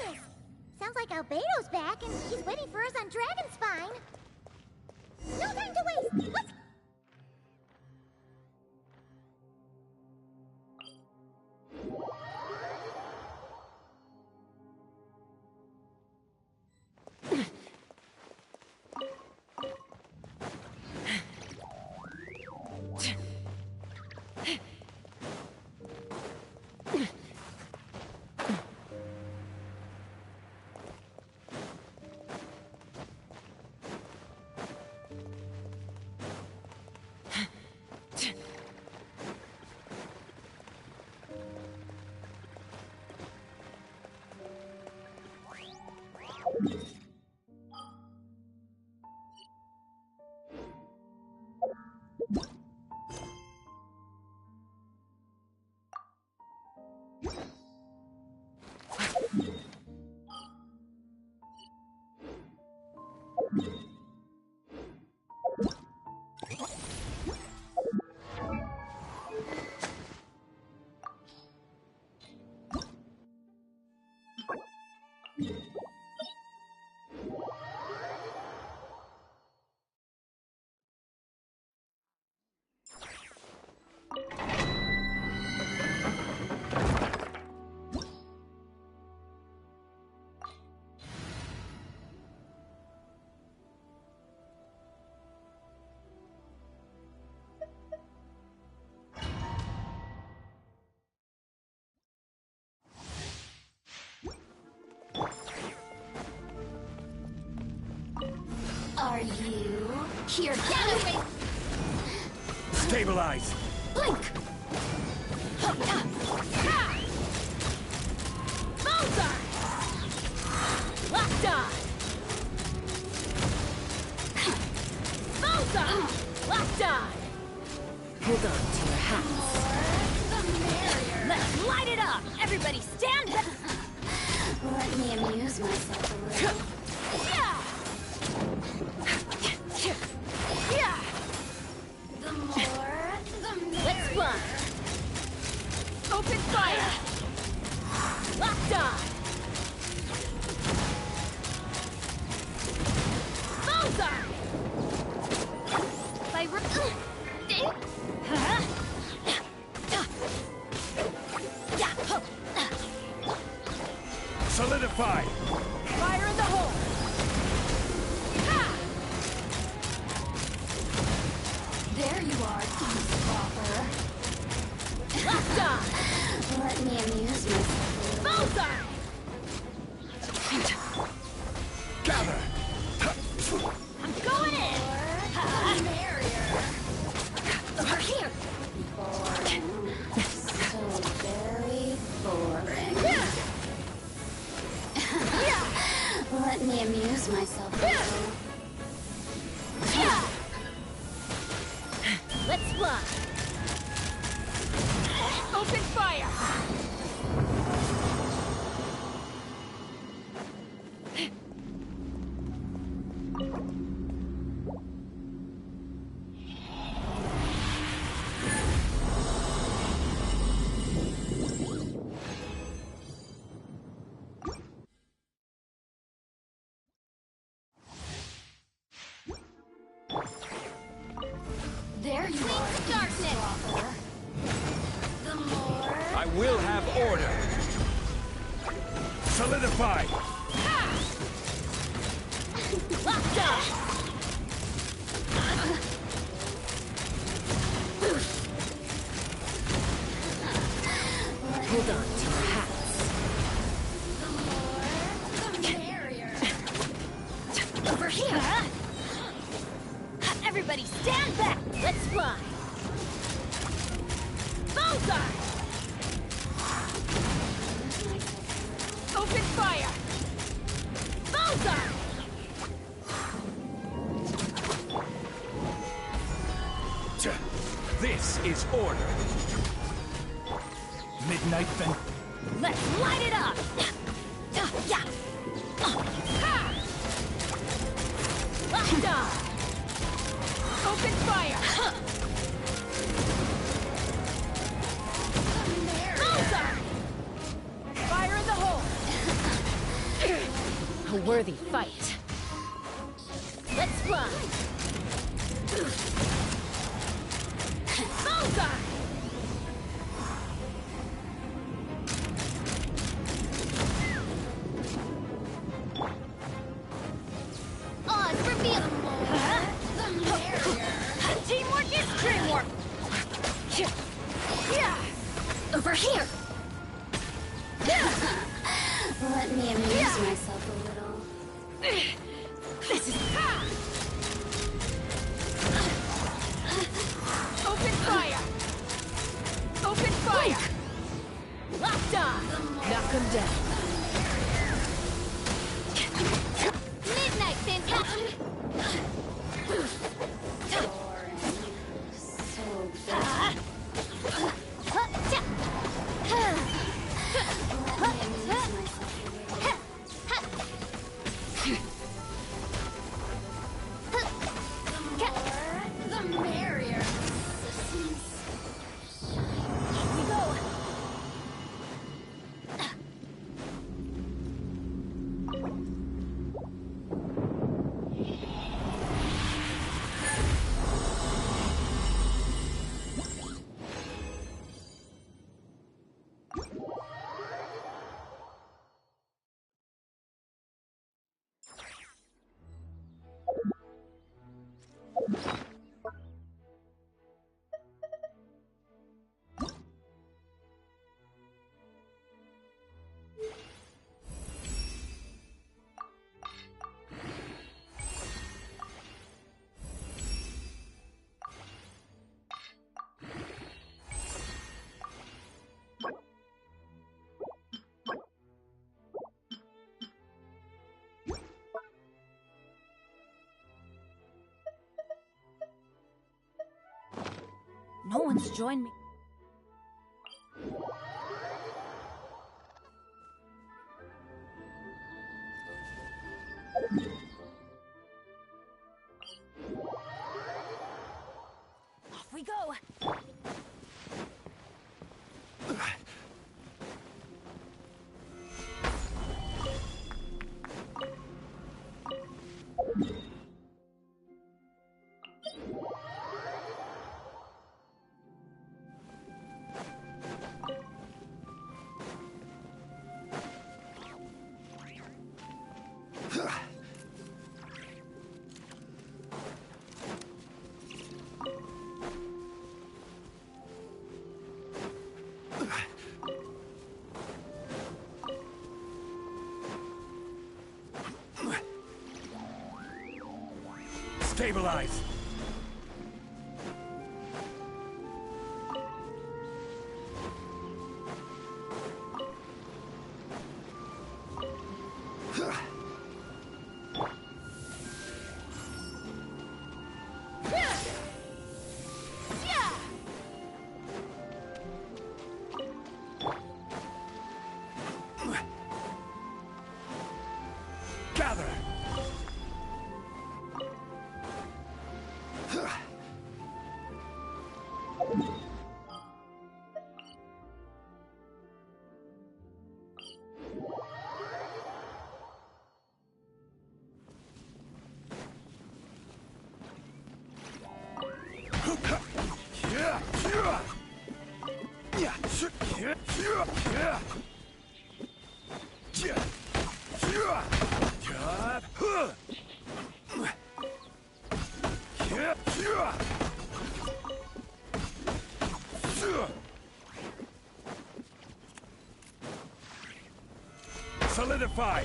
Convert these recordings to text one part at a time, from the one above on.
genius! Sounds like Albedo's back and he's waiting for us on Dragon Spine. No time to waste! Let's... Are you here? Get away! Stabilize! Blink! Bullseye! Locked on! Bullseye! Locked on! Hold on to your hats. The merrier. Let's light it up! Everybody stand back! Let me amuse myself a little. Yeah! The more, the merrier. Let's fly. Open fire. Locked on. Bullseye. Solidify. Fire in the hole. There you are, eavesdropper. Locked on! Let me amuse myself. Bullseye! Gather! I'm going in! Merrier! Over here! Boring. So very boring. Let me amuse myself a little. Let's fly! Open fire! There you are, darkness. The more I will have order. Solidify. Locked up. Hold on to your hats. The more, the merrier. Over here. Everybody stand back! Let's fly! Bullseye! Open fire! Bullseye! This is order. Midnight then. Let's light it up! Locked on! Open fire! Bullseye! Fire in the hole! A worthy fight. Let's fly. Bullseye! Odds reveal. Teamwork is dreamwork. Over here. Let me amuse myself a little. This is open fire. Open fire. Locked on. Knock him down. Midnight fantastic. The merrier. Here we go. No one's joined me. Off we go. Stabilize. Gather. Solidify.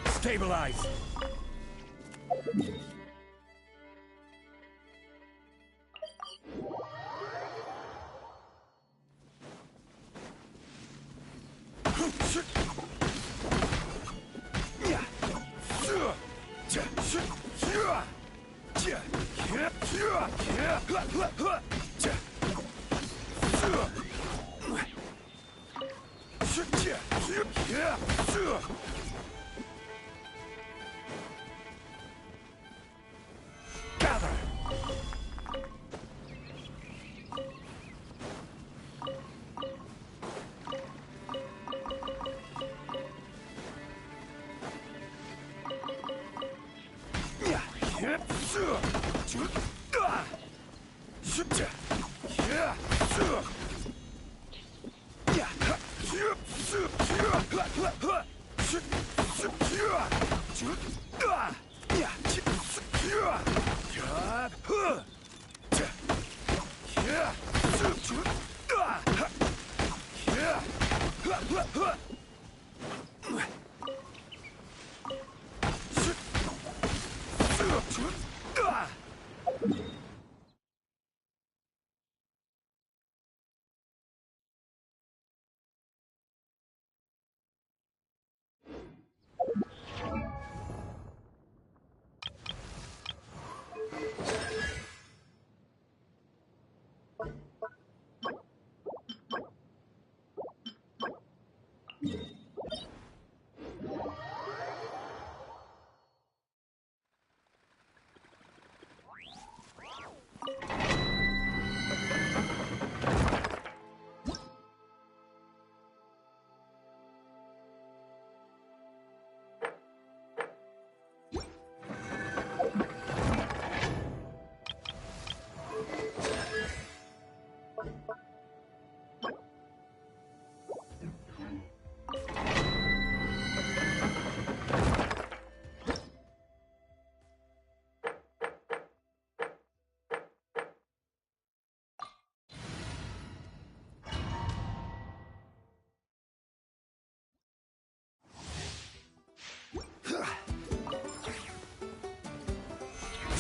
Stabilize.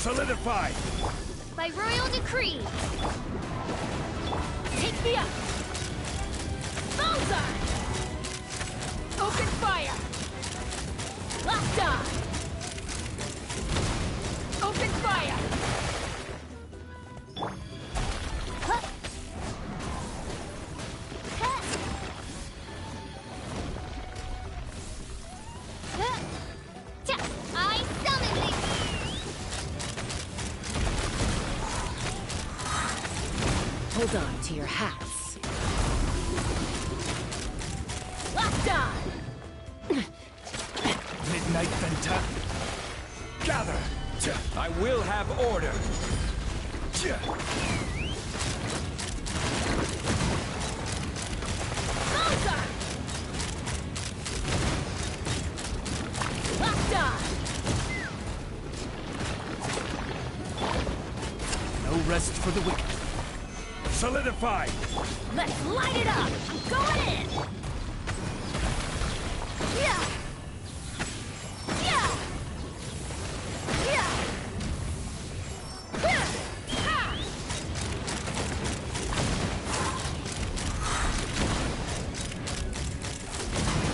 Solidify! By royal decree! Take me up! Bullseye! Open fire! Locked on! Open fire! Huh. Huh. Huh. Cha. I summon thee! Hold on to your hats. Locked on! Midnight Venta. Gather! I will have order! Bullseye! Locked on! No rest for the wicked. Solidify! Let's light it up! I'm going in! Yeah! Yeah! Yeah! Yeah! Ha!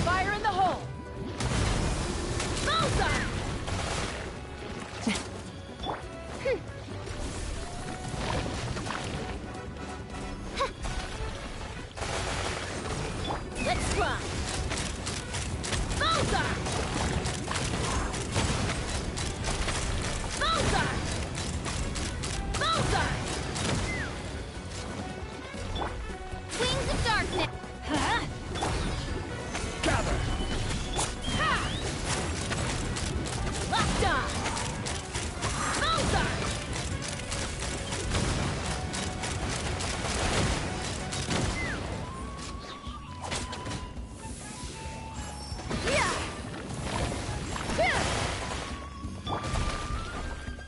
Fire in the hole! Bullseye! Let's run! Bullseye! Bullseye! Bullseye! Wings of darkness! Huh? Gather! Ha! Locked on! Bullseye! Yeah! Yeah!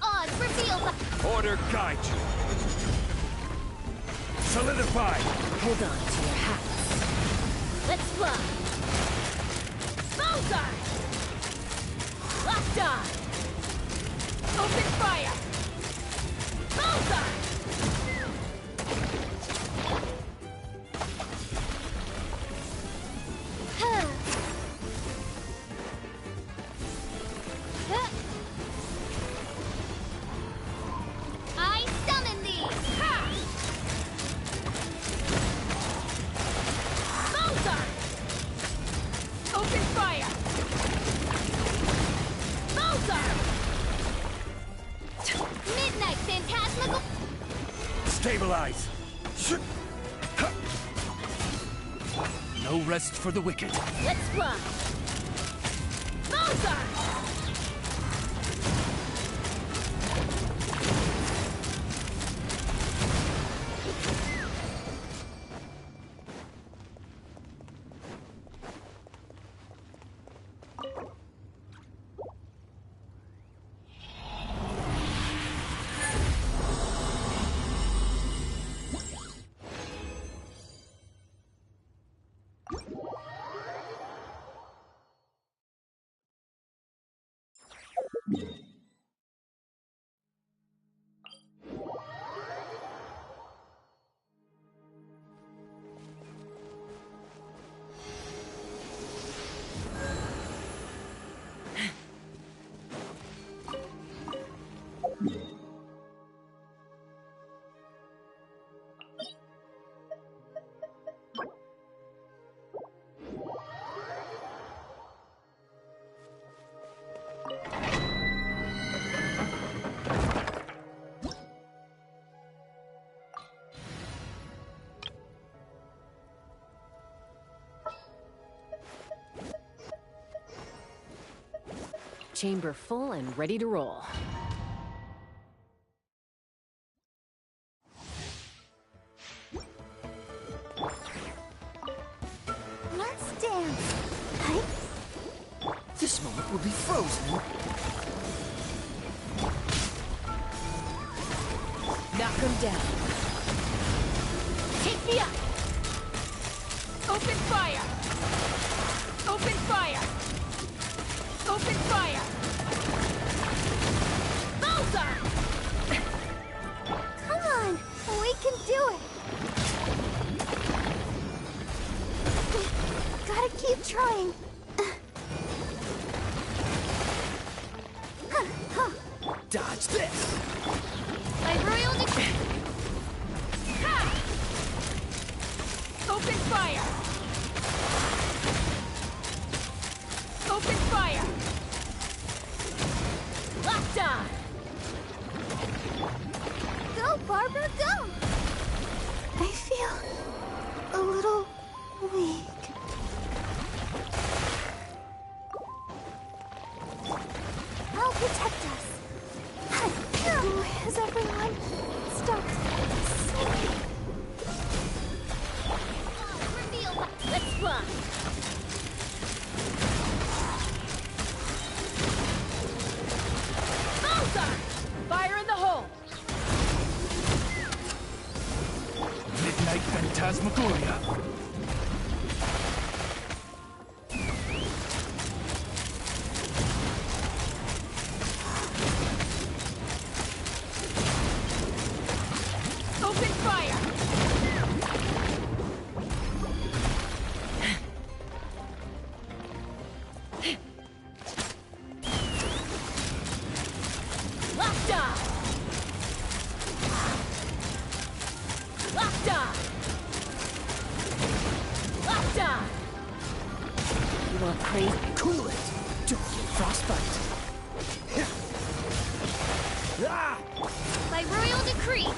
Odds reveal the... Order guide you! Solidify! Hold on to your hats. Let's fly! Bullseye! Locked on! Open fire! Bullseye! Huh. Huh. I summon thee! Ha! Bullseye! Open fire! Bullseye! Midnight Phantasmical... Stabilize! No rest for the wicked. Let's fly! Bullseye! chamber full and ready to roll. Let's dance. Hi. This moment will be frozen. Knock him down. Take me up. Open fire. Open fire. Open fire. Bullseye. Come on, we can do it. Gotta keep trying. Dodge this. My royal decree. Ha! Open fire. Open fire. Locked on. Go, Barbara, go! I feel a little weak. I'll protect us. Has everyone stopped singing? Reveal. Let's fly. Bullseye! Fire in the hole. Midnight Phantasmagoria. Open fire. Locked on. Locked on. Locked on. You want crazy? Cool it. Don't get frostbite. Ah! By royal decree.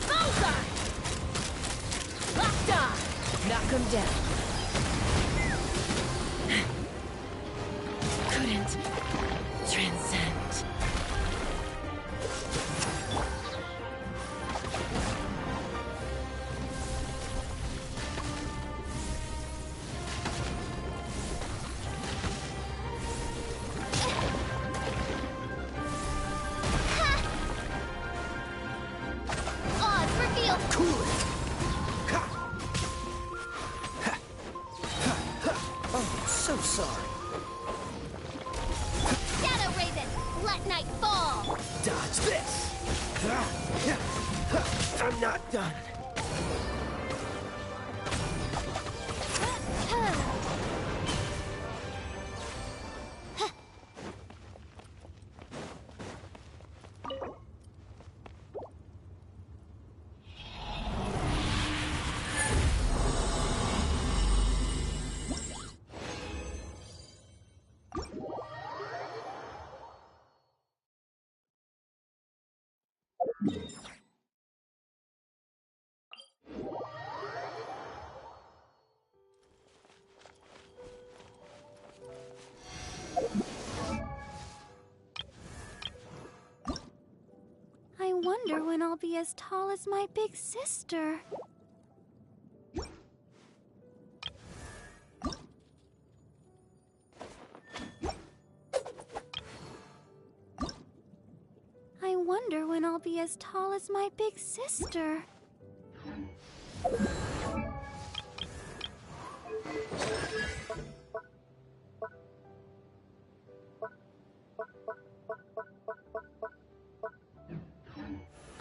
Bullseye. Locked on. Knock him down. Couldn't transcend. Odds revealed. Cool it. Ha! Ha! Ha! Ha! Oh, so sorry. Shadow Raven, let night fall. Dodge this. Ah! Yeah! Ha! I'm not done. I wonder when I'll be as tall as my big sister. I wonder when I'll be as tall as my big sister.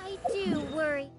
I do worry.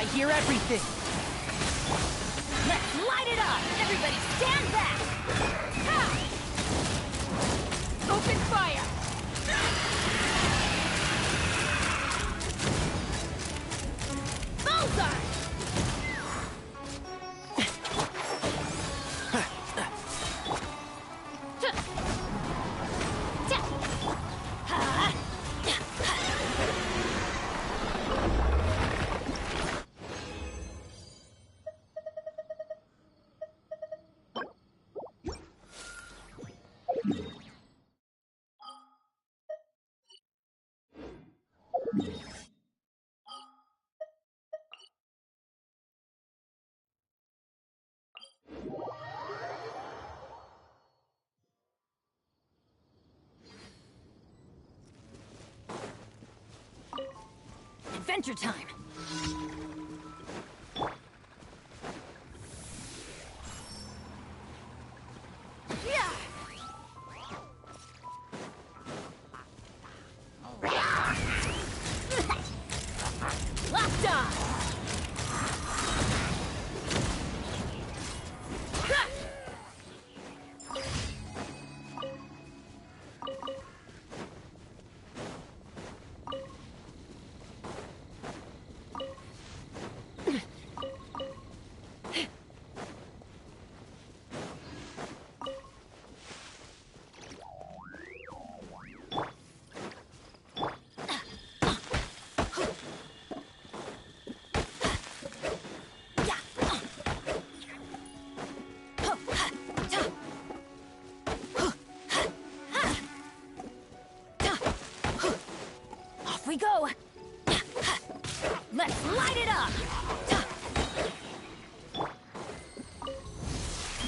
I hear everything. Let's light it up! Everybody stand back! Ha! Open fire! Bullseye! Adventure time! Yeah! Locked on! We go! Let's light it up!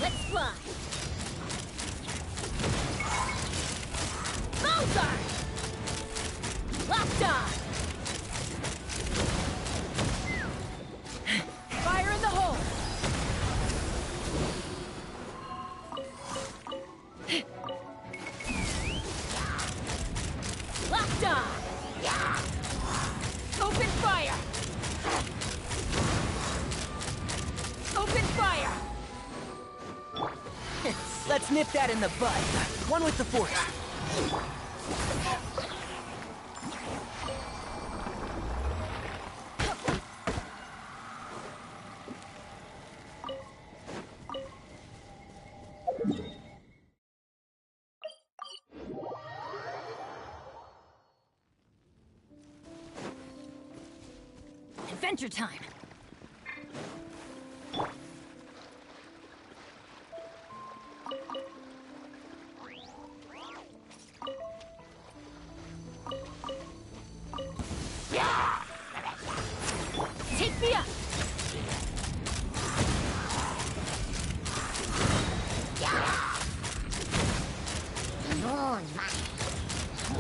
Let's fly! Bullseye! Locked on! Fire in the hole! Locked on! Open fire! Open fire! Let's nip that in the bud. One with the force. Adventure time! Take me up!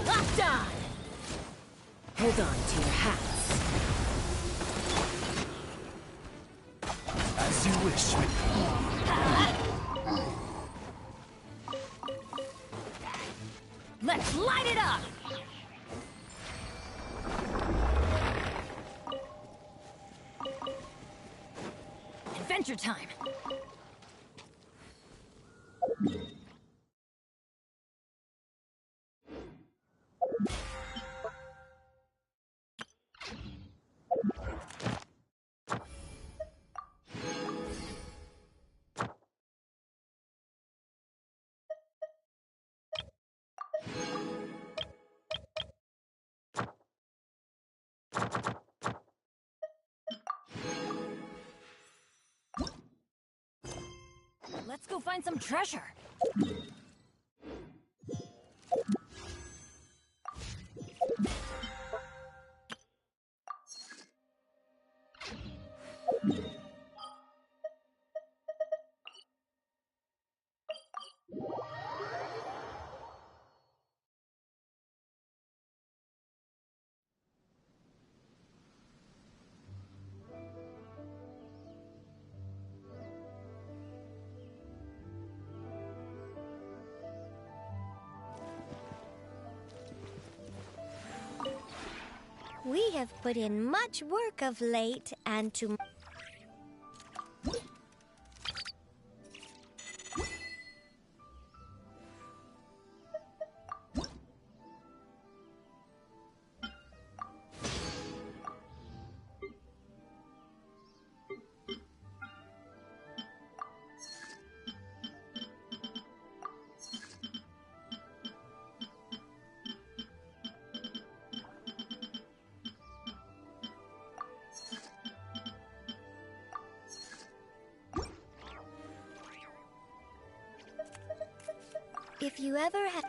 Locked on! Hold on to your hats. As you wish. Let's light it up! Adventure time! Let's go find some treasure. We have put in much work of late, and to... If you ever have...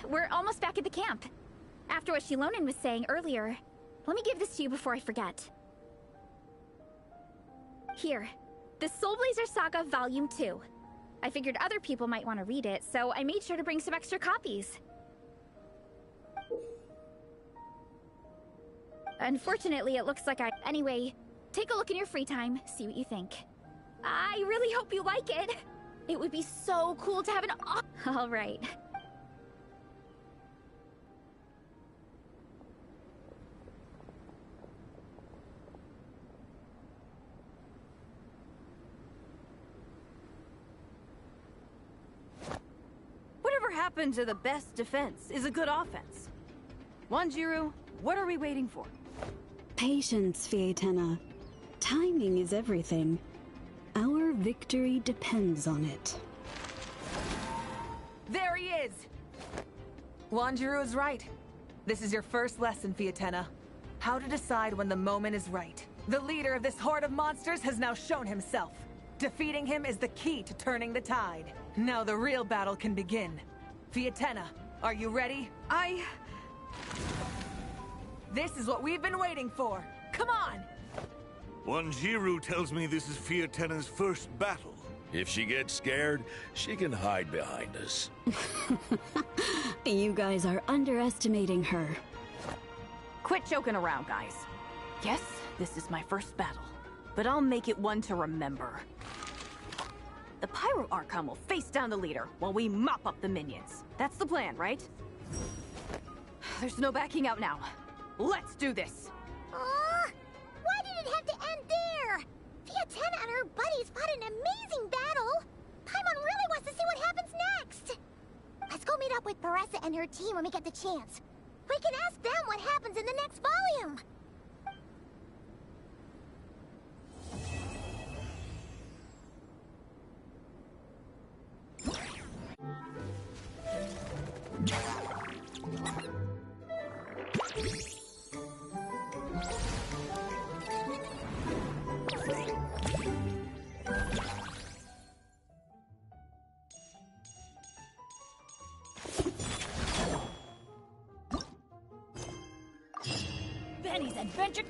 We're almost back at the camp. After what Shilonen was saying earlier, let me give this to you before I forget. Here, the Soul Blazer Saga Volume 2. I figured other people might want to read it, so I made sure to bring some extra copies. Unfortunately, it looks like Anyway, take a look in your free time, see what you think. I really hope you like it. It would be so cool to have an... All right. Happen to the best defense is a good offense. Wanjiru, what are we waiting for? Patience, Fietena. Timing is everything. Our victory depends on it. There he is! Wanjiru is right. This is your first lesson, Fietena. How to decide when the moment is right. The leader of this horde of monsters has now shown himself. Defeating him is the key to turning the tide. Now the real battle can begin. Fietena, are you ready? This is what we've been waiting for. Come on! Wanjiru tells me this is Fietena's first battle. If she gets scared, she can hide behind us. You guys are underestimating her. Quit joking around, guys. Yes, this is my first battle, but I'll make it one to remember. The Pyro Archon will face down the leader while we mop up the minions. That's the plan, right? There's no backing out now. Let's do this! Why did it have to end there? Fietena and her buddies fought an amazing battle! Paimon really wants to see what happens next! Let's go meet up with Paressa and her team when we get the chance. We can ask them what happens in the next volume! Benny's adventure.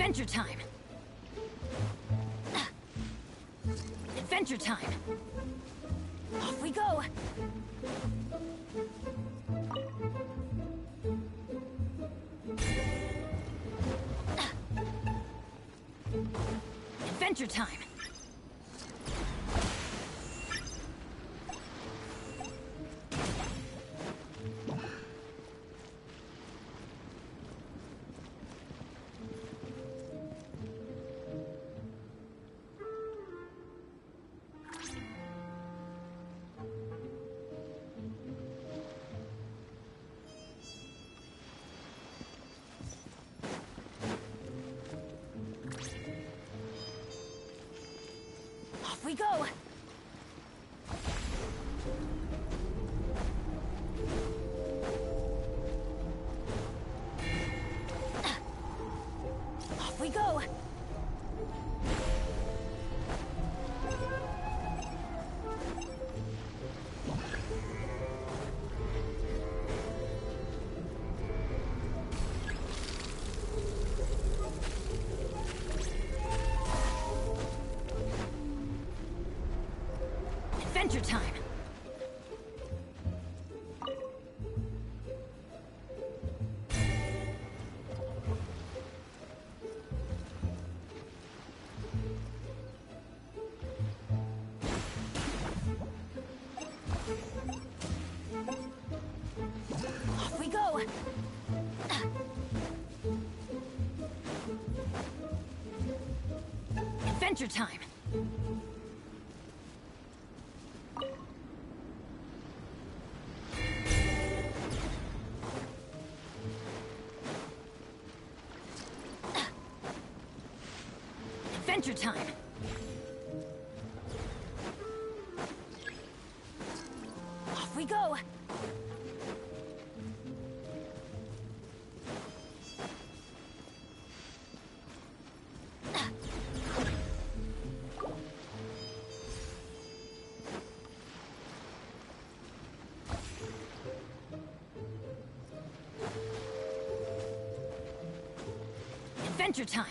Adventure time! Adventure time! Off we go! Adventure time! Off we go! Off we go! Adventure time! Off we go! Adventure time! Adventure time! Off we go! Adventure time!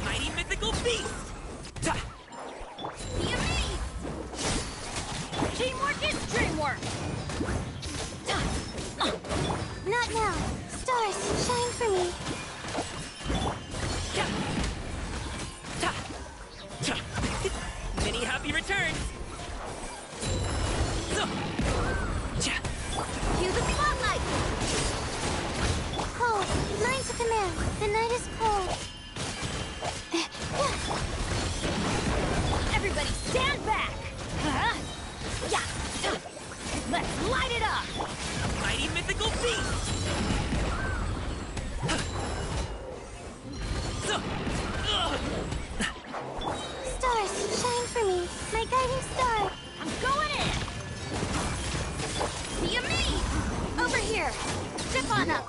Mighty mythical beast! Be amazed! Teamwork is dreamwork! Not now. Stars, shine for me. Many happy returns! Cue the spotlight. Cold. Mine to command. The night is cold. Everybody stand back! Yeah! Let's light it up! Mighty mythical beast! Stars, shine for me. My guiding star. I'm going in! Be amazed! Over here. Zip on up.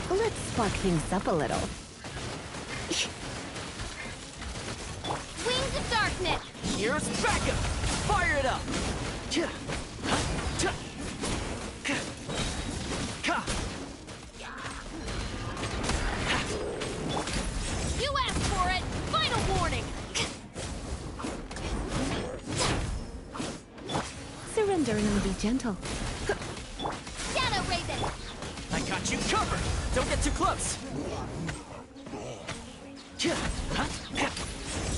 Let's spark things up a little. Wings of darkness. Here's backup! Fire it up! You asked for it! Final warning! Surrender and be gentle. Shadow Raven. I got you covered! Don't get too close!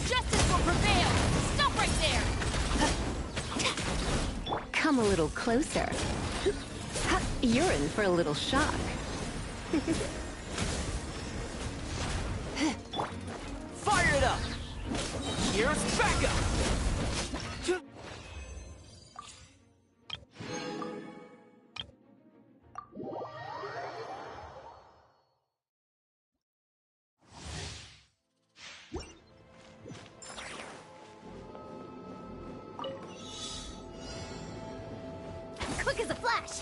Justice will prevail! Stop right there! Come a little closer. You're in for a little shock. Fire it up! Here's backup! Quick as a flash.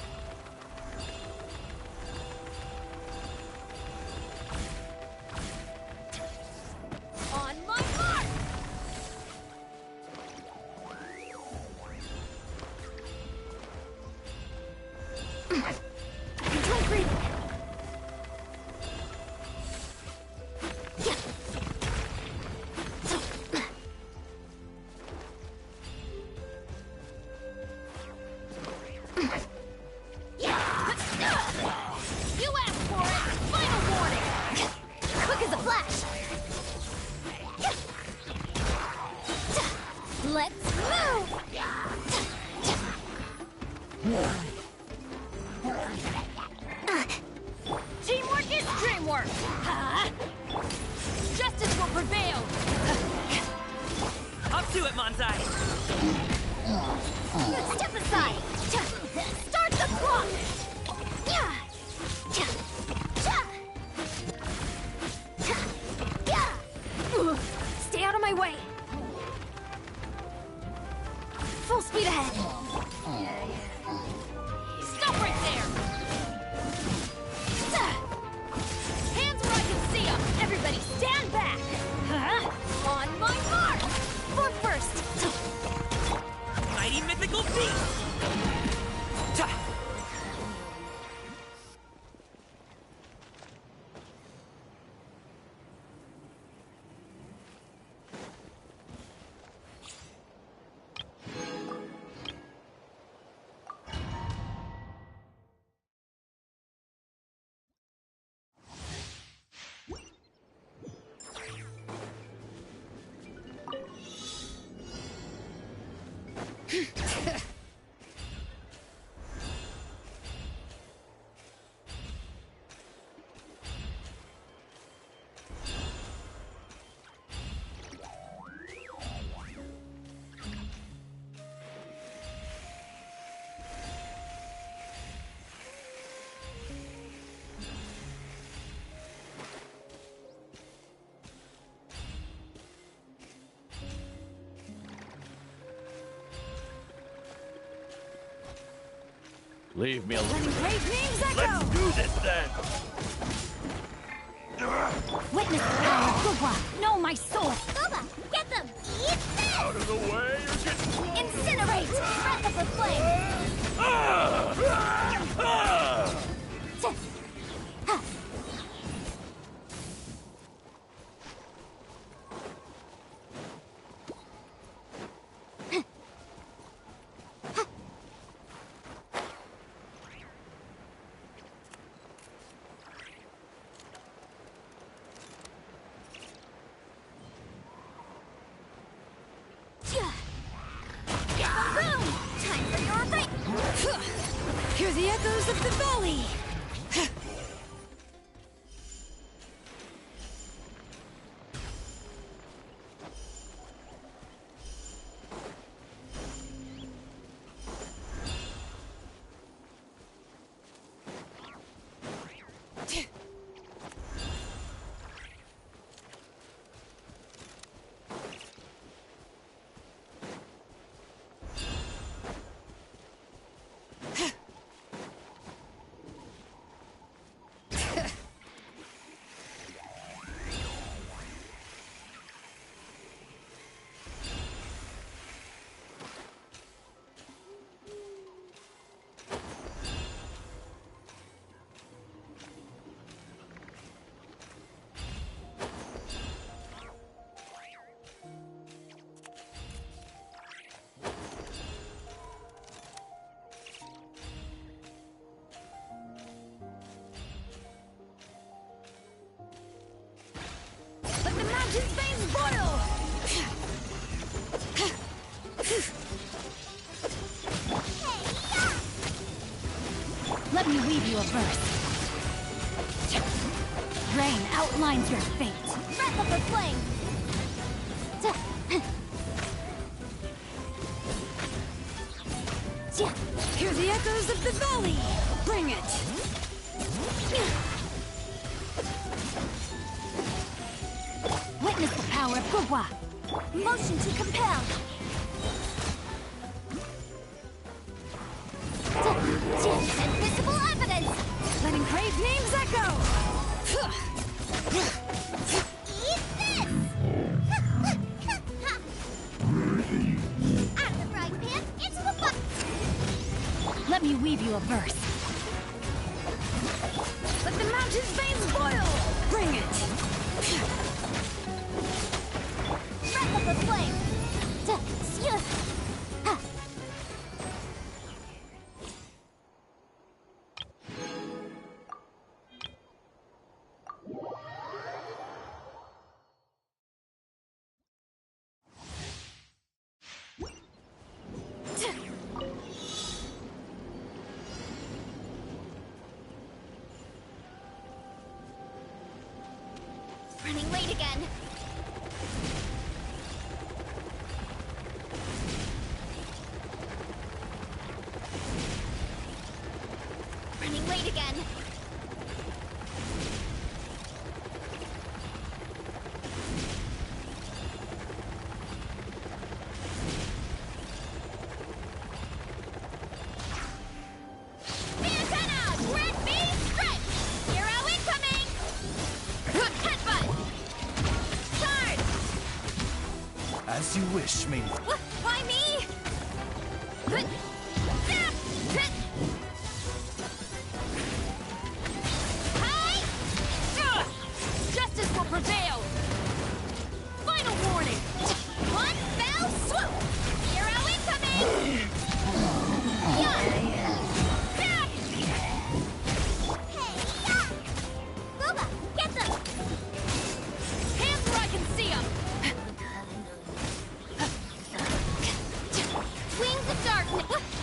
On my mark! Control creep. You asked for it! Final warning! Quick as a flash. Let's move. Teamwork is dreamwork! Justice will prevail! Up to it, Manzai! Step aside. Start the clock. Stay out of my way! Full speed ahead. Stop right there! Hands where I can see them! Everybody stand back! On my mark! For first. Mighty mythical beast! Leave me alone. Letting great names echo! Let's do this then! Witness the power of Gugwa! Know my soul! Boba, get them! Eat this! Out of the way, you're getting close! Incinerate! Breath of the flame! Hear the echoes of the valley! Let the mountain's veins boil! Let me weave you a verse. Rain outlines your fate. Breath of the flame! Hear the echoes of the valley! Bring it! Witness the power of Gugwa! Motion to compel! Invisible evidence! Letting Crave names echo! Eat this! Out of the frying pan, into the butt! Let me weave you a verse. Let the mountain's veins boil! Bring it! Breath of the flame! Running late again. Running late again. Antenna! Grant me strength! Hero incoming! Headbutt! Charge! As you wish, me. Why me? Good. Justice will prevail! Final warning! One fell swoop! Hero incoming! Yeah! Hey, yeah! Boba, get them! Hands where I can see 'em! Wings of darkness!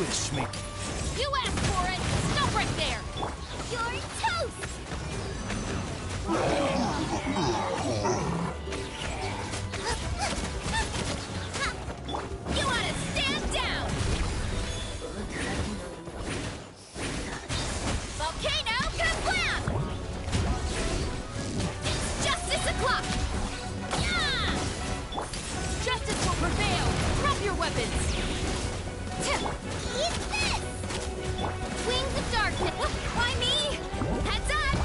wish, maiden. You asked for it! Stop right there! You're toast! You wanna stand down! Volcano kablam! It's justice o'clock! Yeah! Justice will prevail! Drop your weapons! Eat this! Wings of darkness! Why me? Heads up!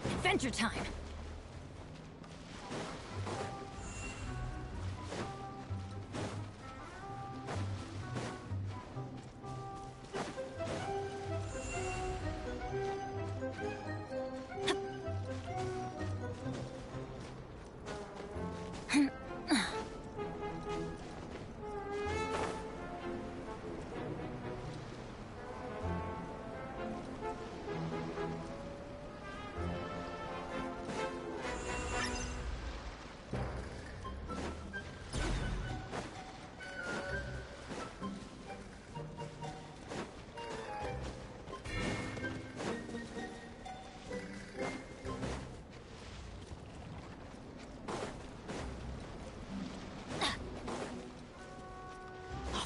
Adventure time!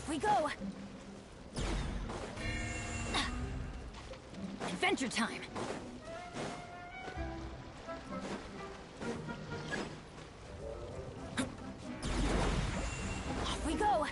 We go! Adventure time! Off we go!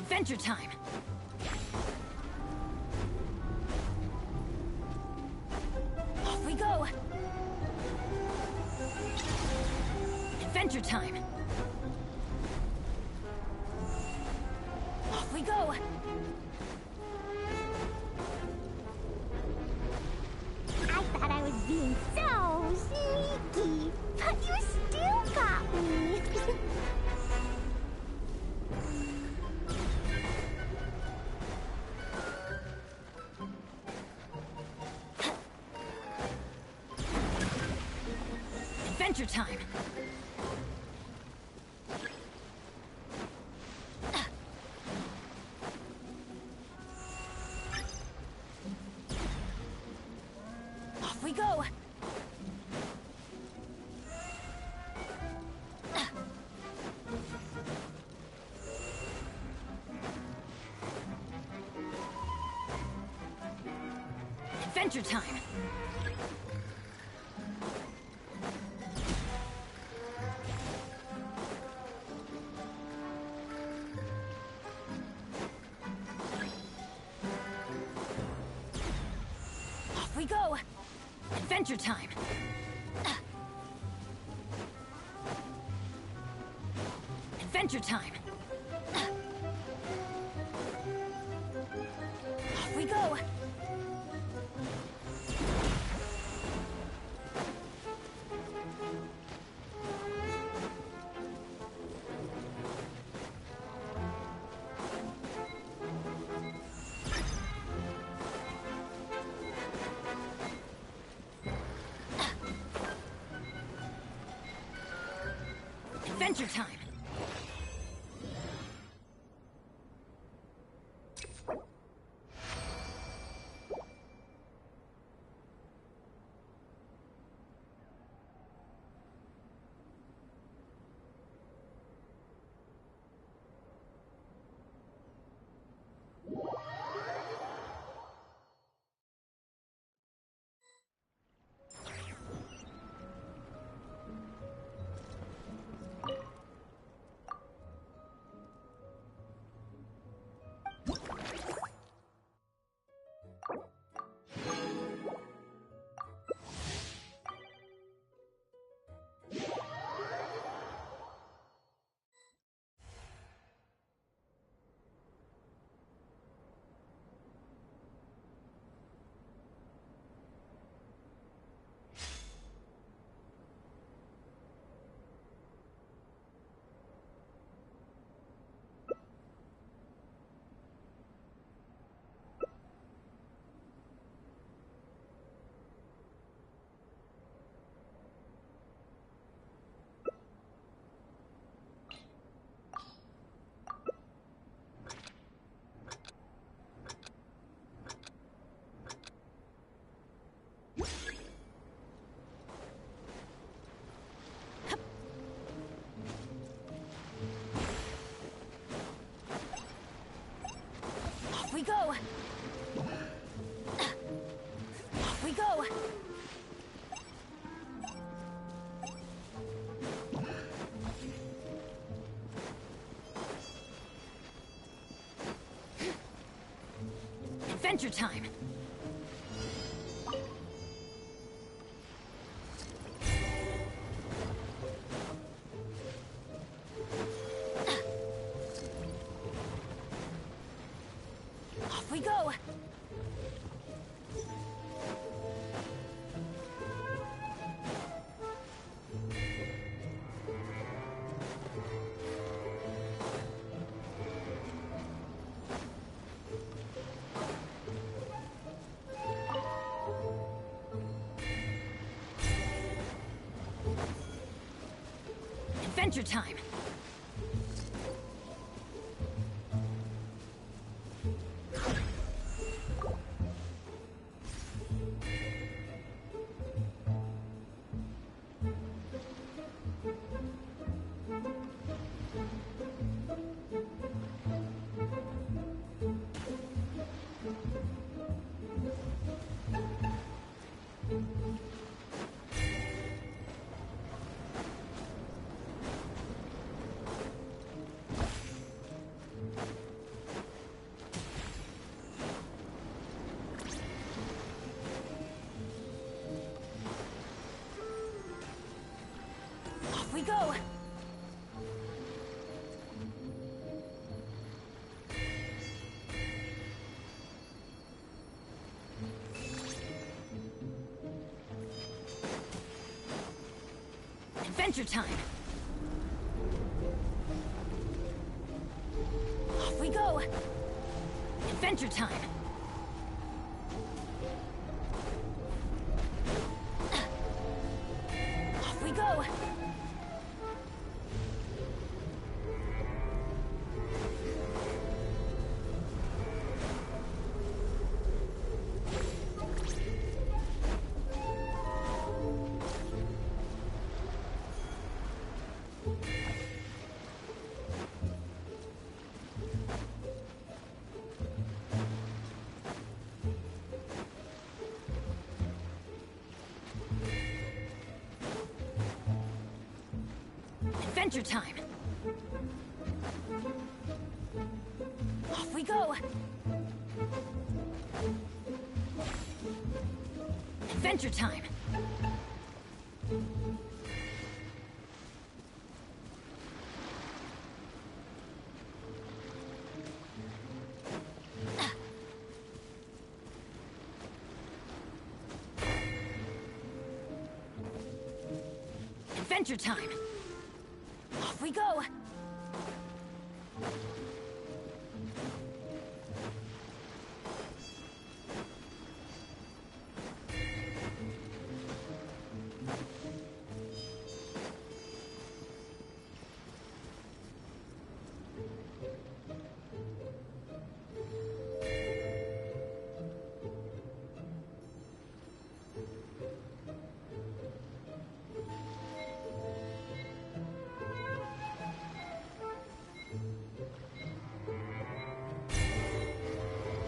Adventure time! Off we go! Adventure time! Off we go! I thought I was being so sneaky, but you still got me. Adventure time! Off we go! Adventure time! Adventure time! Adventure time! Off we go! Adventure time! Off we go! Off we go! Adventure time! Off we go! Adventure time! Off we go! Adventure time! Off we go! Adventure time! Off we go! Adventure time! Off we go! Adventure time! Adventure time! Off we go!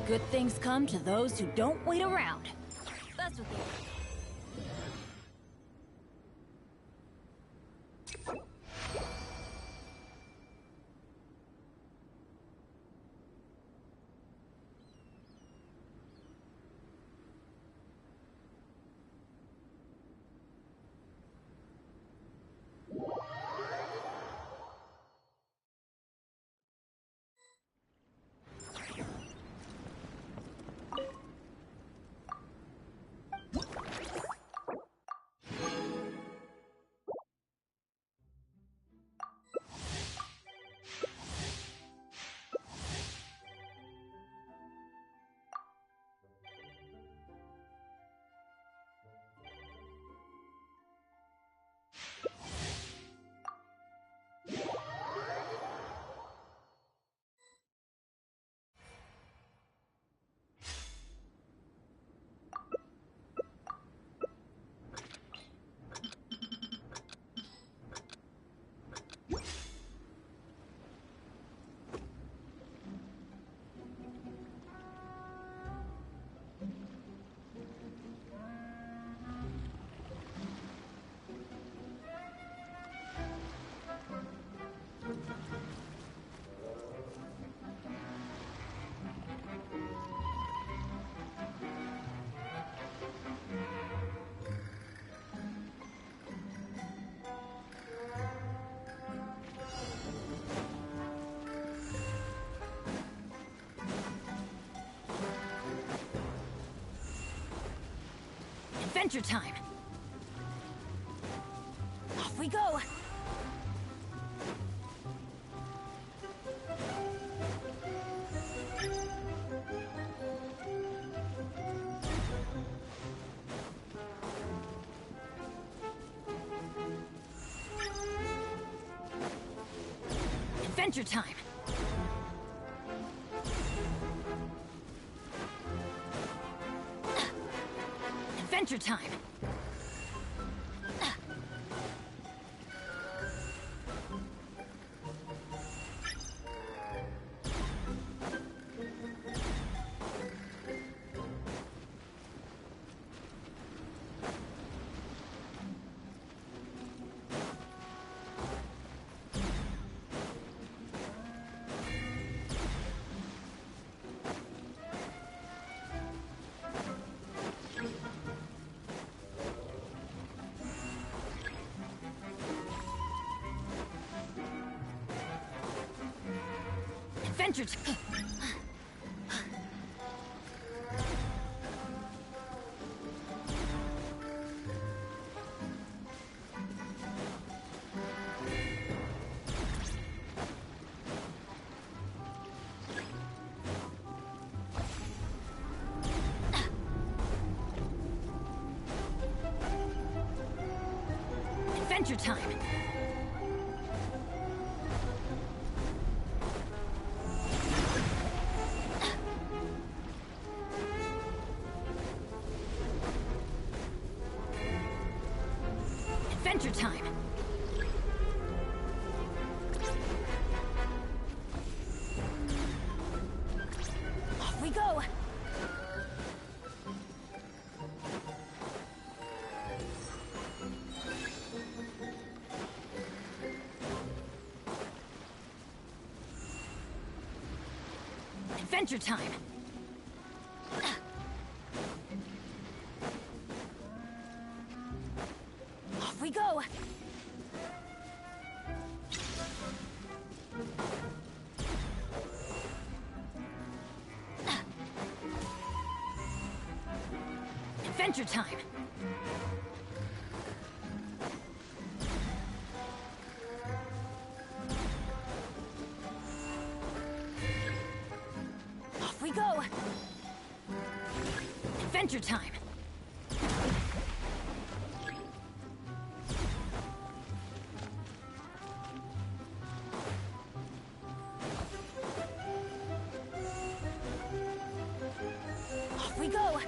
Good things come to those who don't wait around. That's what they... Adventure time! Off we go! Adventure time! Adventure time! Adventure time! Adventure time! Adventure time! Off we go! Adventure time! Adventure time! Off we go! Adventure time! Off we go!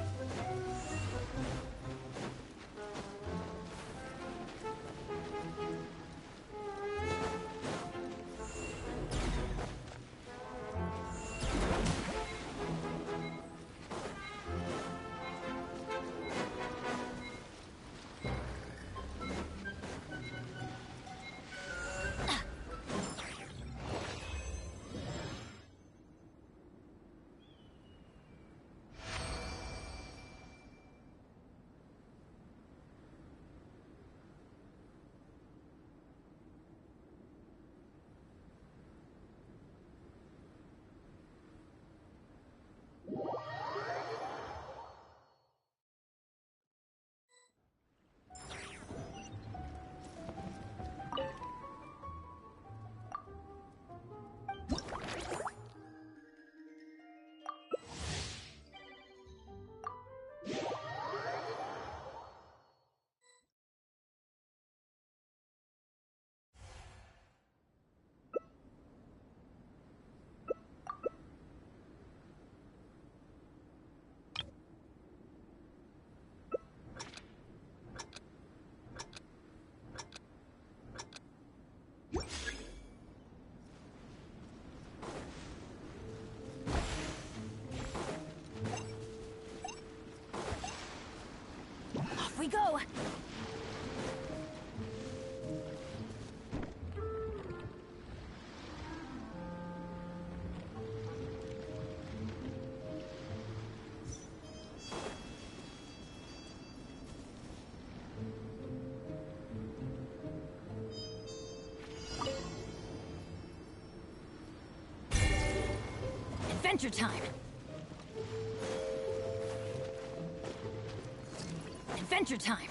Off we go! Adventure time! Adventure time!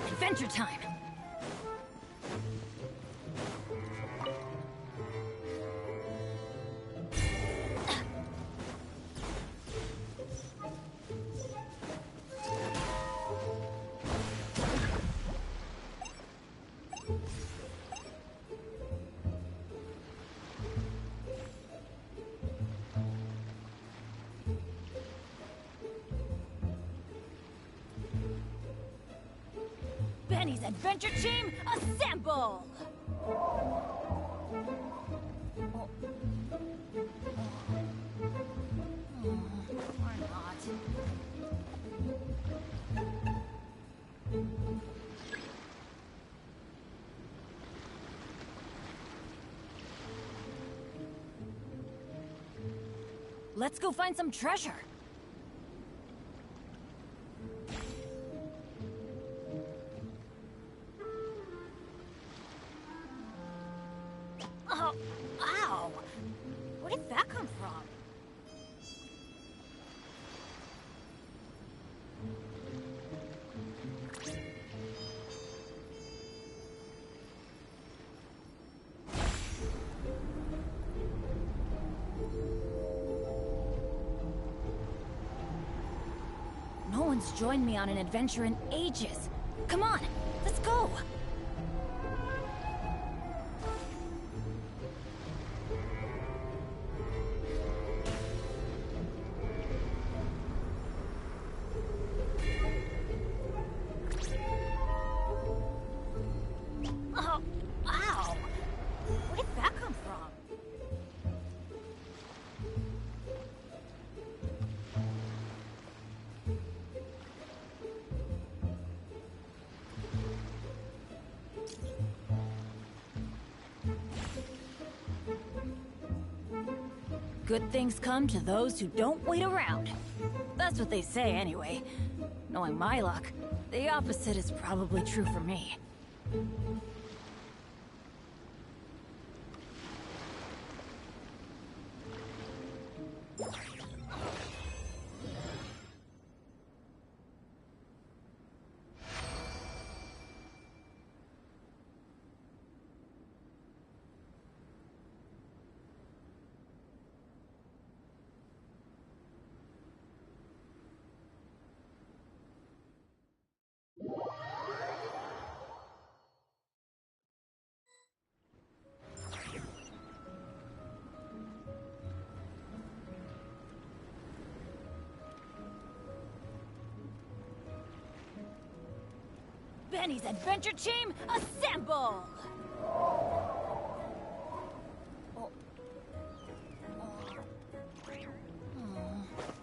Adventure time! Benny's Adventure Team, assemble! Or not. Let's go find some treasure. Oh, ow! Where did that come from? No one's joined me on an adventure in ages. Come on, let's go! Oh, ow! Where did that come from? Good things come to those who don't wait around. That's what they say anyway. Knowing my luck, the opposite is probably true for me. Benny's adventure team, assemble!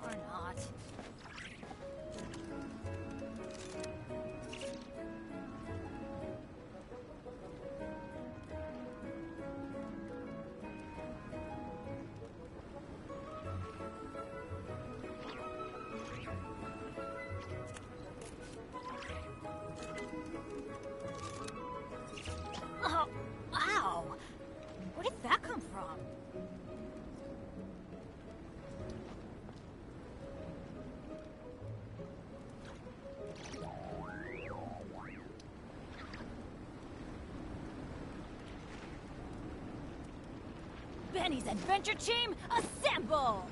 Or not. Oh, ow! Where did that come from? Benny's adventure team, assemble!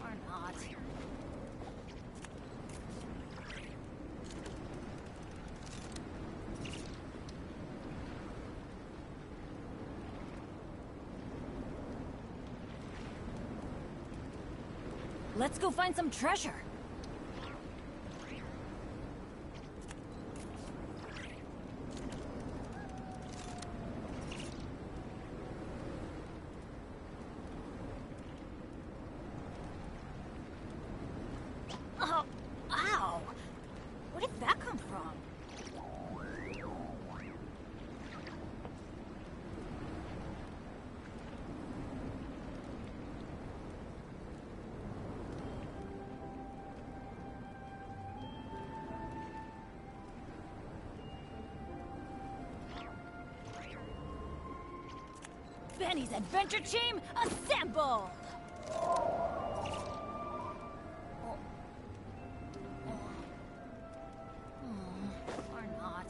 Or not. Let's go find some treasure. Oh, ow! Where did that come from? Benny's adventure team, assemble! Or not.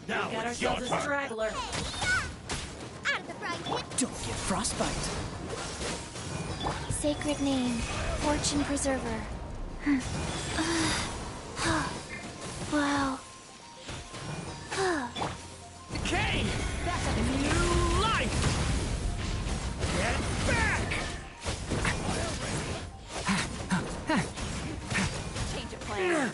Now Got it's your ourselves a turn. straggler. Out of the frying pan. Don't get frostbite. Sacred name, fortune preserver. Wow. Decay! New life! Get back! Change of plan.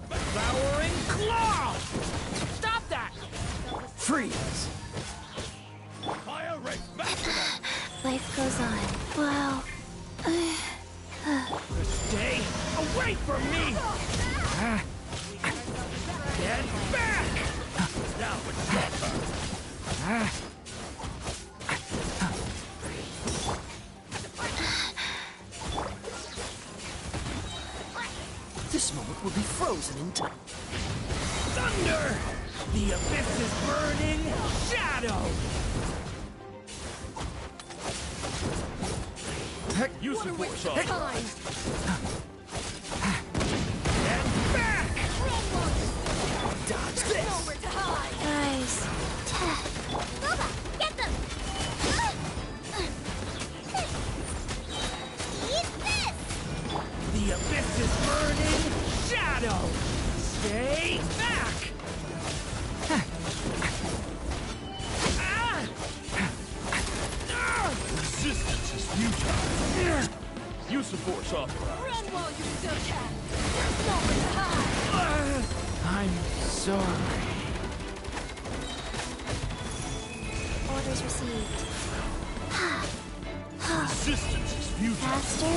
Devouring claw! Stop that! Freeze. Life goes on. Wow. Stay away from me! Get back! Now it's your turn. This moment will be frozen in time. Thunder! The abyss is burning! Shadow! Use the force on. Get back! Dodge this. Nowhere to hide. Guys. Boba, get them! Eat this! The abyss is burning! Shadow! Stay back! Resistance is futile. Use the force on. Run while you still can. Nowhere to hide. I'm sorry. Orders received. Resistance is futile. Faster?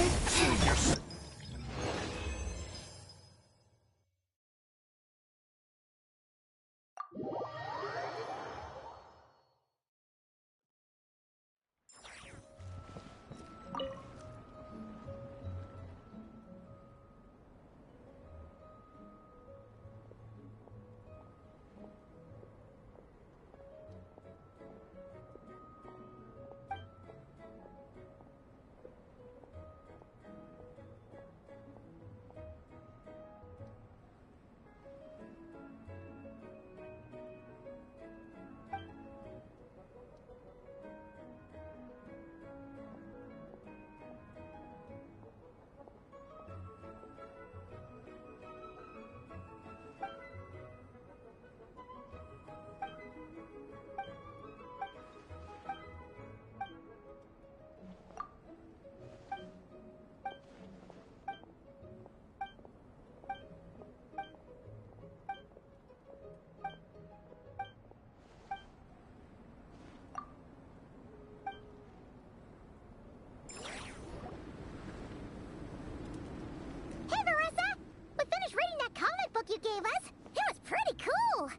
You gave us? It was pretty cool!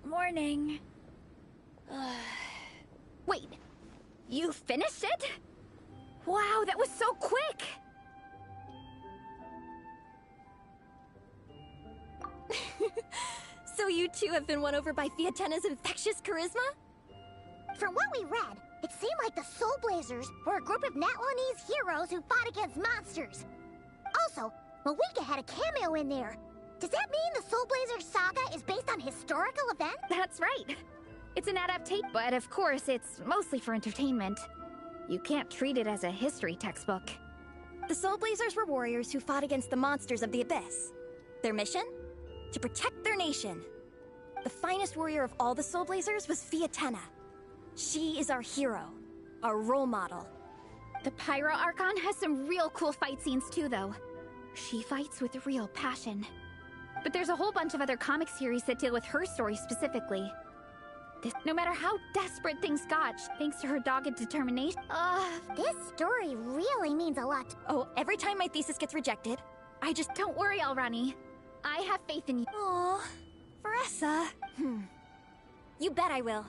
Morning. Wait, you finished it? Wow, that was so quick! So you two have been won over by Fiatena's infectious charisma? From what we read, it seemed like the Soul Blazers were a group of Natlanese heroes who fought against monsters. Also, Malika had a cameo in there. Does that mean the Soul Blazer saga is based on historical events? That's right. It's an adaptation, but of course, it's mostly for entertainment. You can't treat it as a history textbook. The Soul Blazers were warriors who fought against the monsters of the Abyss. Their mission? To protect their nation. The finest warrior of all the Soul Blazers was Fiatena. She is our hero, our role model. The Pyro Archon has some real cool fight scenes too, though. She fights with real passion. But there's a whole bunch of other comic series that deal with her story specifically. No matter how desperate things got, thanks to her dogged determination. This story really means a lot. Oh, every time my thesis gets rejected, I just... Don't worry, Alrani. I have faith in you. Aw, Veressa. You bet I will.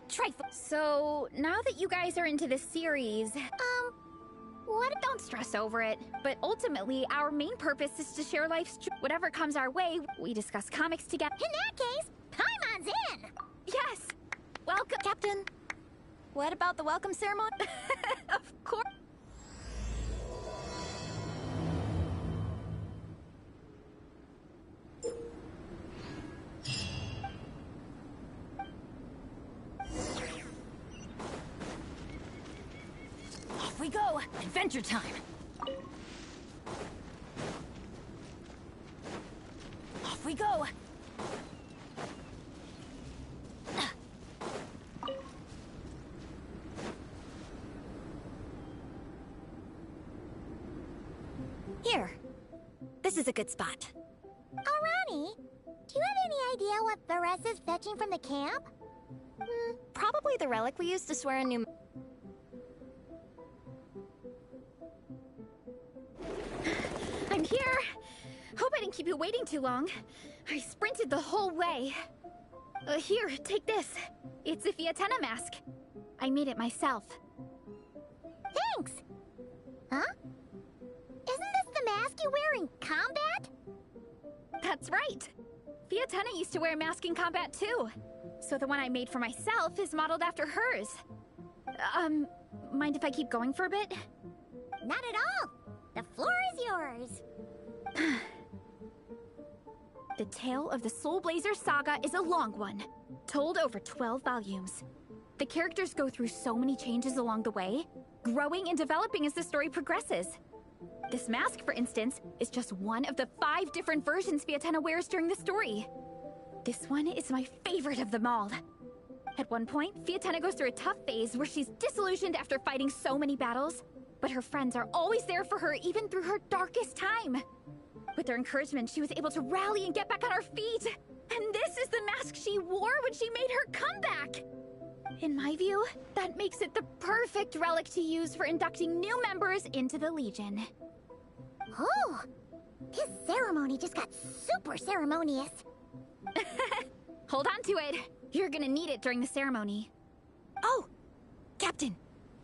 Trifle. So, now that you guys are into this series... What? Don't stress over it. But ultimately, our main purpose is to share life's whatever comes our way. We discuss comics together. In that case, Paimon's in! Yes! Welcome, Captain, what about the welcome ceremony? Of course. Adventure time! Off we go! Here. This is a good spot. Arani, do you have any idea what Veres is fetching from the camp? Probably the relic we used to swear a new... I'm here! Hope I didn't keep you waiting too long. I sprinted the whole way. Here, take this. It's a Fiatenna mask. I made it myself. Thanks! Huh? Isn't this the mask you wear in combat? That's right! Fiatenna used to wear a mask in combat too. So the one I made for myself is modeled after hers. Mind if I keep going for a bit? Not at all! The floor is yours! The tale of the Soul Blazer saga is a long one, told over 12 volumes. The characters go through so many changes along the way, growing and developing as the story progresses. This mask, for instance, is just one of the 5 different versions Fiatenna wears during the story. This one is my favorite of them all. At one point, Fiatenna goes through a tough phase where she's disillusioned after fighting so many battles, but her friends are always there for her even through her darkest time. With their encouragement, she was able to rally and get back on her feet. And this is the mask she wore when she made her comeback. In my view, that makes it the perfect relic to use for inducting new members into the Legion. Oh! This ceremony just got super ceremonious. Hold on to it. You're gonna need it during the ceremony. Oh! Captain,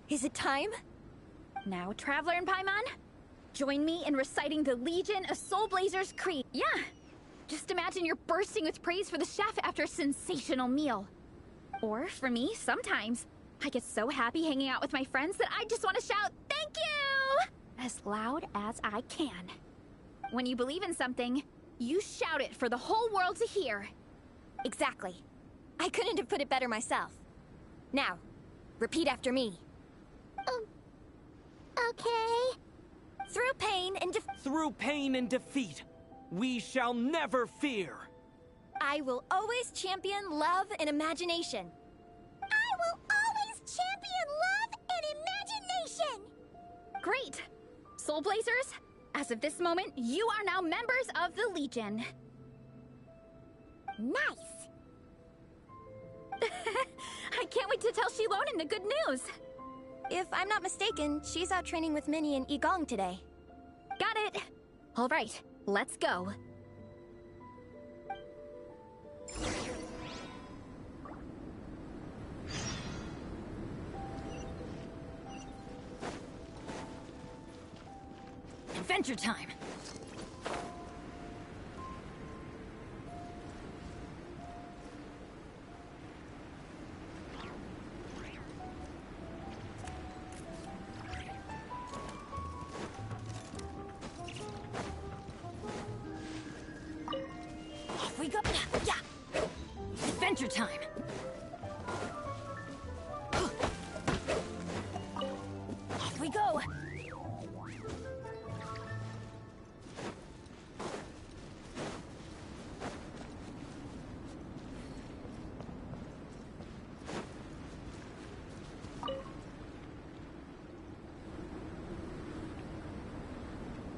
is it time? Now, Traveler and Paimon, join me in reciting the Legion of Soul Blazers Creed. Yeah! Just imagine you're bursting with praise for the chef after a sensational meal. Or, for me, sometimes, I get so happy hanging out with my friends that I just want to shout, "Thank you!" as loud as I can. When you believe in something, you shout it for the whole world to hear. Exactly. I couldn't have put it better myself. Now, repeat after me. Okay. Through pain and defeat, we shall never fear. I will always champion love and imagination. I will always champion love and imagination! Great! Soul Blazers, as of this moment, you are now members of the Legion. Nice! I can't wait to tell Shilonen the good news. If I'm not mistaken, she's out training with Minnie and Igong today. Got it. All right, let's go. Adventure time! Off we go! Yeah! Adventure time! Off we go!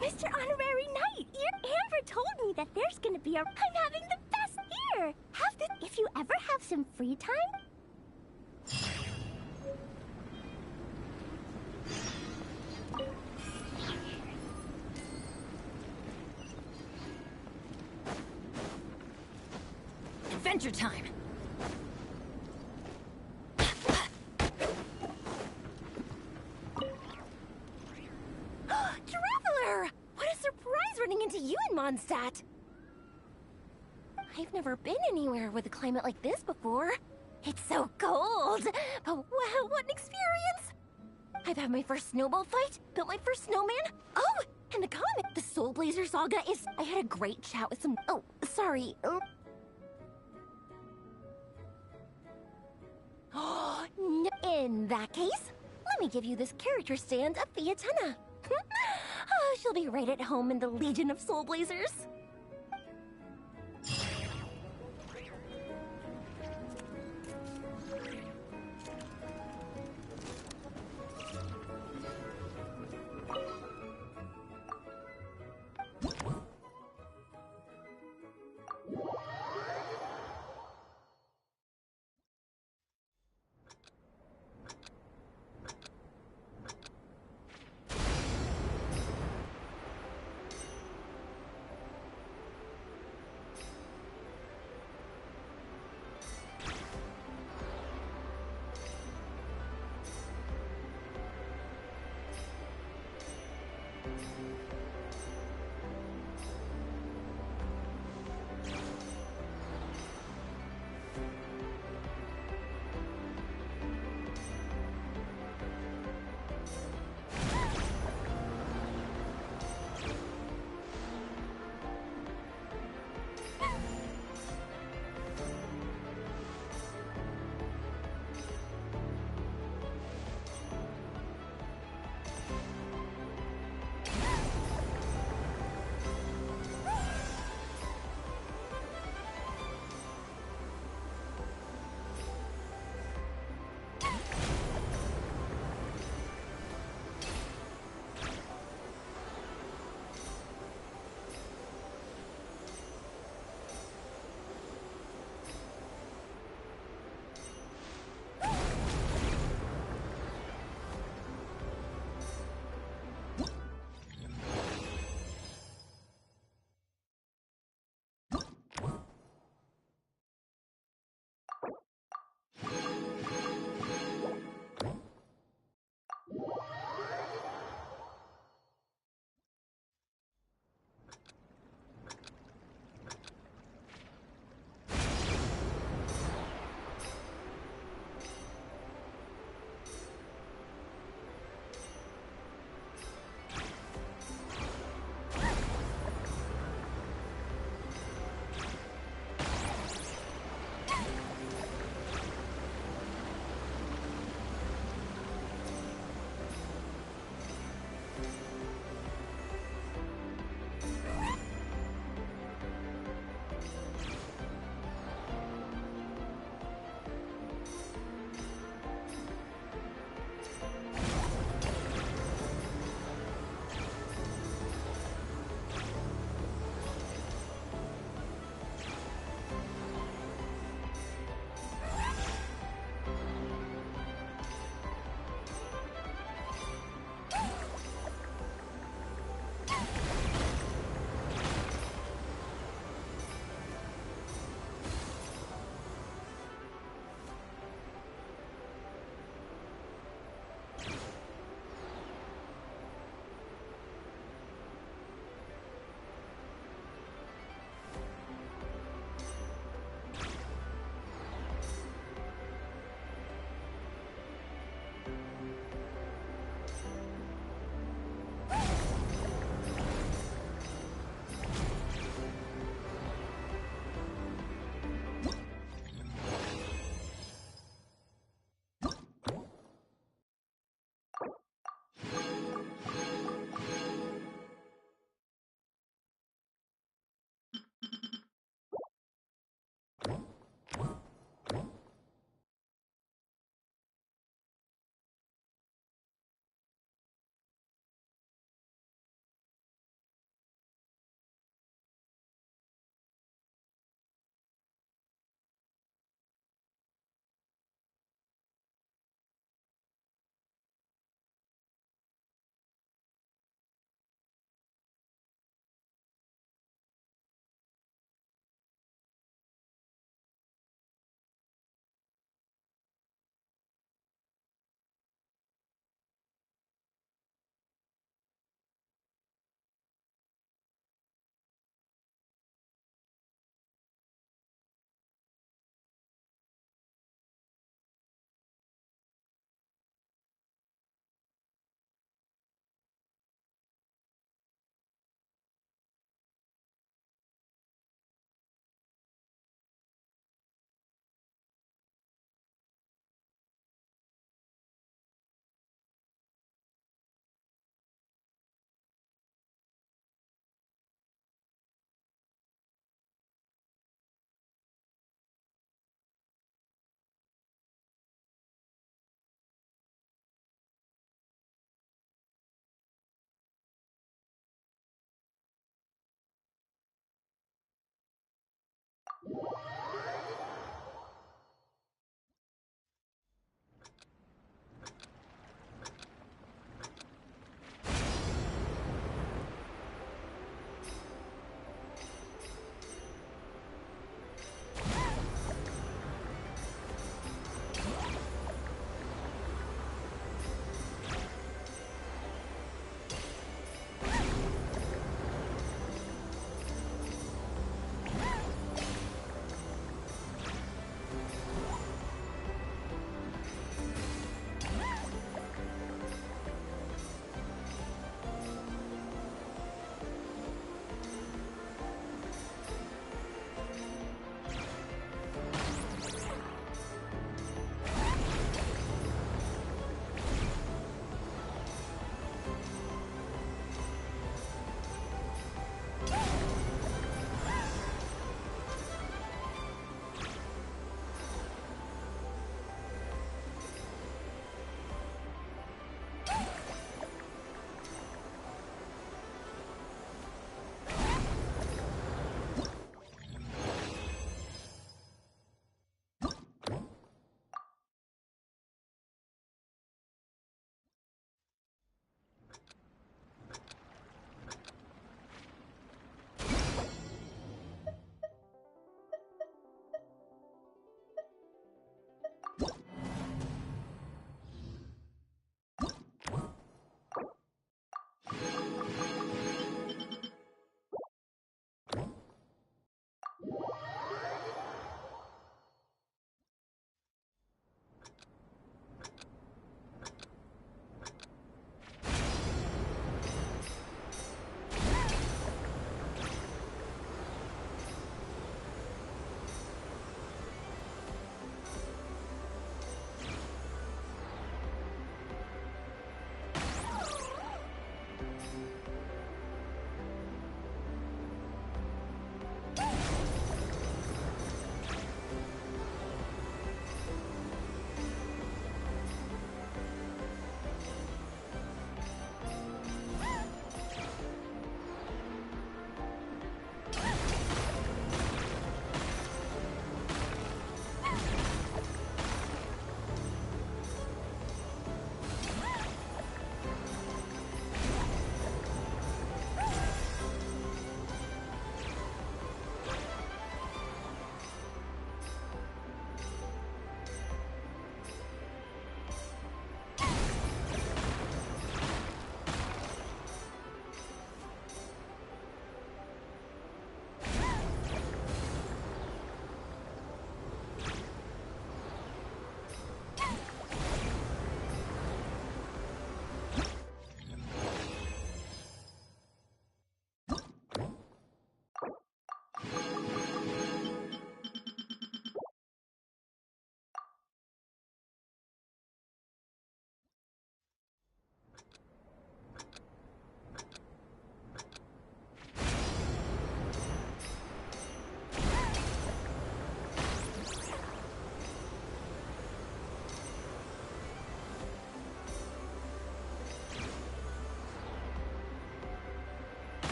Mr. Honorary Knight, your Amber told me that there's gonna be I'm having the best year! Have this if you ever have some free time? Adventure time! Traveler! What a surprise running into you in Mondstadt! I've never been anywhere with a climate like this before. It's so cold! But wow, what an experience! I've had my first snowball fight, built my first snowman. Oh, and the comic, the Soul Blazer Saga is... I had a great chat with some... Oh, sorry. In that case, let let me give you this character stand of Fiatenna. Oh, she'll be right at home in the Legion of Soul Blazers.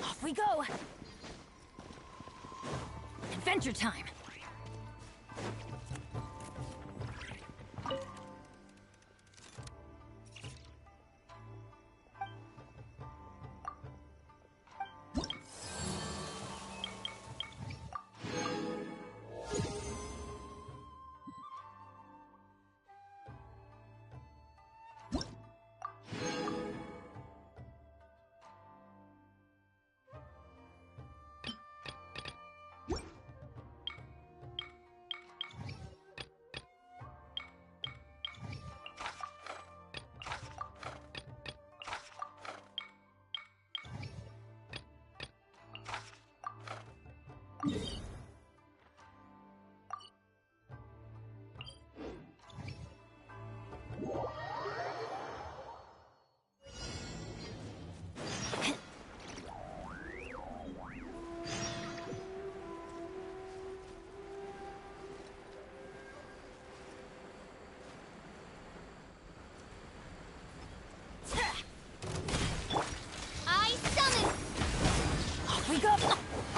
Off we go! Adventure time!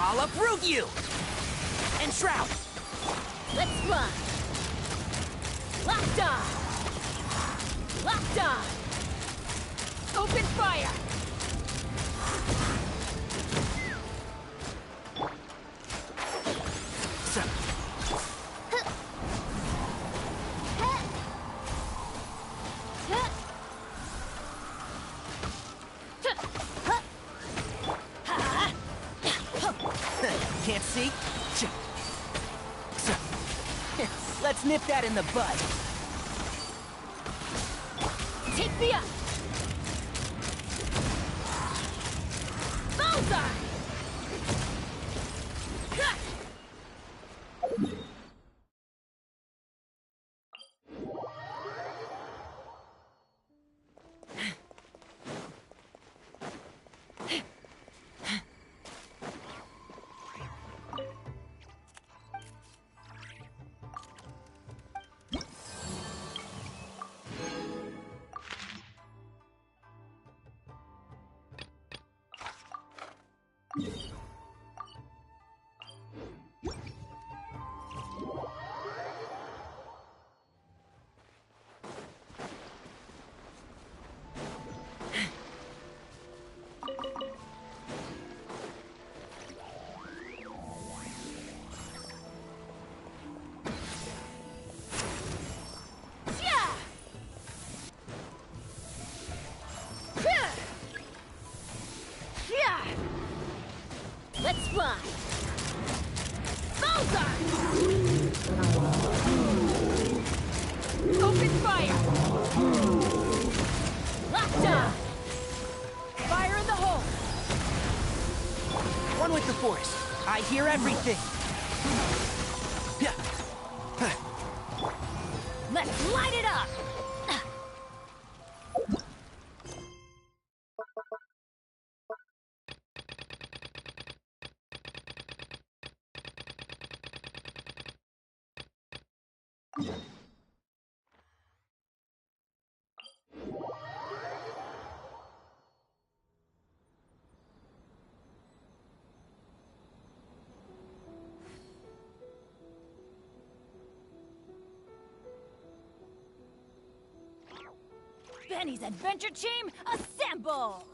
I'll uproot you! And shroud! Let's run! Locked on! Locked on! Open fire! Can't see? Let's nip that in the bud. Take me up! Bullseye! forest. I hear everything. Let's light it up! Benny's adventure team, assemble!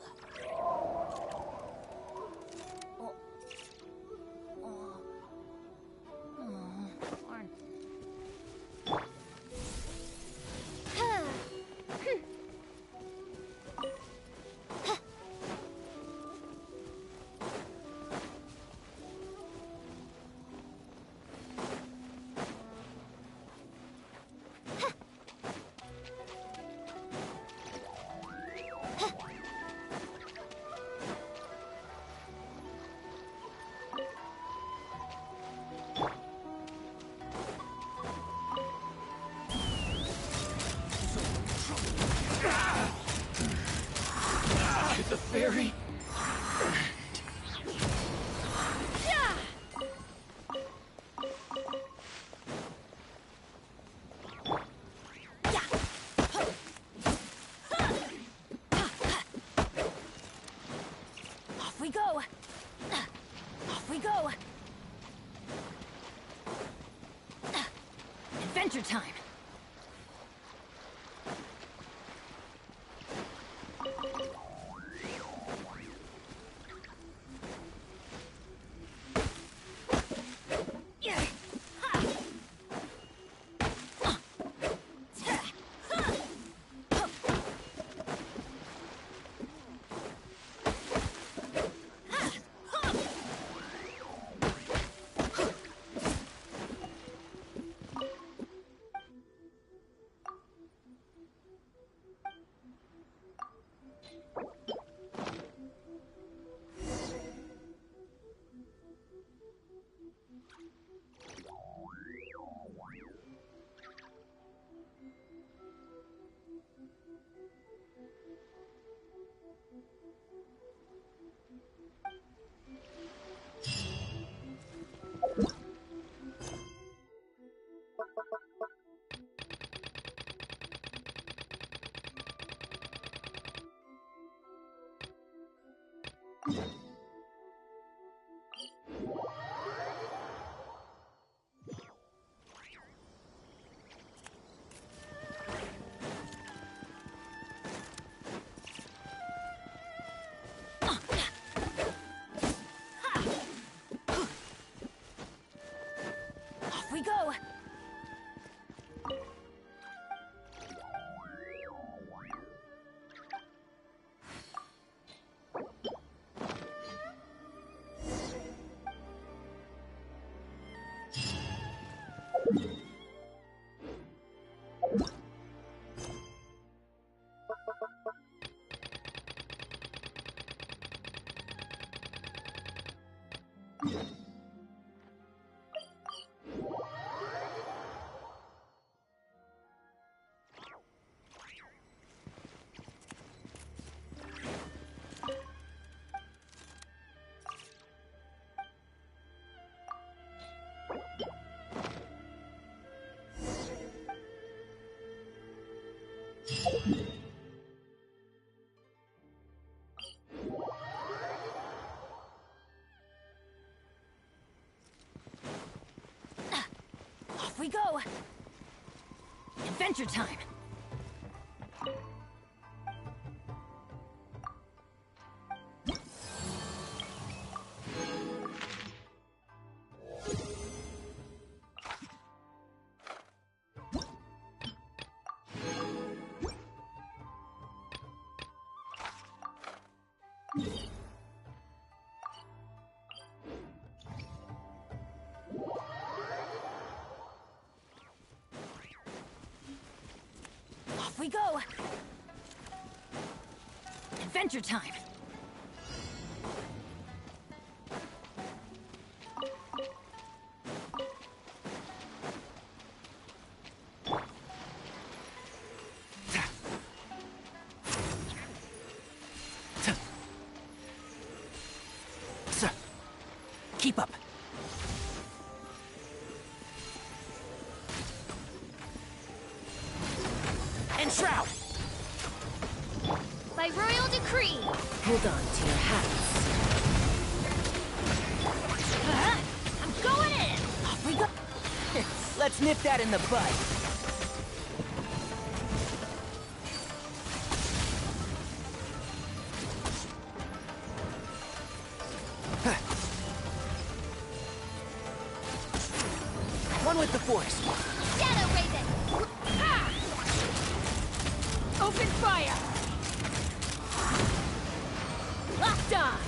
The fairy? Off we go! Off we go! Adventure time! Off we go! Off we go! Adventure time! Off we go! Adventure time! Keep up. And shroud. By royal decree. Hold on to your hats. I'm going in. Off we go. Let's nip that in the bud. One with the force. Shadow Raven. Ha! Open fire. Locked on.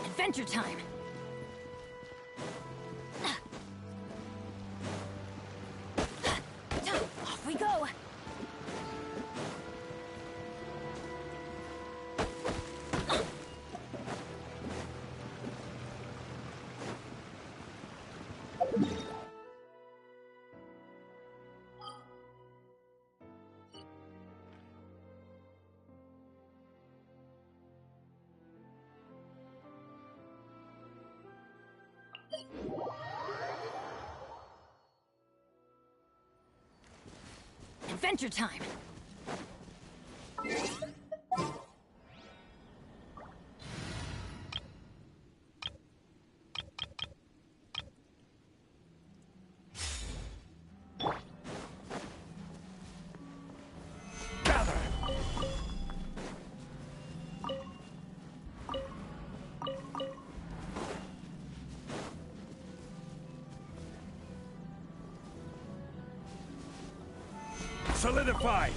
Adventure time. Off we go. Adventure time. Gather. Solidify!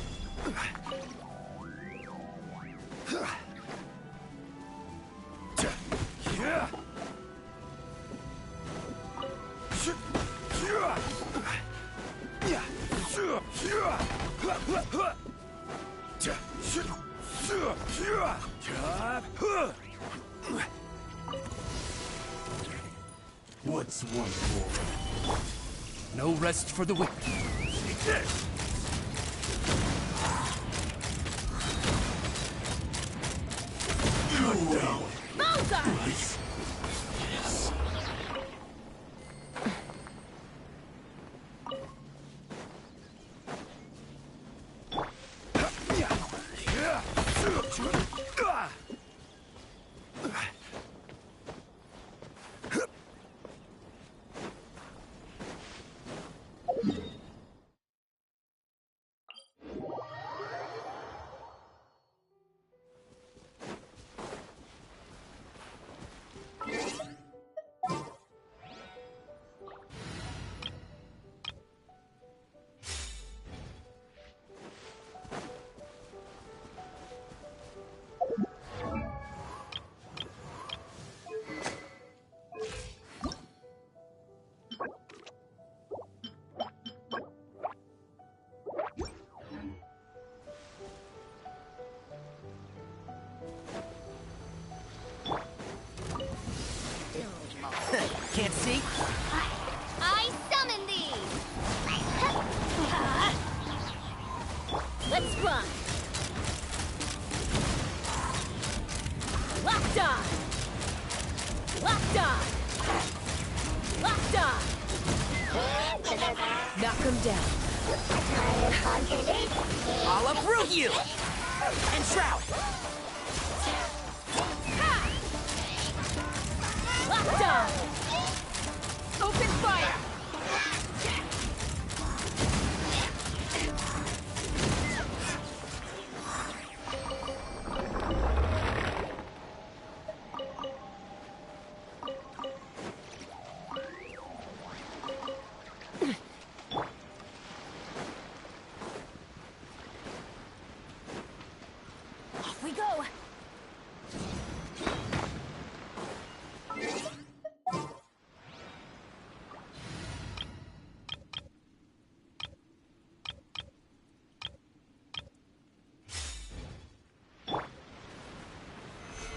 What's one more? No rest for the wicked. Go down. Bullseye! Yes. Can't see? I summon thee! Let's run! Locked on! Locked on! Locked on! Knock him down. I'll uproot you! And shroud! Locked on! Open fire! we go!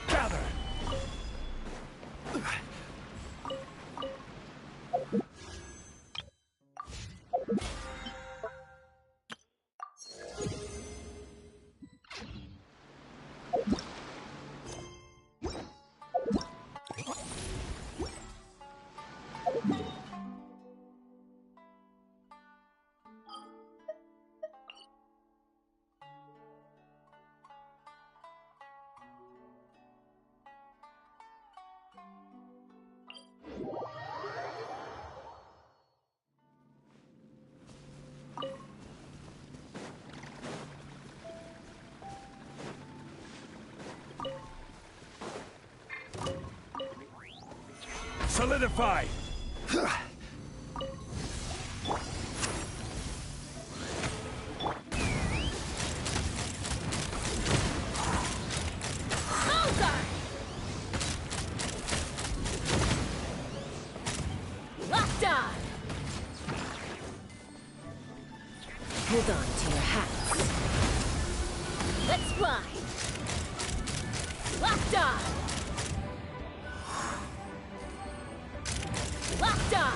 Gather! Solidify! Locked on! Hold on to your hats. Let's fly! Locked on! Locked on!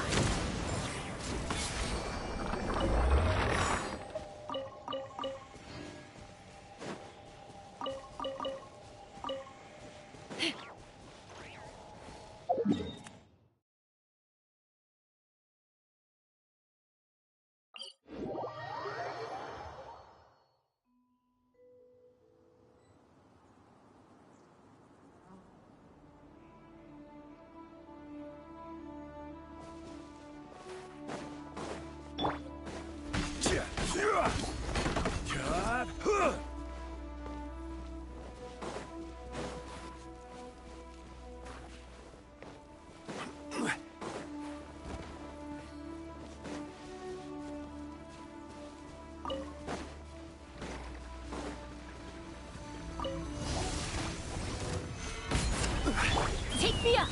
Take me up!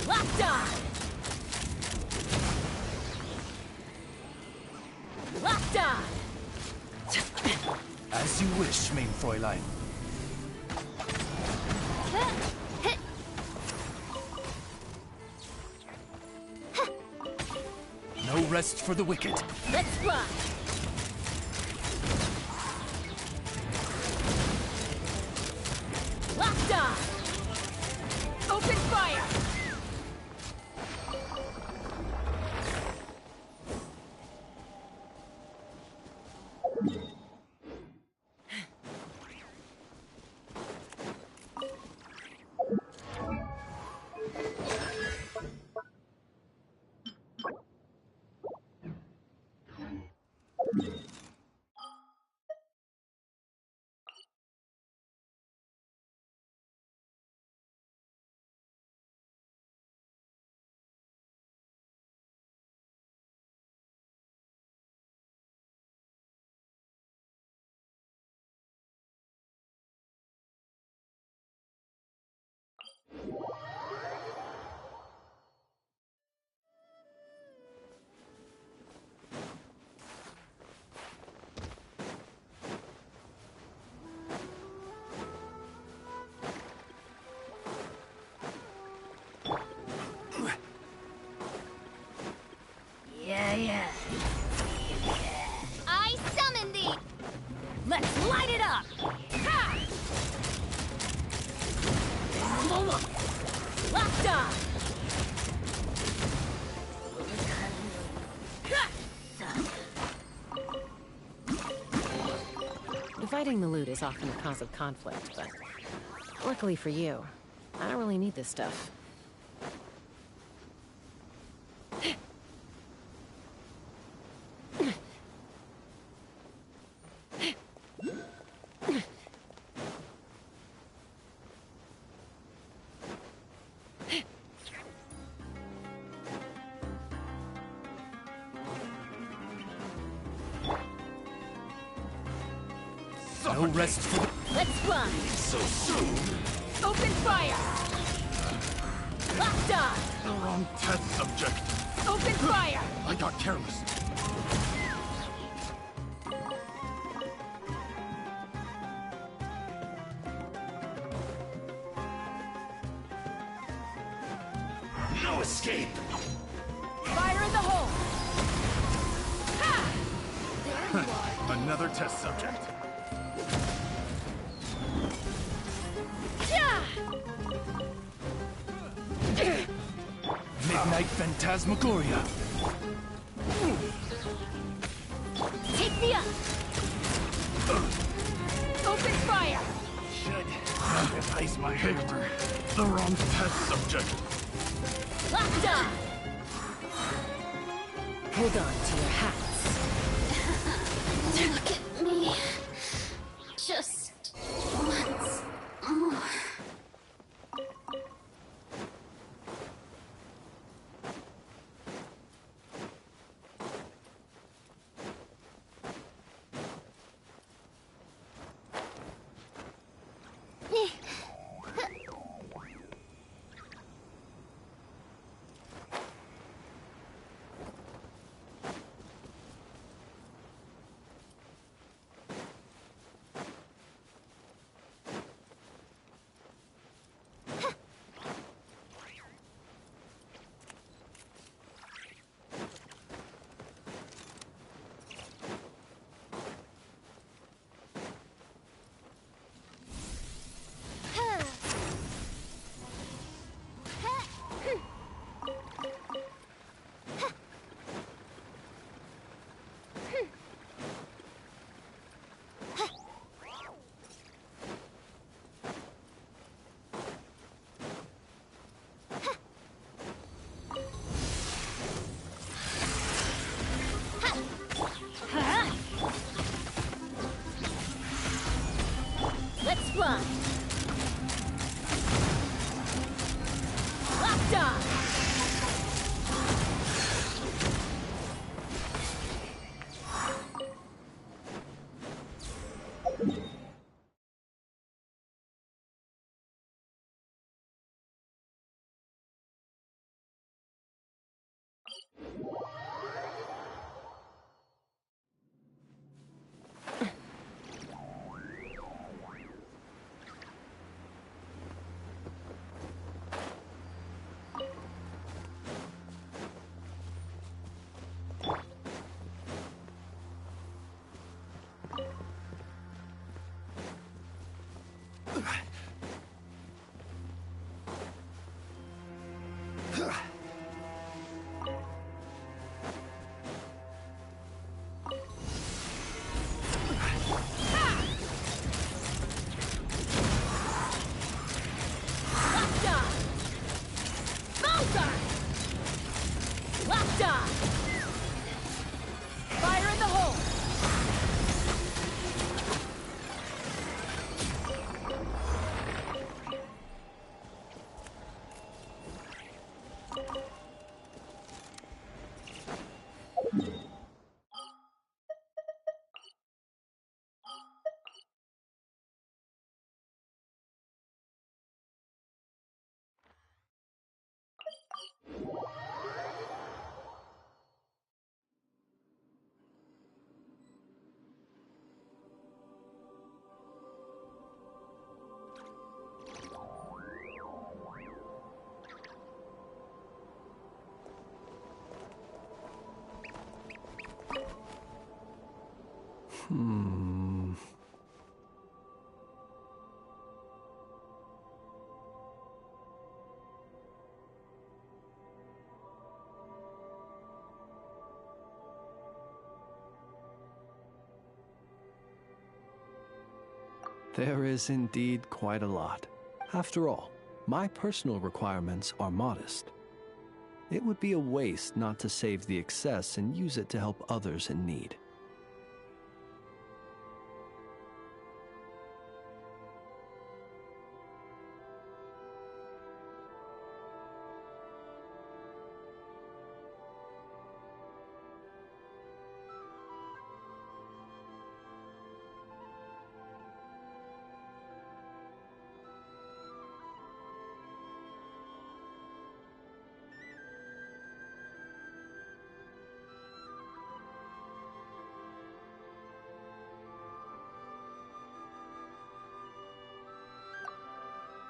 Locked on! Locked on! As you wish, mein Fräulein. No rest for the wicked. Let's fly! Locked on! Open fire! Yeah. I summon thee! Let's light it up! Ha! Locked on! Dividing the loot is often a cause of conflict, but luckily for you, I don't really need this stuff. No rest for the... Let's fly! So soon? Open fire! Locked on! The wrong test subject. Open fire! I got careless. No escape! Fire in the hole! Ha! Another test subject. Yeah! Midnight Phantasmagoria. Take me up! Open fire! Should sacrifice my hammer. The wrong test subject. Locked on! Hold on to your hats. Look at me. Just once more. Let's fly! Locked on! Locked on! Fire in the hole! There is indeed quite a lot. After all, my personal requirements are modest. It would be a waste not to save the excess and use it to help others in need.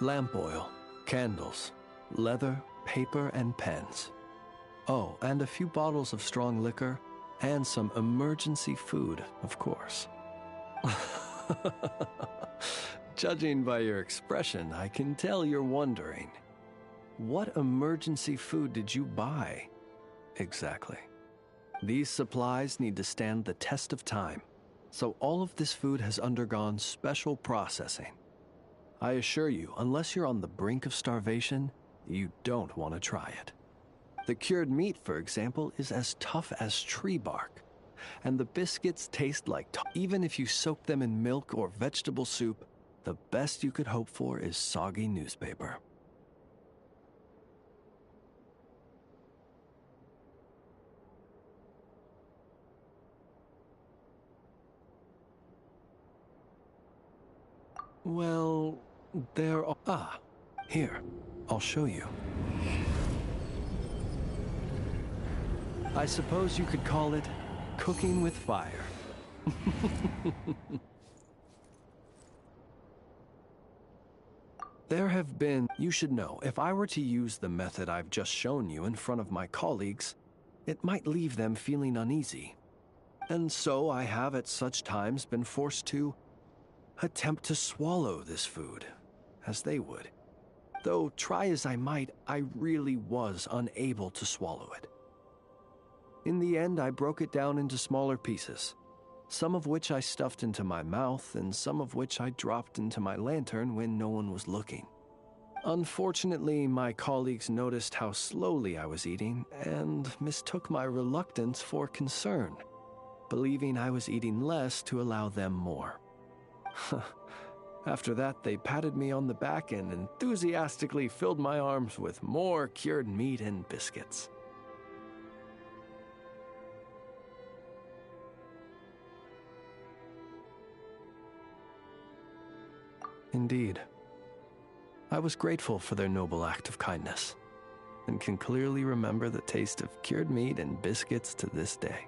lamp oil, candles, leather, paper, and pens. Oh, and a few bottles of strong liquor, and some emergency food, of course. Judging by your expression, I can tell you're wondering. What emergency food did you buy? Exactly. These supplies need to stand the test of time, so all of this food has undergone special processing. I assure you, unless you're on the brink of starvation, you don't want to try it. The cured meat, for example, is as tough as tree bark, and the biscuits taste like even if you soak them in milk or vegetable soup, the best you could hope for is soggy newspaper. Well, there are... Ah, here, I'll show you. I suppose you could call it cooking with fire. There have been... You should know, if I were to use the method I've just shown you in front of my colleagues, it might leave them feeling uneasy. And so I have at such times been forced to attempt to swallow this food, as they would. Though, try as I might, I really was unable to swallow it. In the end, I broke it down into smaller pieces, some of which I stuffed into my mouth, and some of which I dropped into my lantern when no one was looking. Unfortunately, my colleagues noticed how slowly I was eating, and mistook my reluctance for concern, believing I was eating less to allow them more. After that, they patted me on the back and enthusiastically filled my arms with more cured meat and biscuits. Indeed. I was grateful for their noble act of kindness, and can clearly remember the taste of cured meat and biscuits to this day.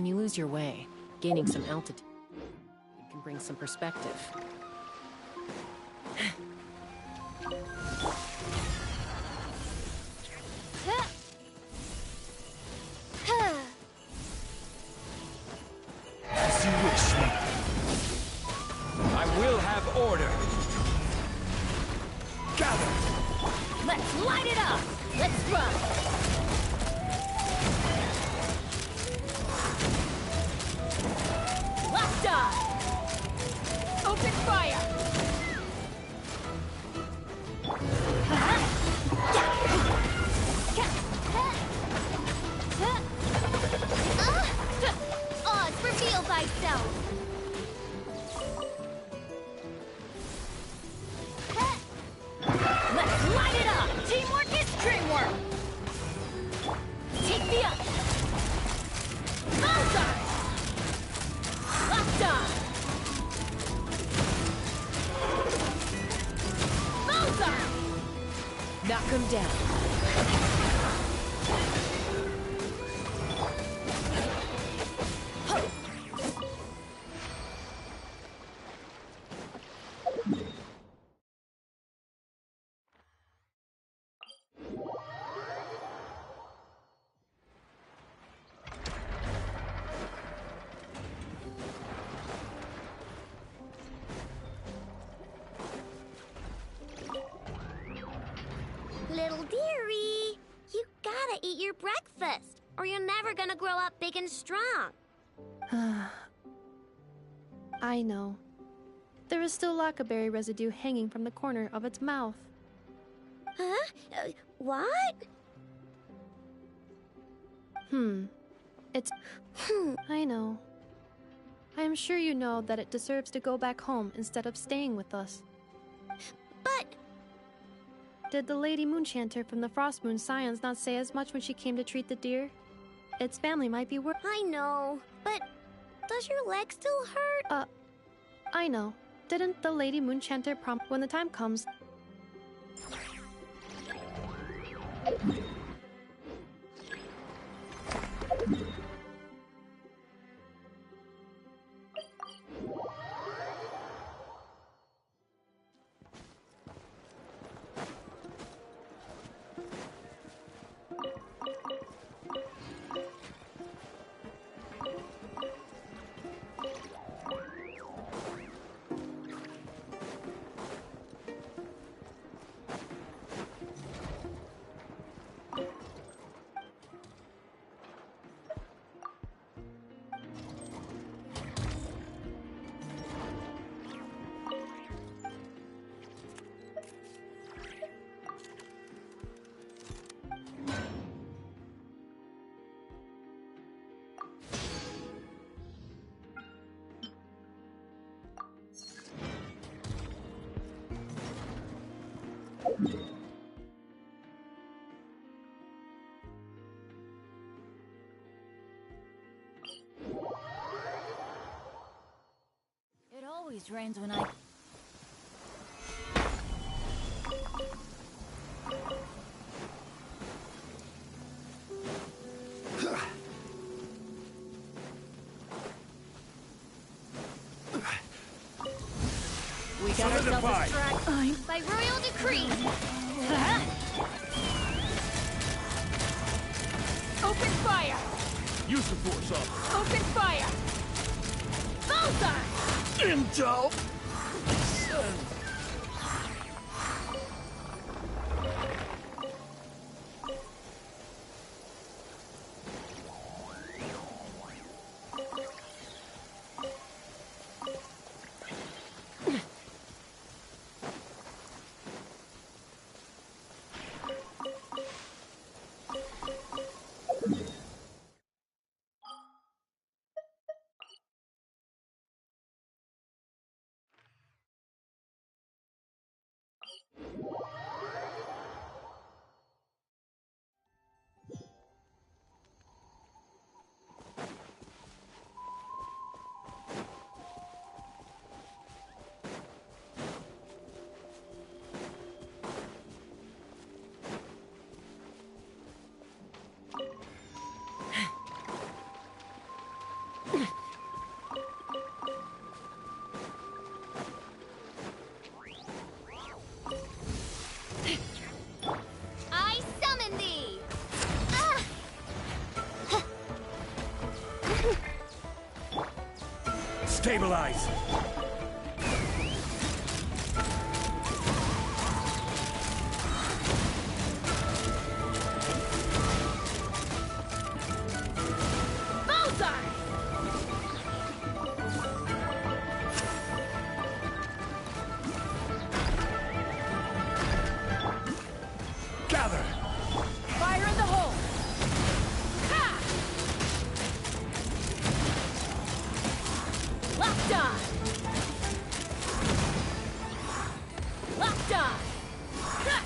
When you lose your way, gaining some altitude can bring some perspective. As you wish, me. I will have order. Gather. Let's light it up! Let's run! Locked on! Open fire! Oz, reveal thyself! Let's light it up! Teamwork is dreamwork! Take me up! Bullseye! Locked on! Bullseye! Knock him down. Little dearie, you gotta eat your breakfast, or you're never gonna grow up big and strong. I know. There is still lacquerberry residue hanging from the corner of its mouth. Huh? What? It's... I know. I am sure you know that it deserves to go back home instead of staying with us. But... Did the Lady Moonchanter from the Frost Moon Scions not say as much when she came to treat the deer? Its family might be worried. I know, but does your leg still hurt? I know. Didn't the Lady Moonchanter prompt when the time comes? It always rains when I... We got ourselves a strike by royal decree. Open fire! Use the force up. Open fire! Bullseye! Intel! Stabilize! Gather! Fire in the hole! Ha! Locked on! Locked on! Ha!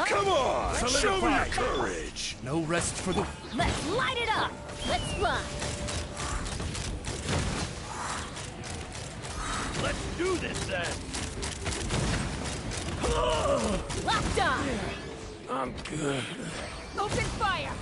Come on! Show me your courage! No rest for the... Let's light it up! Let's fly! Let's do this then! Locked on! I'm good. Open fire!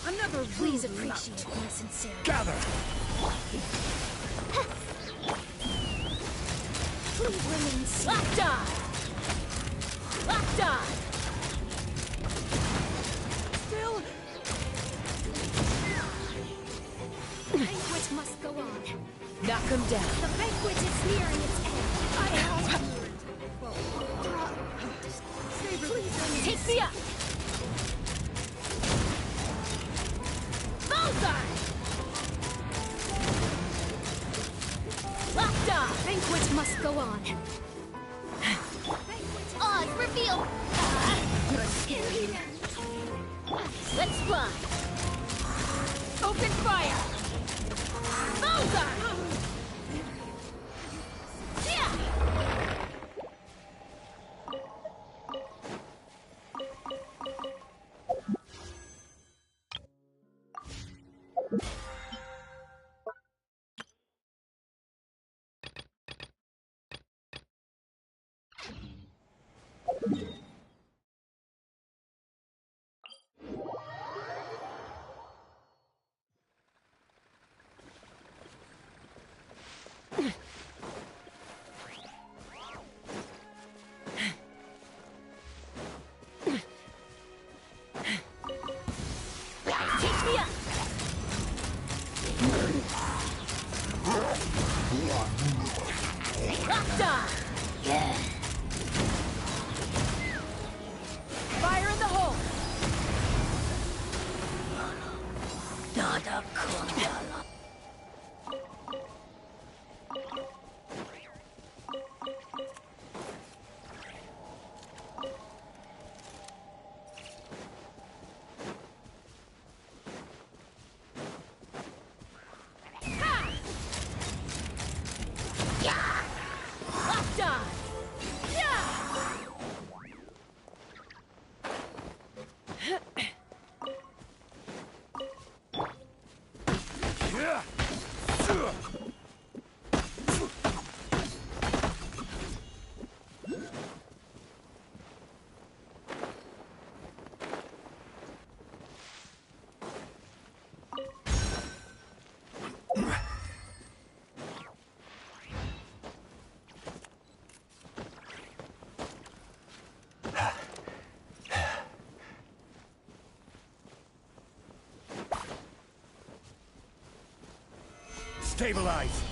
Another please appreciate my sincerity. Gather! Please remain seated. Locked on! Locked on! Still. The banquet must go on. Knock him down. The banquet is nearing its end. I have please Take me up! Bullseye! Locked on! Banquet must go on. Oz, reveal! Let's fly! Open fire! Bullseye! Yeah! Fire in the hole! Stabilize!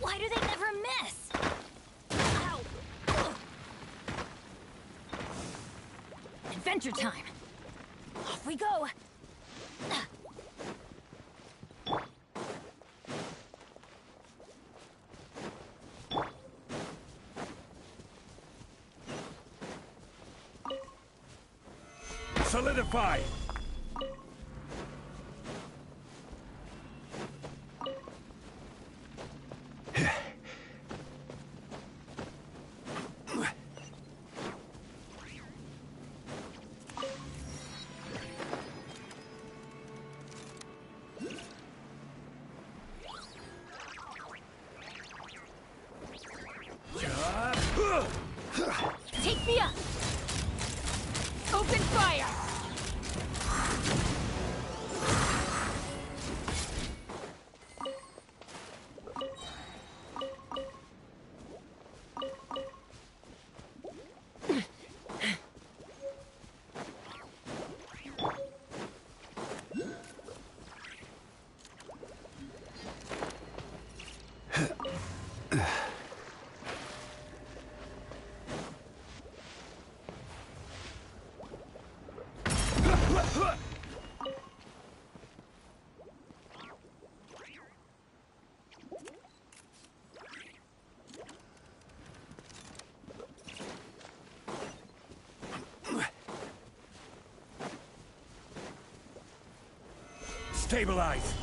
Why do they never miss? Ow. Adventure time. Off we go. Solidify! Take me up! Open fire! Stabilize!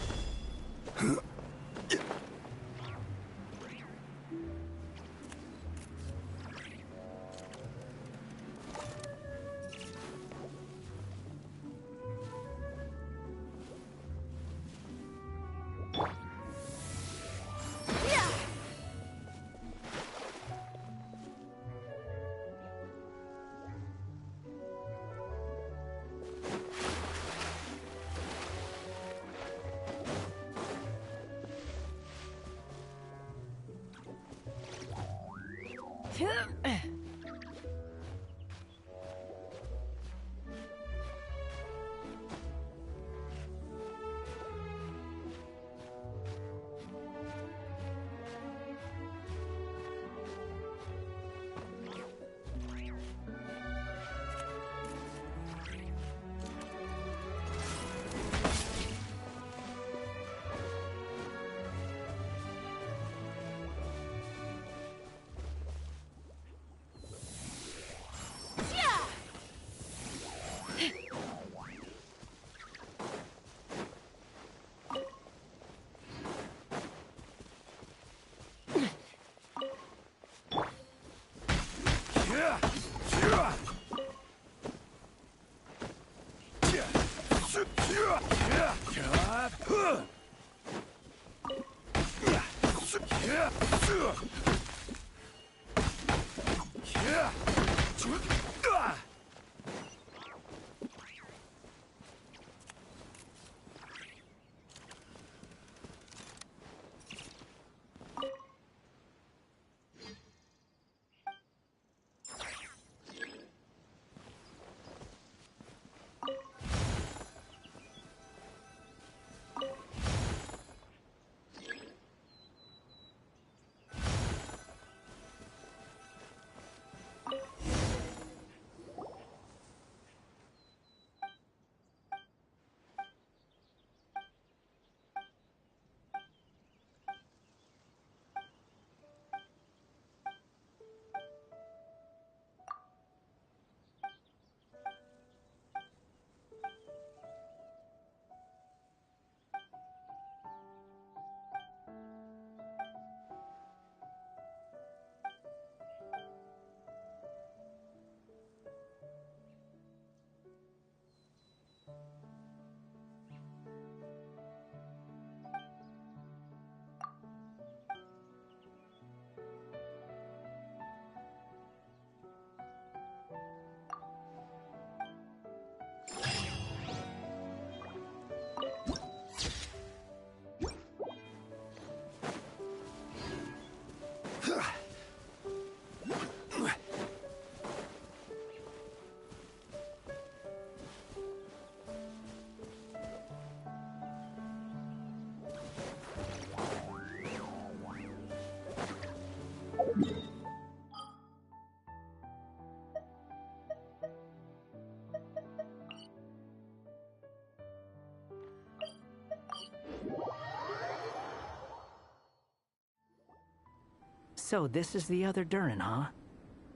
So this is the other Durin, huh?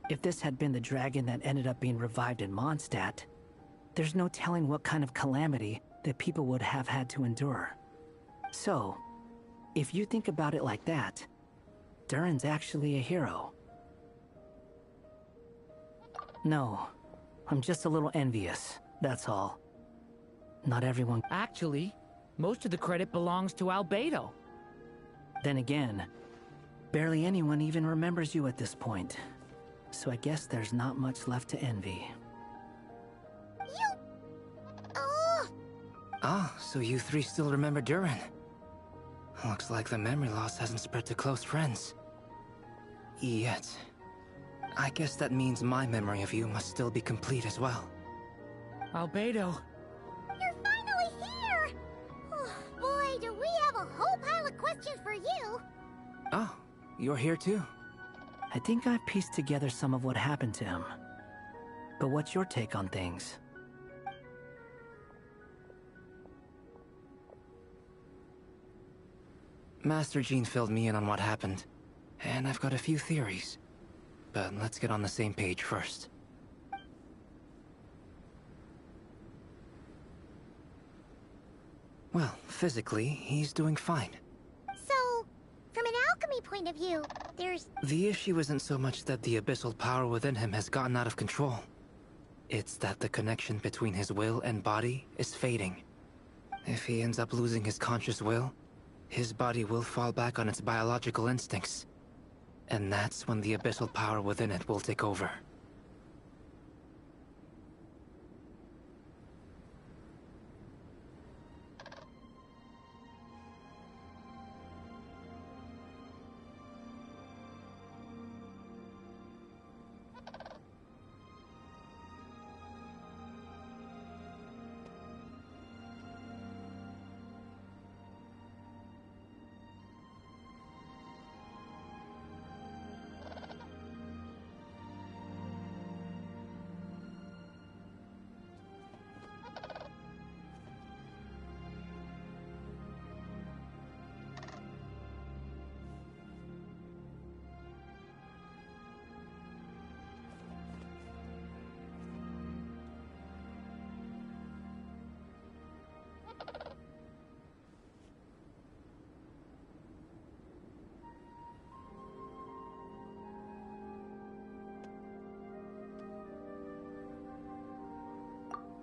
If this had been the dragon that ended up being revived in Mondstadt, there's no telling what kind of calamity that people would have had to endure. So, if you think about it like that, Durin's actually a hero. No, I'm just a little envious, that's all. Not everyone... Actually, most of the credit belongs to Albedo. Then again, barely anyone even remembers you at this point. So I guess there's not much left to envy. You... Oh! Ah, so you three still remember Durin. Looks like the memory loss hasn't spread to close friends. Yet. I guess that means my memory of you must still be complete as well. Albedo. You're finally here! Oh, boy, do we have a whole pile of questions for you! Oh, you're here too? I think I've pieced together some of what happened to him. But what's your take on things? Master Jean filled me in on what happened, and I've got a few theories. But let's get on the same page first. Well, physically, he's doing fine. So, from an alchemy point of view, there's... The issue isn't so much that the abyssal power within him has gotten out of control. It's that the connection between his will and body is fading. If he ends up losing his conscious will, his body will fall back on its biological instincts. And that's when the abyssal power within it will take over.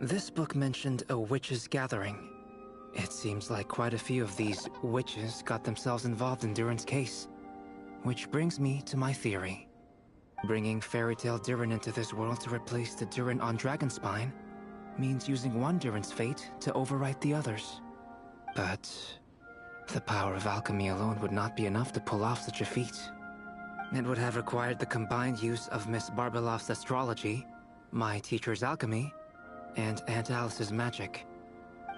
This book mentioned a witches' gathering. It seems like quite a few of these witches got themselves involved in Durin's case. Which brings me to my theory. Bringing Fairy Tale Durin into this world to replace the Durin on Dragonspine means using one Durin's fate to overwrite the others. But the power of alchemy alone would not be enough to pull off such a feat. It would have required the combined use of Miss Barbeloff's astrology, my teacher's alchemy, and Aunt Alice's magic.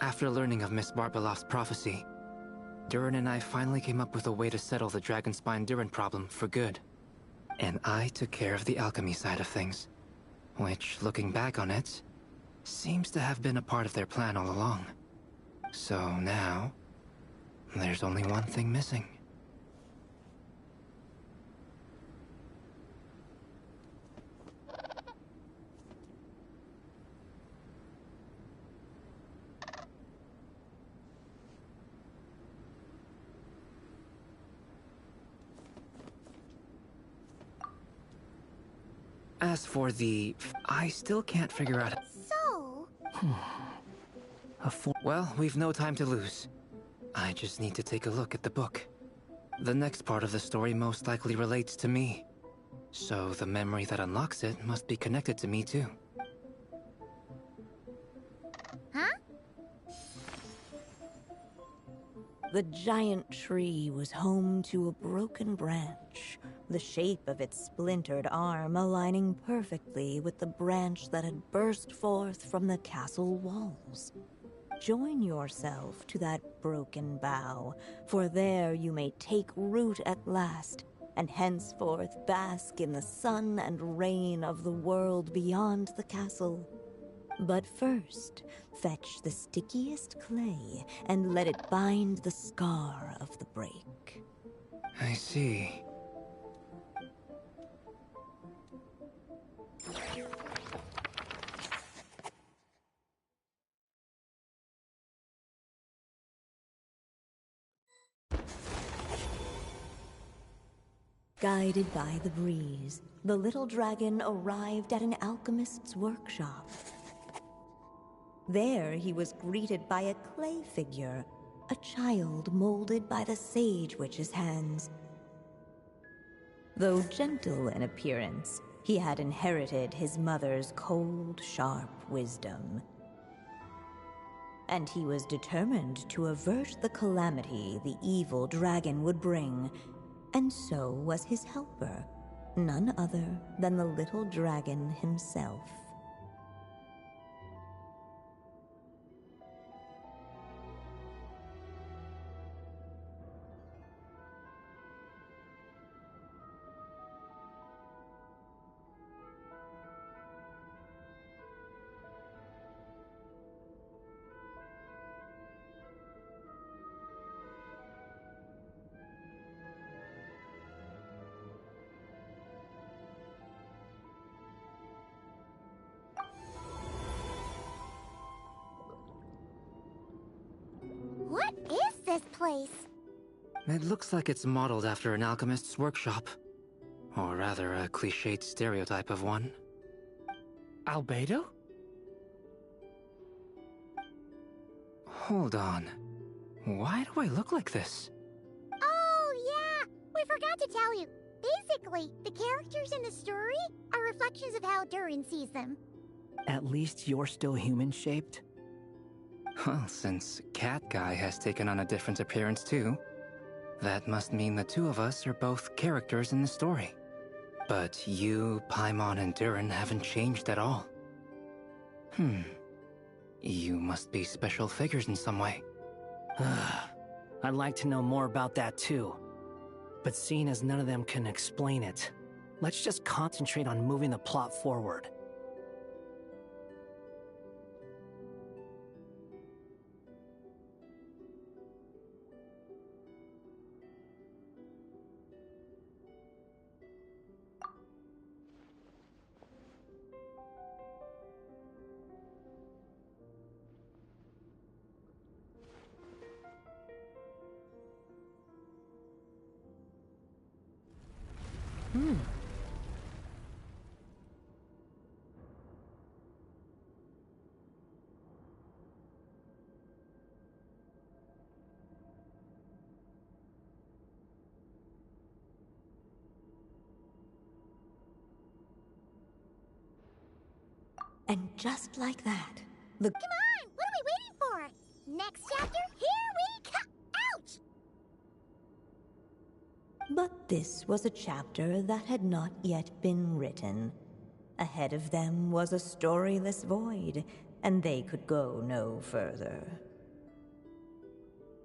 After learning of Miss Barbeloff's prophecy, Durin and I finally came up with a way to settle the Dragonspine Durin problem for good. And I took care of the alchemy side of things, which, looking back on it, seems to have been a part of their plan all along. So now, there's only one thing missing. As for the... I still can't figure out... So... Well, we've no time to lose. I just need to take a look at the book. The next part of the story most likely relates to me. So the memory that unlocks it must be connected to me too. Huh? The giant tree was home to a broken branch, the shape of its splintered arm aligning perfectly with the branch that had burst forth from the castle walls. Join yourself to that broken bough, for there you may take root at last, and henceforth bask in the sun and rain of the world beyond the castle. But first, fetch the stickiest clay and let it bind the scar of the break. I see. Guided by the breeze, the little dragon arrived at an alchemist's workshop. There he was greeted by a clay figure, a child molded by the Sage Witch's hands. Though gentle in appearance, he had inherited his mother's cold, sharp wisdom. And he was determined to avert the calamity the evil dragon would bring, and so was his helper, none other than the little dragon himself. this place? It looks like it's modeled after an alchemist's workshop. Or rather, a cliched stereotype of one. Albedo? Hold on. Why do I look like this? Oh, yeah! We forgot to tell you. Basically, the characters in the story are reflections of how Durin sees them. At least you're still human-shaped? Well, since Cat Guy has taken on a different appearance too, that must mean the two of us are both characters in the story. But you, Paimon, and Durin haven't changed at all. You must be special figures in some way. I'd like to know more about that too. But seeing as none of them can explain it, let's just concentrate on moving the plot forward. And just like that, the... Come on! What are we waiting for? Next chapter, here we come! Ouch! But this was a chapter that had not yet been written. Ahead of them was a storyless void, and they could go no further.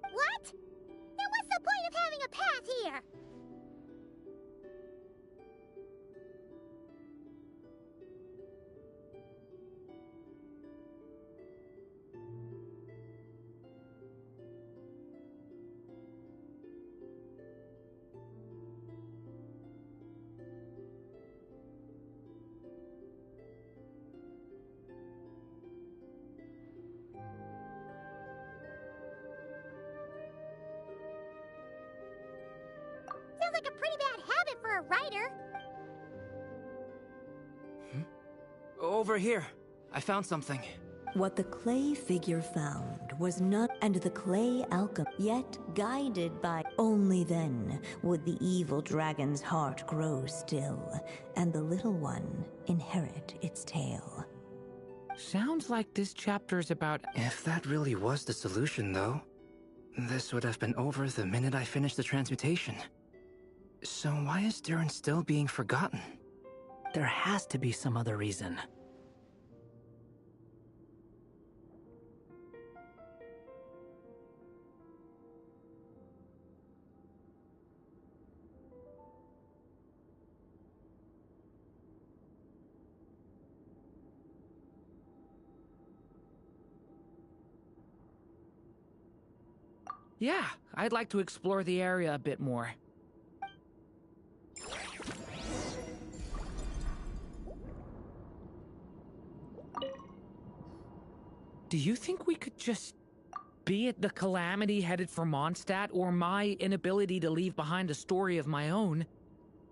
What? Then what's the point of having a path here? Sounds like a pretty bad habit for a writer. Over here. I found something. What the clay figure found was not, and the clay alchemist, yet guided by. Only then would the evil dragon's heart grow still, and the little one inherit its tale. Sounds like this chapter's about... If that really was the solution, though, this would have been over the minute I finished the transmutation. So why is Durin still being forgotten? There has to be some other reason. Yeah, I'd like to explore the area a bit more. Do you think we could just... be it the calamity headed for Mondstadt or my inability to leave behind a story of my own,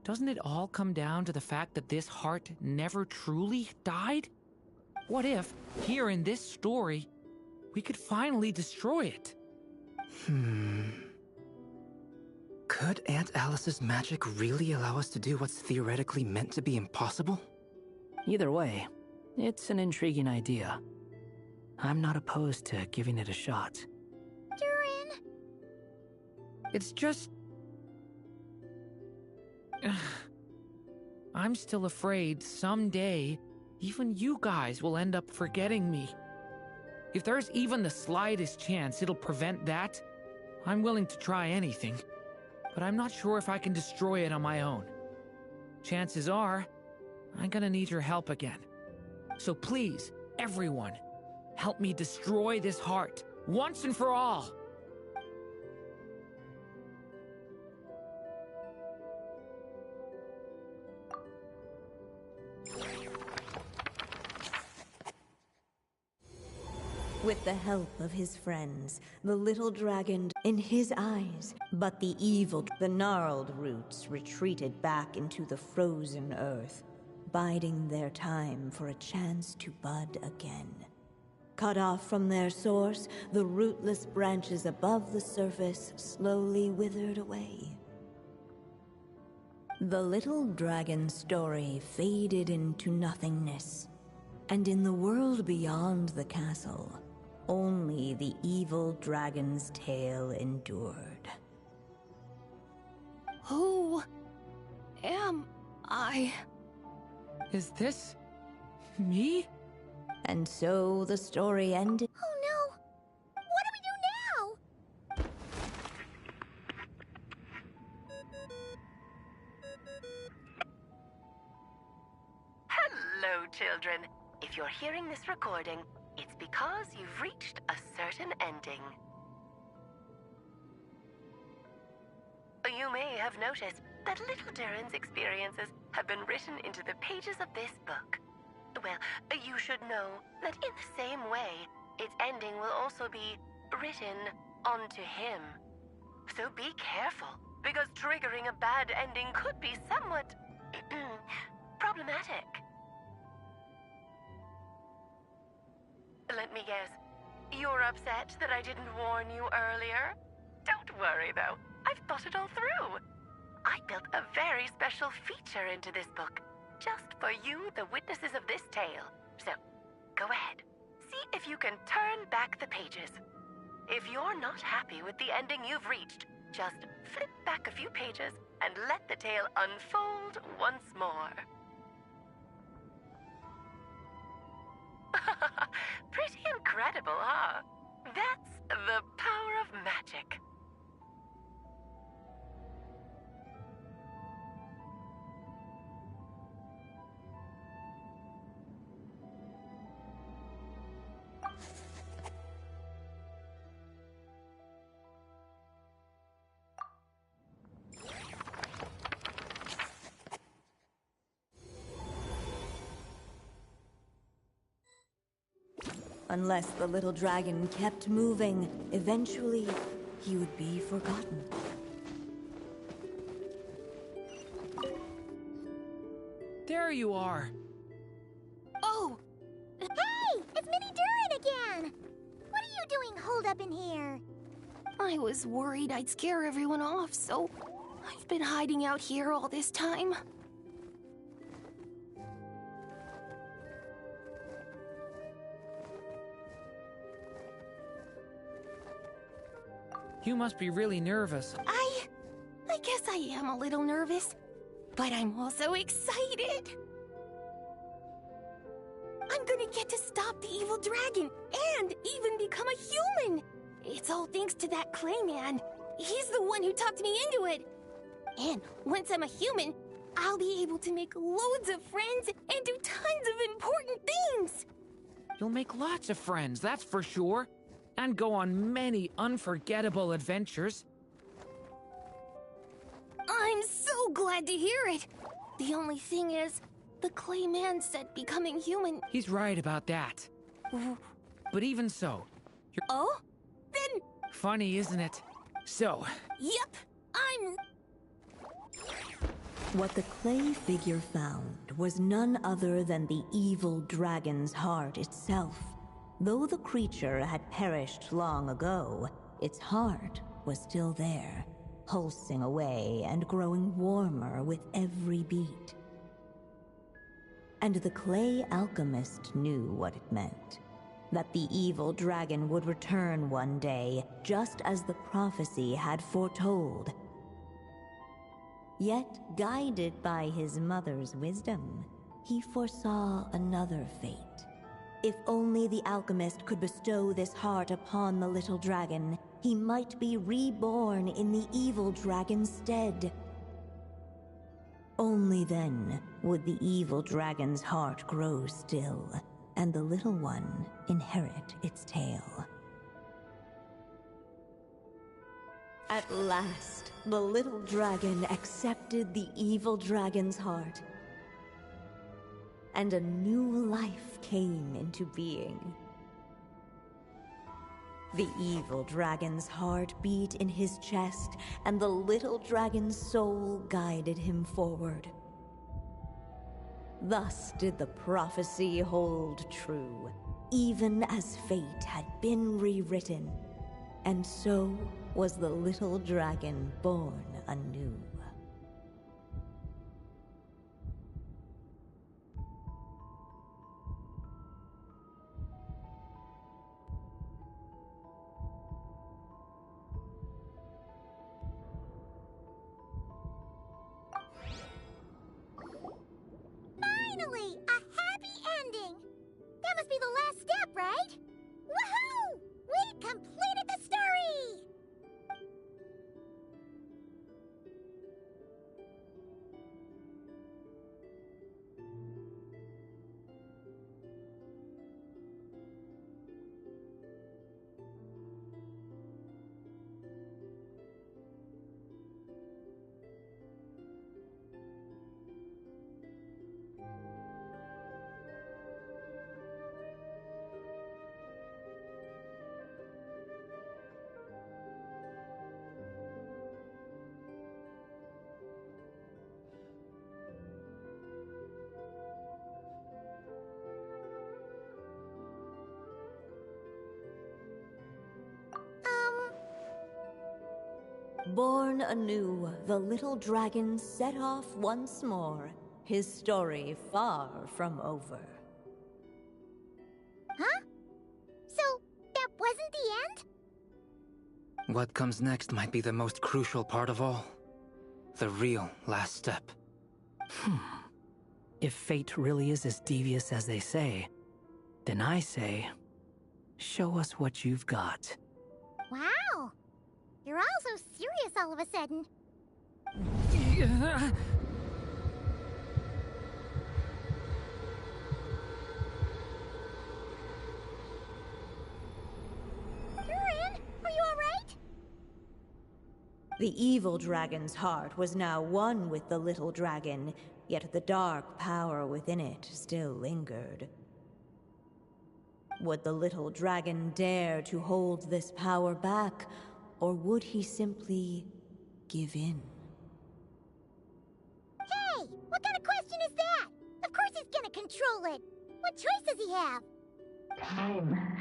doesn't it all come down to the fact that this heart never truly died? What if, here in this story, we could finally destroy it? Could Aunt Alice's magic really allow us to do what's theoretically meant to be impossible? Either way, it's an intriguing idea. I'm not opposed to giving it a shot. Durin! It's just... I'm still afraid someday, even you guys will end up forgetting me. If there's even the slightest chance it'll prevent that, I'm willing to try anything. But I'm not sure if I can destroy it on my own. Chances are, I'm gonna need your help again. So please, everyone, help me destroy this heart, once and for all! With the help of his friends, the little dragon in his eyes, but the gnarled roots retreated back into the frozen earth, biding their time for a chance to bud again. Cut off from their source, the rootless branches above the surface slowly withered away. The little dragon's story faded into nothingness, and in the world beyond the castle, only the evil dragon's tale endured. Who am I? Is this me? And so the story ended. Oh no! What do we do now? Hello, children. If you're hearing this recording, it's because you've reached a certain ending. You may have noticed that little Durin's experiences have been written into the pages of this book. Well, you should know that in the same way, its ending will also be written onto him. So be careful, because triggering a bad ending could be somewhat problematic. Let me guess, you're upset that I didn't warn you earlier? Don't worry, though. I've thought it all through. I built a very special feature into this book, just for you, the witnesses of this tale. So, go ahead. See if you can turn back the pages. If you're not happy with the ending you've reached, just flip back a few pages and let the tale unfold once more. Pretty incredible, huh? That's the power of magic. Unless the little dragon kept moving, eventually he would be forgotten. There you are. Oh! Hey! It's Minnie Durin again! What are you doing holed up in here? I was worried I'd scare everyone off, so I've been hiding out here all this time. You must be really nervous. I guess I am a little nervous, but I'm also excited. I'm gonna get to stop the evil dragon and even become a human. It's all thanks to that clay man. He's the one who talked me into it. And once I'm a human, I'll be able to make loads of friends and do tons of important things. You'll make lots of friends, that's for sure. And go on many unforgettable adventures. I'm so glad to hear it. The only thing is, the clay man said becoming human. He's right about that. But even so, you're... Oh? Then... Funny, isn't it? So... Yep, I'm... What the clay figure found was none other than the evil dragon's heart itself. Though the creature had perished long ago, its heart was still there, pulsing away and growing warmer with every beat. And the clay alchemist knew what it meant. That the evil dragon would return one day, just as the prophecy had foretold. Yet, guided by his mother's wisdom, he foresaw another fate. If only the alchemist could bestow this heart upon the little dragon, he might be reborn in the evil dragon's stead. Only then would the evil dragon's heart grow still, and the little one inherit its tale. At last, the little dragon accepted the evil dragon's heart, and a new life came into being. The evil dragon's heart beat in his chest, and the little dragon's soul guided him forward. Thus did the prophecy hold true, even as fate had been rewritten, and so was the little dragon born anew. Finally, a happy ending! That must be the last step, right? Woohoo! We completed the story! Born anew, the little dragon set off once more, his story far from over. Huh? So, that wasn't the end? What comes next might be the most crucial part of all. The real last step. If fate really is as devious as they say, then I say, show us what you've got. Wow! You're all so serious all of a sudden. Durin, are you alright? The evil dragon's heart was now one with the little dragon, yet the dark power within it still lingered. Would the little dragon dare to hold this power back, or would he simply give in? Hey! What kind of question is that? Of course he's gonna control it! What choice does he have? Time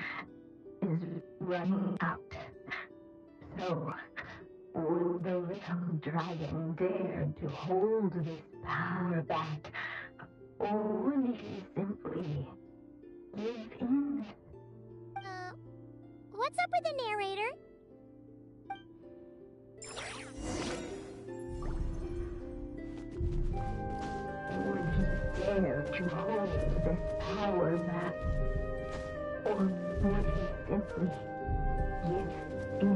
is running out. So, would the little dragon dare to hold this power back, or would he simply give in? What's up with the narrator? Would he dare to hold this power back, or would he simply give in?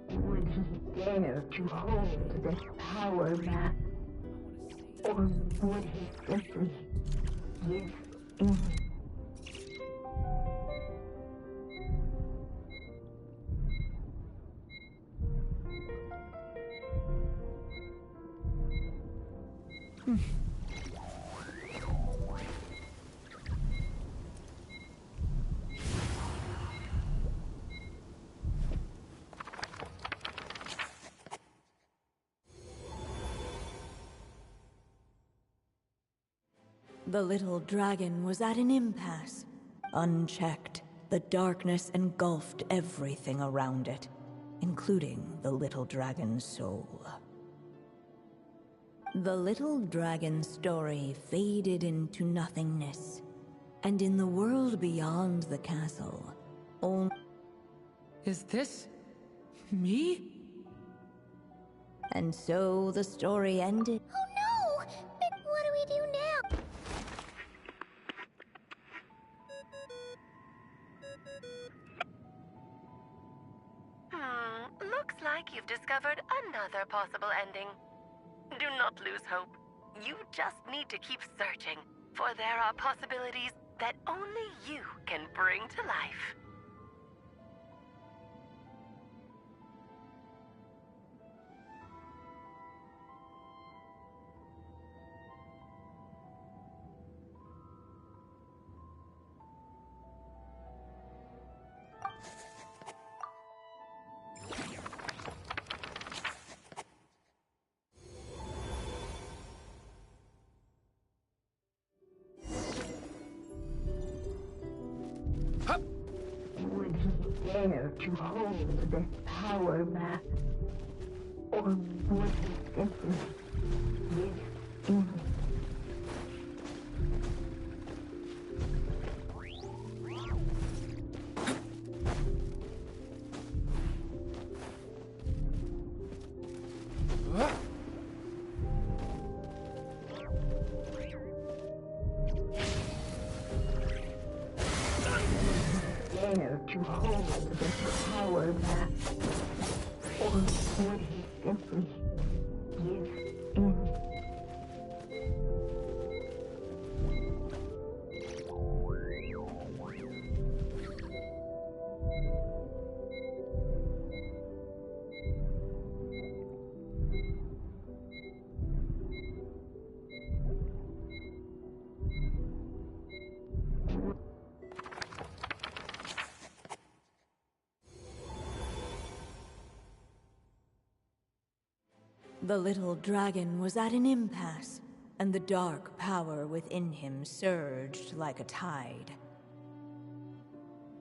Would he dare to hold this power back, or would he simply give in? The little dragon was at an impasse. Unchecked, the darkness engulfed everything around it, including the little dragon's soul. The little dragon's story faded into nothingness, and in the world beyond the castle, only... Is this... me? And so the story ended. Oh no! But what do we do now? Looks like you've discovered another possible ending. Do not lose hope. You just need to keep searching, for there are possibilities that only you can bring to life. Would he dare to hold this power map? Or would he simply give in? Dare to hold this power map? Or would he simply give in? The little dragon was at an impasse, and the dark power within him surged like a tide.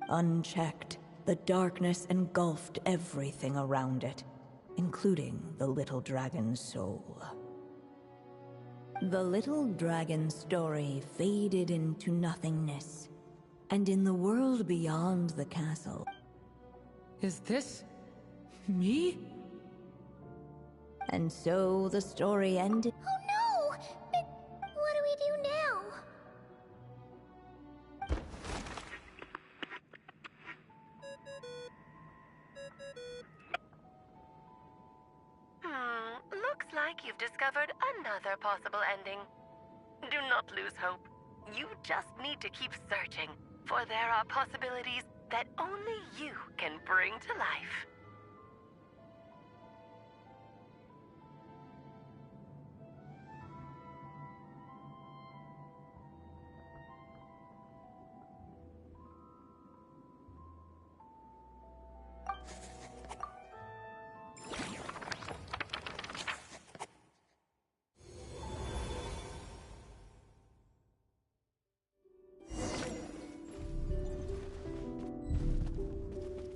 Unchecked, the darkness engulfed everything around it, including the little dragon's soul. The little dragon's story faded into nothingness, and in the world beyond the castle... Is this... me? And so the story ended. Oh no! But what do we do now? Looks like you've discovered another possible ending. Do not lose hope. You just need to keep searching, for there are possibilities that only you can bring to life.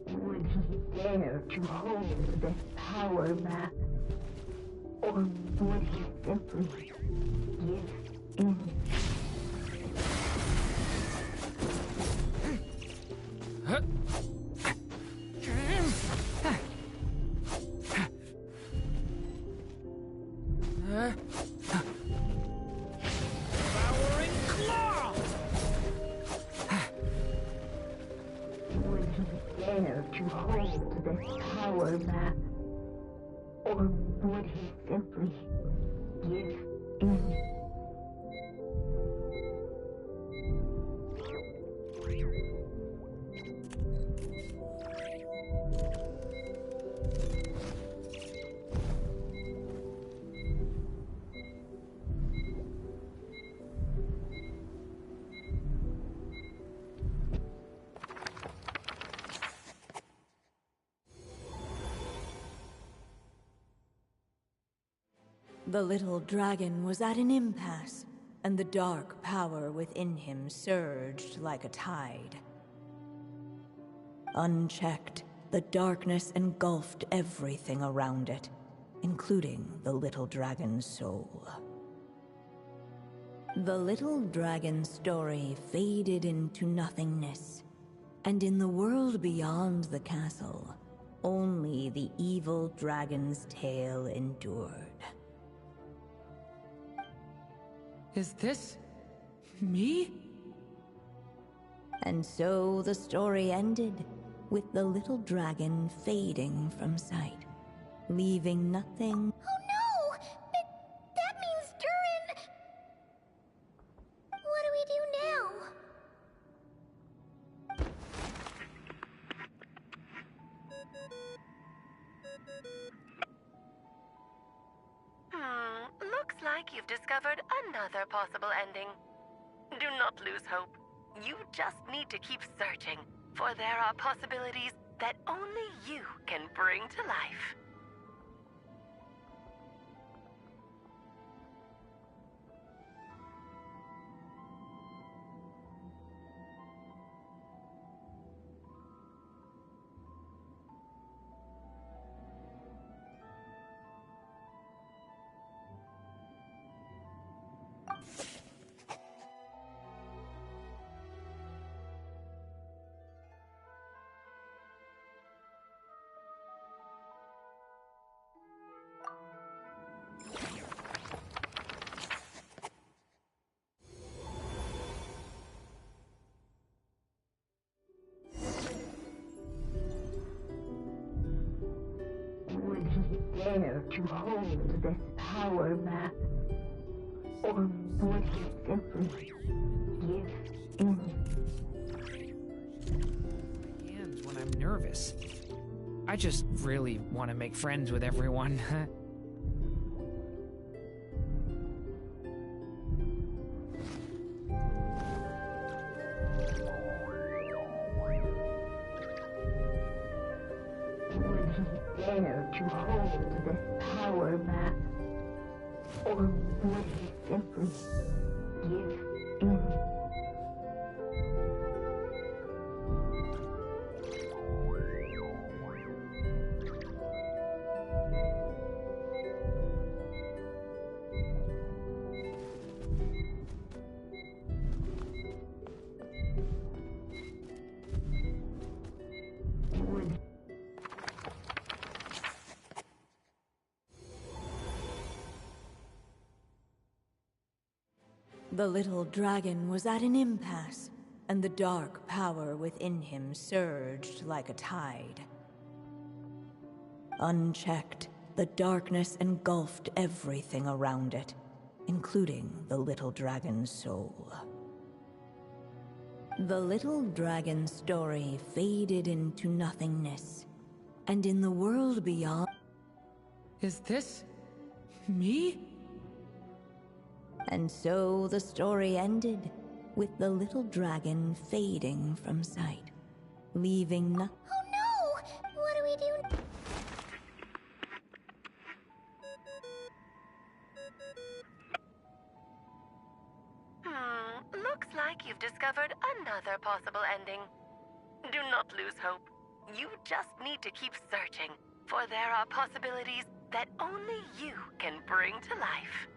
Would he dare to hold this power map? Or would he simply give in? Devouring claw! Would he dare to hold this power map? Or would he simply give in? The little dragon was at an impasse, and the dark power within him surged like a tide. Unchecked, the darkness engulfed everything around it, including the little dragon's soul. The little dragon's story faded into nothingness, and in the world beyond the castle, only the evil dragon's tale endured. Is this... me? And so the story ended, with the little dragon fading from sight, leaving nothing... Oh no! But that means Durin... What do we do now? you've discovered another possible ending. Do not lose hope. You just need to keep searching, for there are possibilities that only you can bring to life. Would he dare to hold this power map? Or would he simply give in? Hands when I'm nervous. I just really want to make friends with everyone. Would he dare to hold this power map? Or would he simply give in? Would The little dragon was at an impasse, and the dark power within him surged like a tide. Unchecked, the darkness engulfed everything around it, including the little dragon's soul. The little dragon's story faded into nothingness, and in the world beyond... Is this... me? And so the story ended, with the little dragon fading from sight, leaving no... Oh no! What do we do? Looks like you've discovered another possible ending. Do not lose hope. You just need to keep searching, for there are possibilities that only you can bring to life.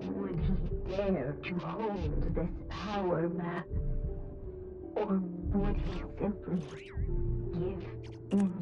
Would he dare to hold this power map? Or would he simply give in?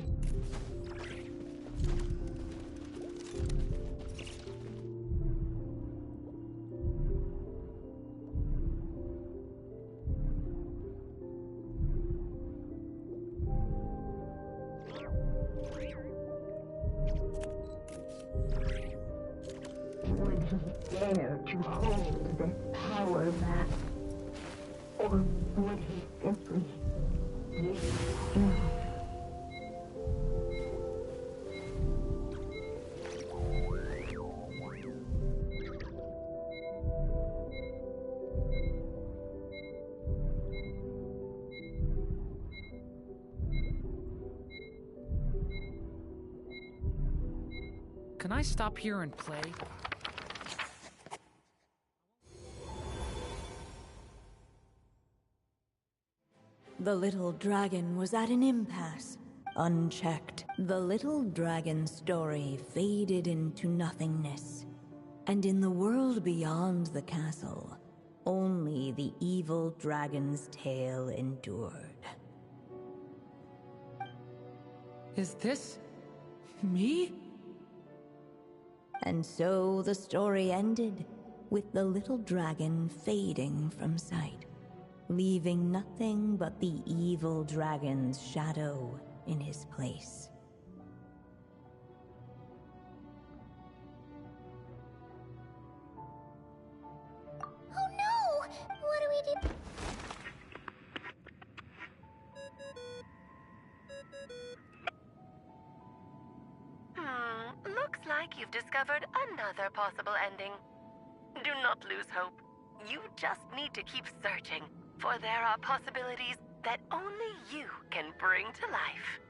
Would he dare to hold this power map? Or would he simply give in? Can I stop here and play? The little dragon was at an impasse. Unchecked, the little dragon's story faded into nothingness. And in the world beyond the castle, only the evil dragon's tale endured. Is this... me? And so the story ended, with the little dragon fading from sight, leaving nothing but the evil dragon's shadow in his place. like you've discovered another possible ending. Do not lose hope. You just need to keep searching, for there are possibilities that only you can bring to life.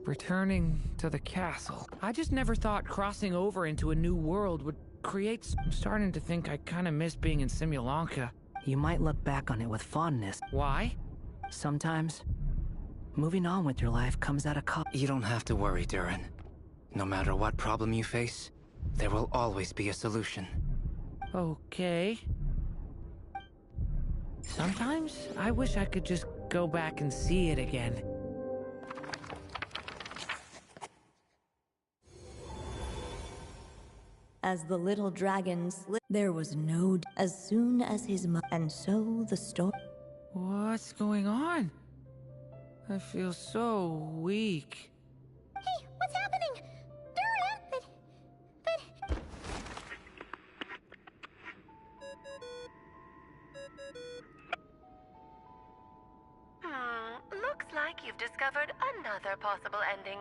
Returning to the castle. I just never thought crossing over into a new world would create... I'm starting to think I kind of miss being in Simulanka. You might look back on it with fondness. Why? Sometimes, moving on with your life comes at a cost. You don't have to worry, Durin. No matter what problem you face, there will always be a solution. Okay. Sometimes I wish I could just go back and see it again. As the little dragon slipped, there was no as soon as his and so the story. What's going on? I feel so weak. Hey, what's happening? Durin, but... Looks like you've discovered another possible ending.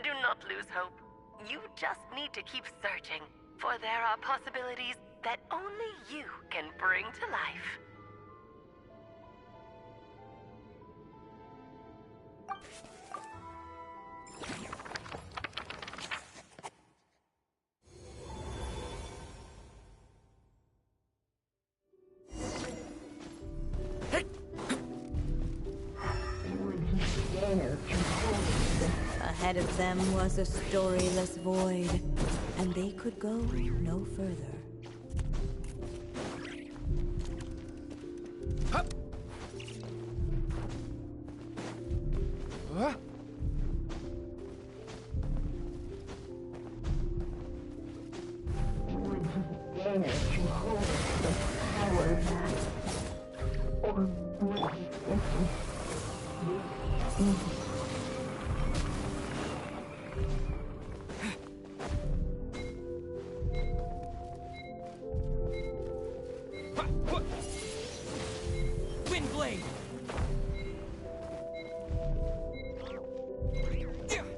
Do not lose hope. You just need to keep searching, for there are possibilities that only you can bring to life. Ahead of them was a storyless void, and they could go no further. Would he dare to hold the power back? Or would he simply give in? Windblade! Would he dare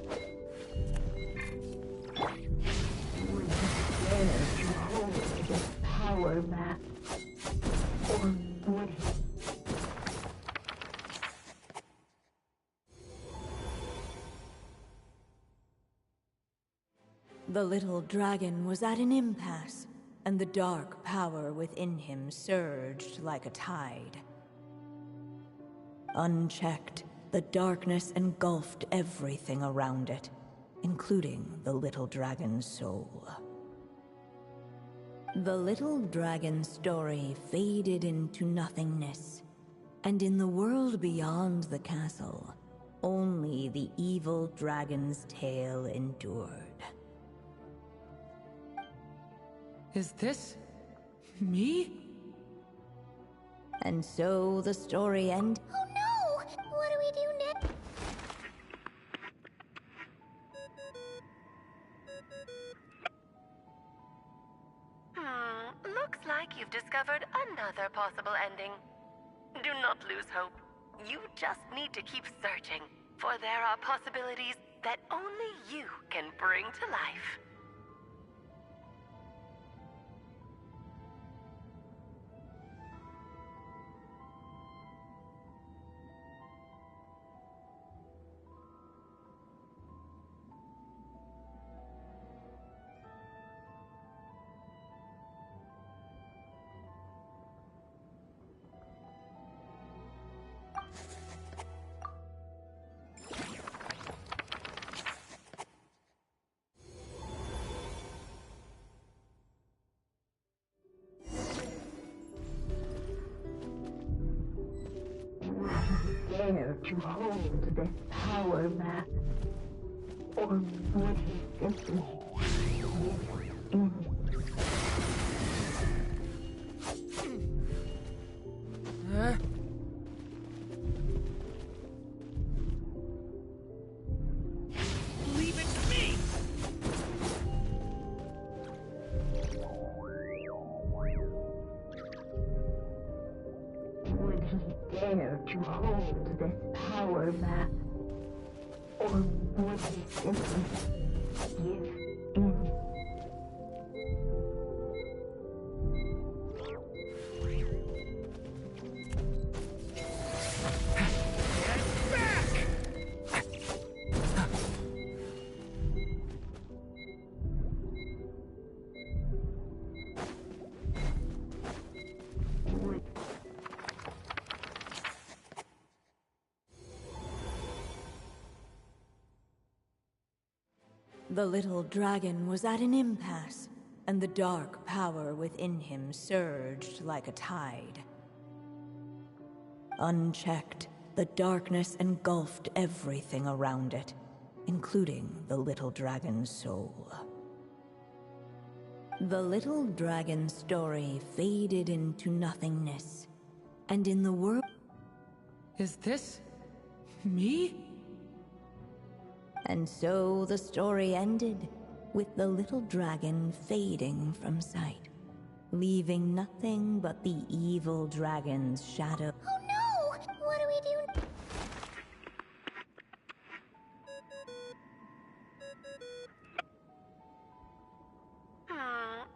to hold the power back? Or would he? The little dragon was at an impasse, and the dark power within him surged like a tide. Unchecked, the darkness engulfed everything around it, including the little dragon's soul. The little dragon's story faded into nothingness, and in the world beyond the castle, only the evil dragon's tale endured. Is this... me? And so the story ended. Oh no! What do we do next? Looks like you've discovered another possible ending. Do not lose hope. You just need to keep searching, for there are possibilities that only you can bring to life. Dare to hold this power back? Or would he simply give in? hold this power map? Or would he simply give in? The little dragon was at an impasse, and the dark power within him surged like a tide. Unchecked, the darkness engulfed everything around it, including the little dragon's soul. The little dragon's story faded into nothingness, and in the world... Is this... me? And so the story ended, with the little dragon fading from sight, leaving nothing but the evil dragon's shadow. Oh no! What do we do?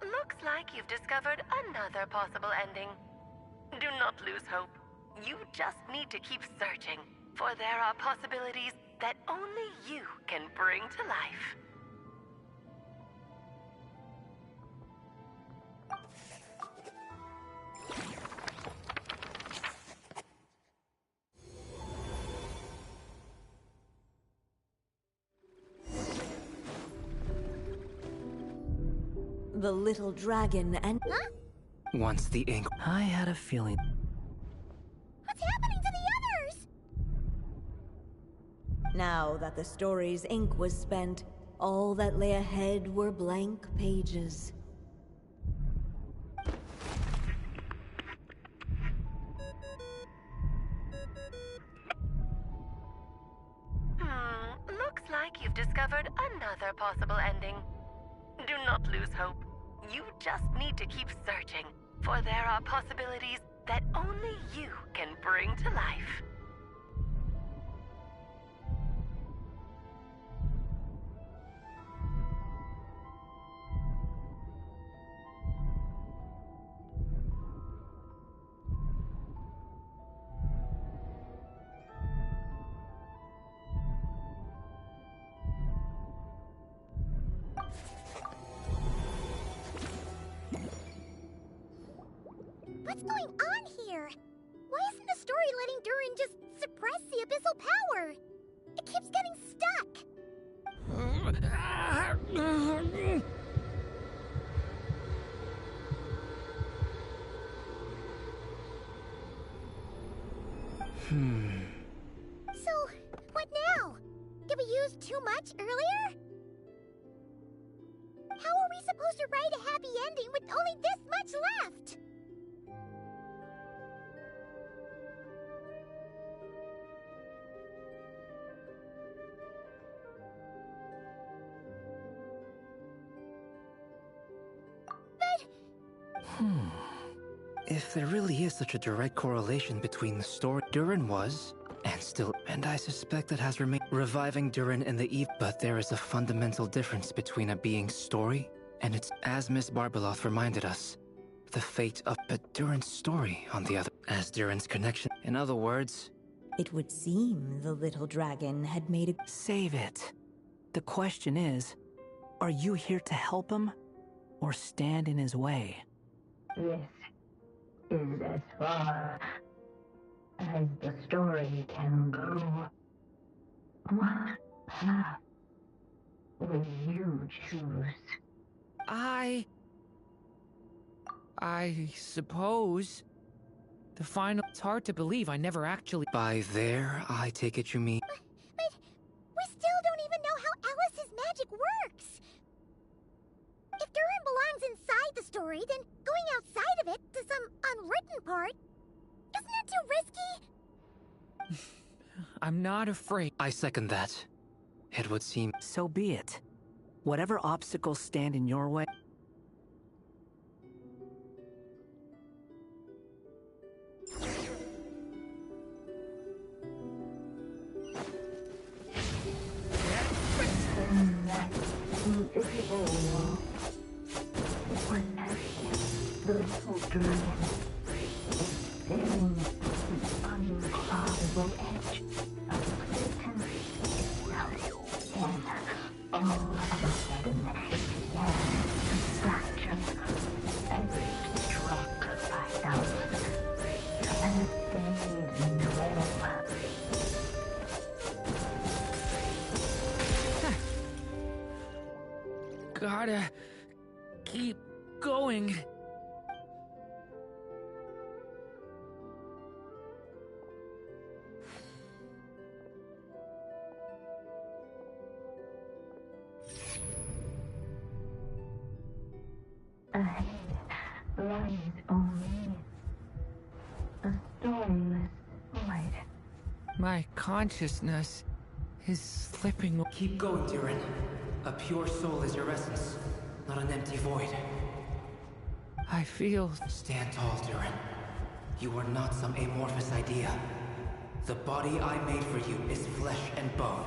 Looks like you've discovered another possible ending. Do not lose hope. You just need to keep searching, for there are possibilities that only you can bring to life. The little dragon and... Huh? Once the ink... I had a feeling... What's happening to the others? Now that the story's ink was spent, all that lay ahead were blank pages. Looks like you've discovered another possible ending. Do not lose hope. You just need to keep searching, for there are possibilities that only you can bring to life. What's going on here? Why isn't the story letting Durin just suppress the abyssal power? It keeps getting stuck. So, what now? Did we use too much earlier? How are we supposed to write a happy ending with only this much left? If there really is such a direct correlation between the story Durin was, and still, and I suspect it has remained reviving Durin in the eve, but there is a fundamental difference between a being's story and its, as Miss Barbeloth reminded us, the fate of Durin's story on the other, as Durin's connection. In other words, it would seem the little dragon had made a... Save it. The question is, are you here to help him, or stand in his way? This is as far as the story can go. What path will you choose? I suppose... The final... It's hard to believe I never actually... By there, I take it you mean... But we still don't even know how Alice's magic works. If Durin belongs inside the story, then going outside of it to some unwritten part, isn't that too risky? I'm not afraid. I second that. It would seem... So be it. Whatever obstacles stand in your way... Universal Dragon is sailing the uncloudable edge of existence itself, and all of a sudden it yearns to fracture every drop of myself and fade into air. Gotta keep going. Ahead lies only a stormless void. My consciousness is slipping. Keep going, Durin. A pure soul is your essence, not an empty void. I feel... Stand tall, Durin. You are not some amorphous idea. The body I made for you is flesh and bone.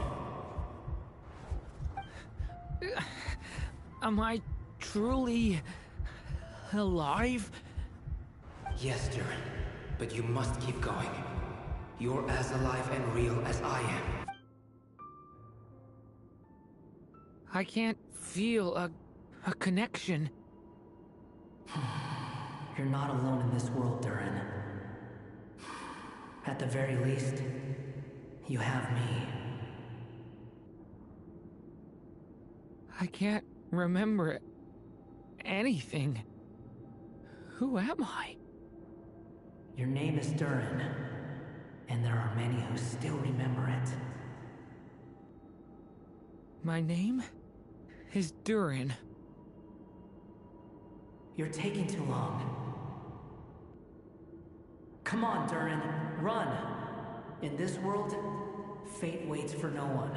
Am I truly... alive? Yes, Durin, but you must keep going. You're as alive and real as I am. I can't feel a connection. You're not alone in this world, Durin. At the very least, you have me. I can't remember anything. Who am I? Your name is Durin, and there are many who still remember it. My name is Durin. You're taking too long. Come on, Durin, run! In this world, fate waits for no one.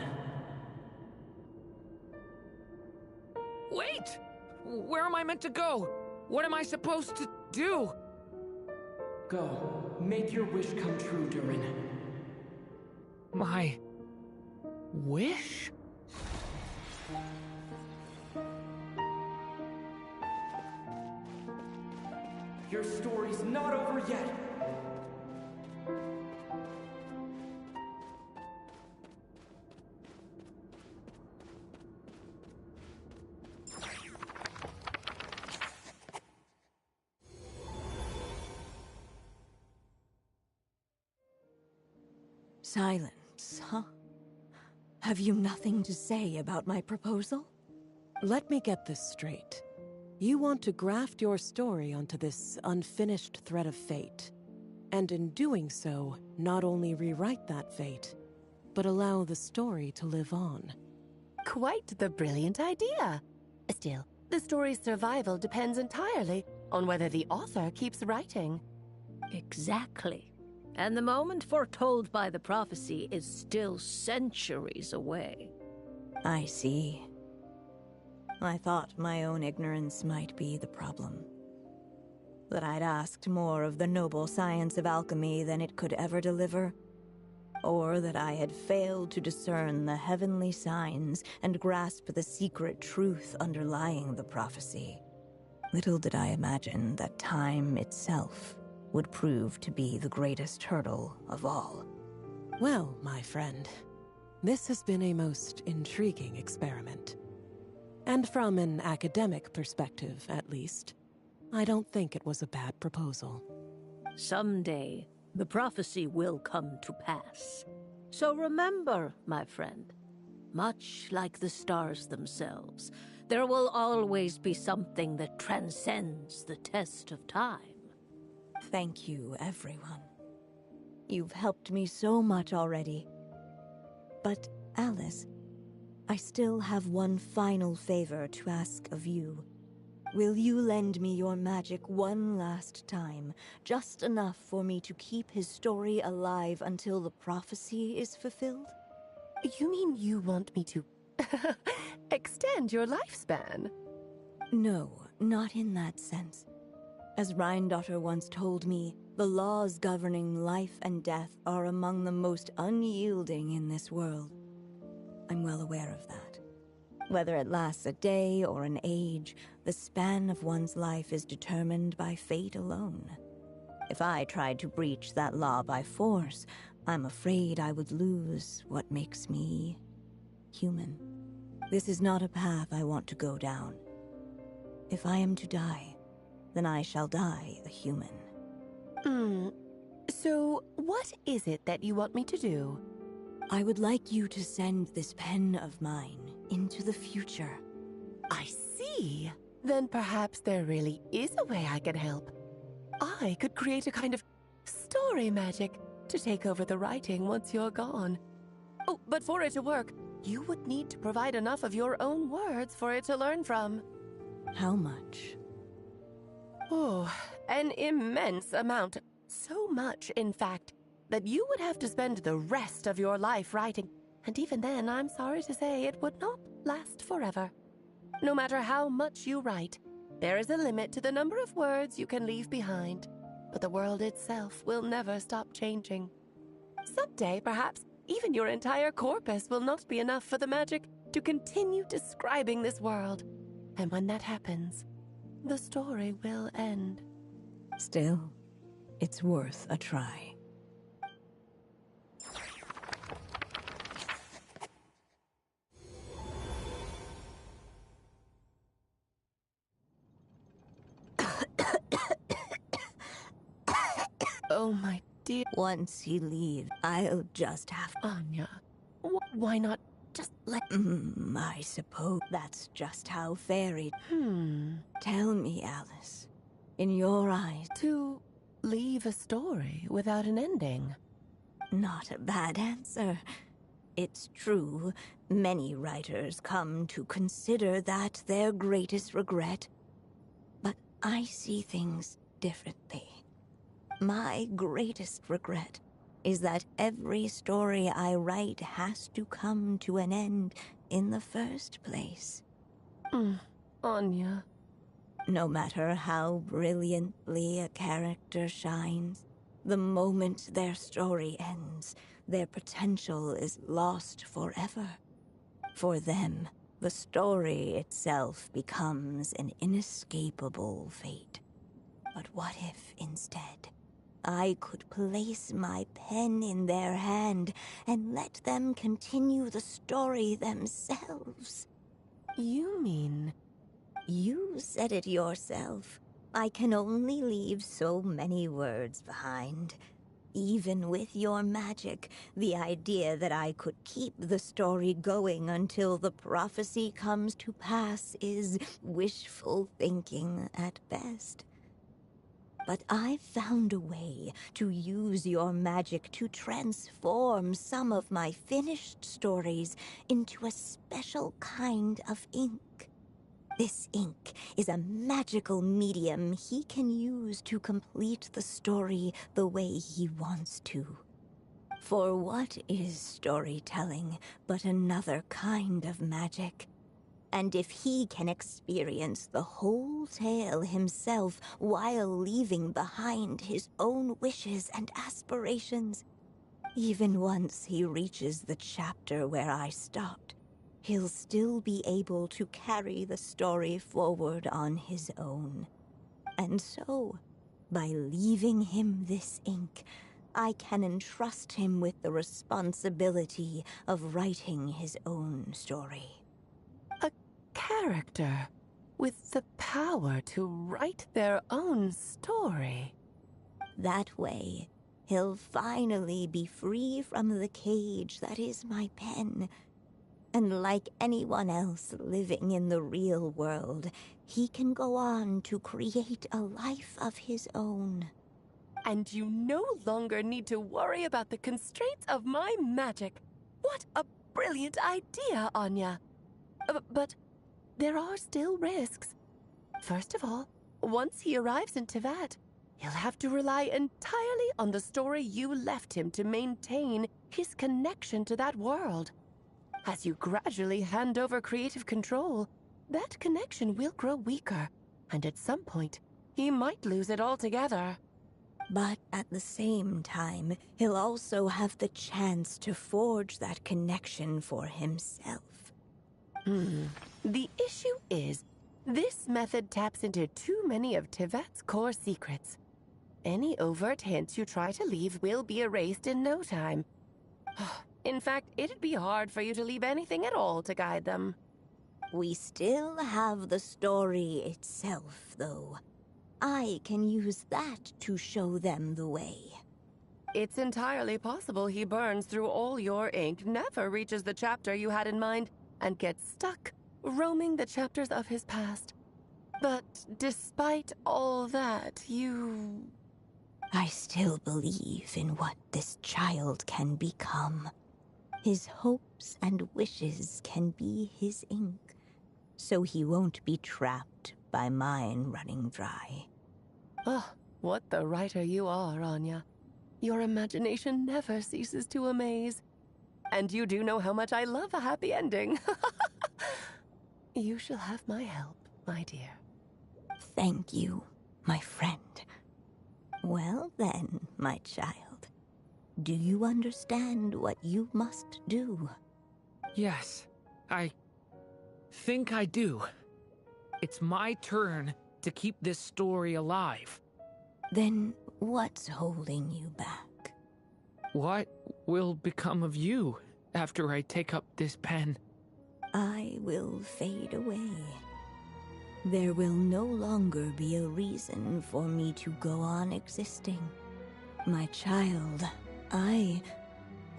Wait! Where am I meant to go? What am I supposed to do? Go. Make your wish come true, Durin. My... wish? Your story's not over yet! Silence, huh? Have you nothing to say about my proposal? Let me get this straight. You want to graft your story onto this unfinished thread of fate, and in doing so, not only rewrite that fate, but allow the story to live on. Quite the brilliant idea. Still, the story's survival depends entirely on whether the author keeps writing. Exactly. And the moment foretold by the prophecy is still centuries away. I see. I thought my own ignorance might be the problem. That I'd asked more of the noble science of alchemy than it could ever deliver. Or that I had failed to discern the heavenly signs and grasp the secret truth underlying the prophecy. Little did I imagine that time itself would prove to be the greatest hurdle of all. Well, my friend, this has been a most intriguing experiment. And from an academic perspective, at least, I don't think it was a bad proposal. Someday, the prophecy will come to pass. So remember, my friend, much like the stars themselves, there will always be something that transcends the test of time. Thank you, everyone. You've helped me so much already. But, Alice, I still have one final favor to ask of you. Will you lend me your magic one last time, just enough for me to keep his story alive until the prophecy is fulfilled? You mean you want me to extend your lifespan? No, not in that sense. As Rheindotter once told me, the laws governing life and death are among the most unyielding in this world. I'm well aware of that. Whether it lasts a day or an age, the span of one's life is determined by fate alone. If I tried to breach that law by force, I'm afraid I would lose what makes me human. This is not a path I want to go down. If I am to die, then I shall die a human. So, what is it that you want me to do? I would like you to send this pen of mine into the future. I see. Then perhaps there really is a way I can help. I could create a kind of story magic to take over the writing once you're gone. Oh, but for it to work, you would need to provide enough of your own words for it to learn from. How much? Oh, an immense amount. So much, in fact, that you would have to spend the rest of your life writing. And even then, I'm sorry to say, it would not last forever. No matter how much you write, there is a limit to the number of words you can leave behind. But the world itself will never stop changing. Someday, perhaps, even your entire corpus will not be enough for the magic to continue describing this world. And when that happens, the story will end. Still, it's worth a try. Oh, my dear. Once he leaves, I'll just have... Anya, why not just let... I suppose that's just how fairy... Tell me, Alice, in your eyes... To leave a story without an ending? Not a bad answer. It's true, many writers come to consider that their greatest regret. But I see things differently. My greatest regret is that every story I write has to come to an end in the first place. Anya. No matter how brilliantly a character shines, the moment their story ends, their potential is lost forever. For them, the story itself becomes an inescapable fate. But what if, instead, I could place my pen in their hand and let them continue the story themselves? You mean... You said it yourself. I can only leave so many words behind. Even with your magic, the idea that I could keep the story going until the prophecy comes to pass is wishful thinking at best. But I've found a way to use your magic to transform some of my finished stories into a special kind of ink. This ink is a magical medium he can use to complete the story the way he wants to. For what is storytelling but another kind of magic? And if he can experience the whole tale himself while leaving behind his own wishes and aspirations, even once he reaches the chapter where I stopped, he'll still be able to carry the story forward on his own. And so, by leaving him this ink, I can entrust him with the responsibility of writing his own story. A character with the power to write their own story. That way, he'll finally be free from the cage that is my pen. And like anyone else living in the real world, he can go on to create a life of his own. And you no longer need to worry about the constraints of my magic. What a brilliant idea, Anya. But there are still risks. First of all, once he arrives in Tevat, he'll have to rely entirely on the story you left him to maintain his connection to that world. As you gradually hand over creative control, that connection will grow weaker, and at some point, he might lose it altogether. But at the same time, he'll also have the chance to forge that connection for himself. The issue is, this method taps into too many of Tevet's core secrets. Any overt hints you try to leave will be erased in no time. In fact, it'd be hard for you to leave anything at all to guide them. We still have the story itself, though. I can use that to show them the way. It's entirely possible he burns through all your ink, never reaches the chapter you had in mind, and gets stuck, roaming the chapters of his past. But despite all that, I still believe in what this child can become. His hopes and wishes can be his ink, so he won't be trapped by mine running dry. Oh, what the writer you are, Anya. Your imagination never ceases to amaze. And you do know how much I love a happy ending. You shall have my help, my dear. Thank you, my friend. Well then, my child. Do you understand what you must do? Yes, I think I do. It's my turn to keep this story alive. Then what's holding you back? What will become of you after I take up this pen? I will fade away. There will no longer be a reason for me to go on existing. My child,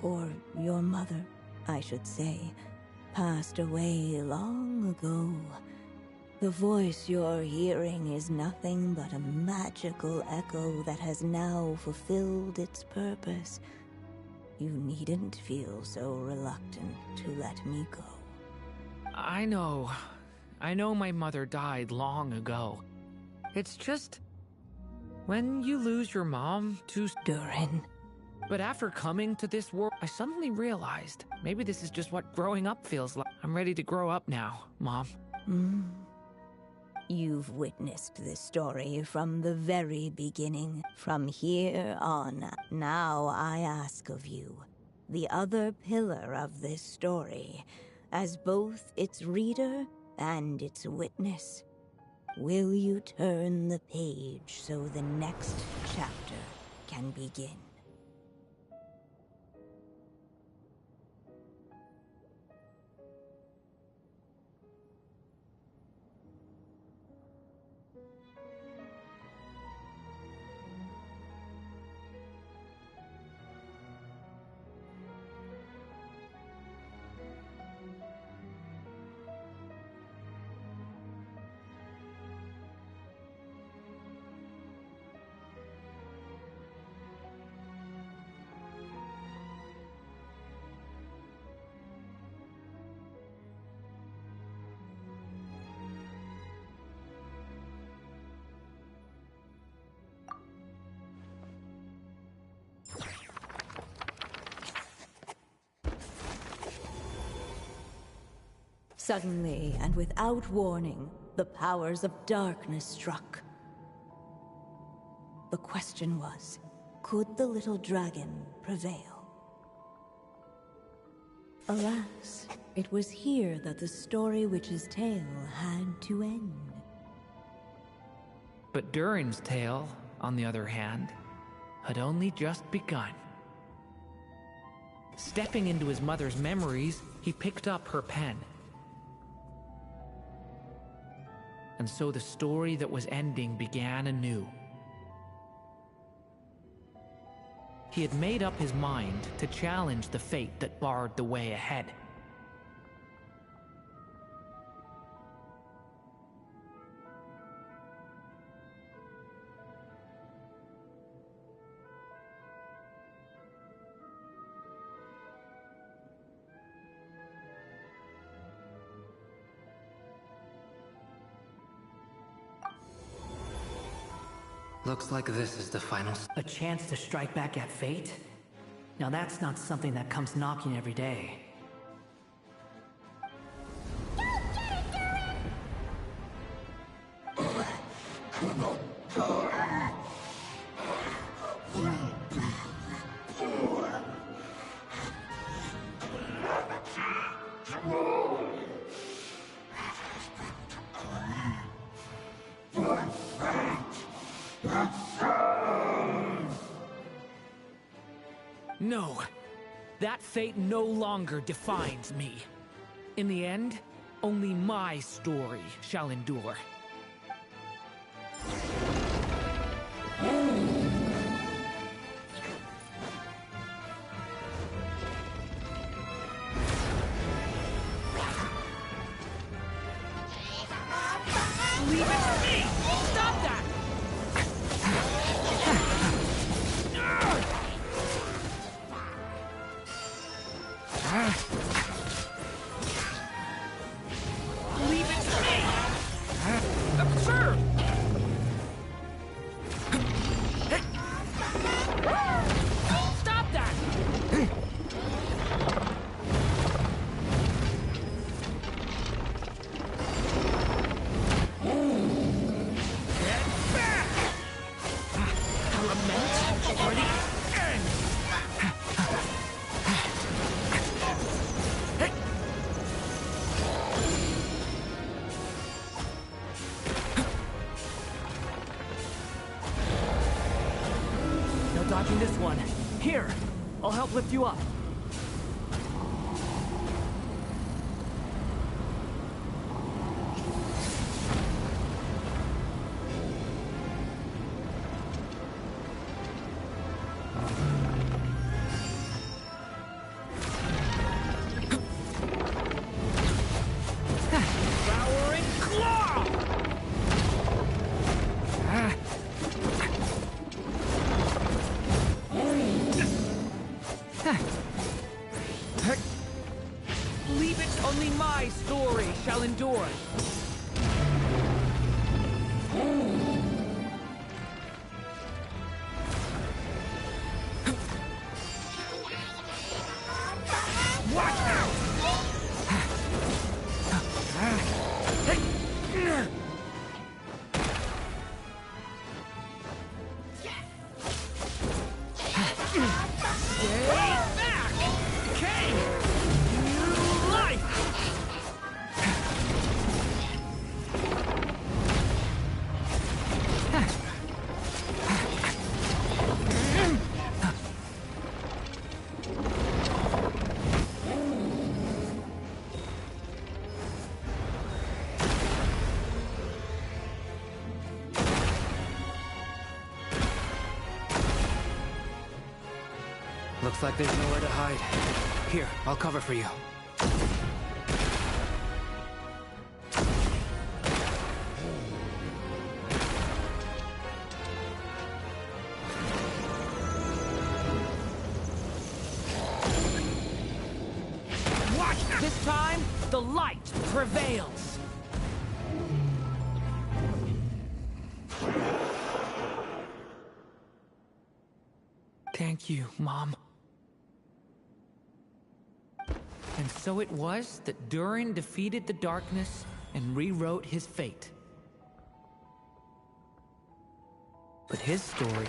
or your mother, I should say, passed away long ago. The voice you're hearing is nothing but a magical echo that has now fulfilled its purpose. You needn't feel so reluctant to let me go. I know my mother died long ago. It's just, when you lose your mom to Durin. But after coming to this world, I suddenly realized maybe this is just what growing up feels like. I'm ready to grow up now, Mom. You've witnessed this story from the very beginning. From here on, now I ask of you, the other pillar of this story, as both its reader and its witness. Will you turn the page so the next chapter can begin? Suddenly, and without warning, the powers of darkness struck. The question was, could the little dragon prevail? Alas, it was here that the story witch's tale had to end. But Durin's tale, on the other hand, had only just begun. Stepping into his mother's memories, he picked up her pen. And so the story that was ending began anew. He had made up his mind to challenge the fate that barred the way ahead. Looks like this is the final... A chance to strike back at fate? Now that's not something that comes knocking every day. that fate no longer defines me. In the end, only my story shall endure. Leave it to me! Stop that! Leave it to me! Absurd! Stop that! Get back! Lament for the end! No dodging this one. Here, I'll help lift you up. Devouring claw! Leave it, only my story shall endure. Watch out! Stay back! Okay! New life! Looks like there's nowhere to hide. Here, I'll cover for you. Watch! This time, the light prevails! Thank you, Mom. And so it was that Durin defeated the darkness and rewrote his fate. But his story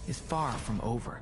is far from over.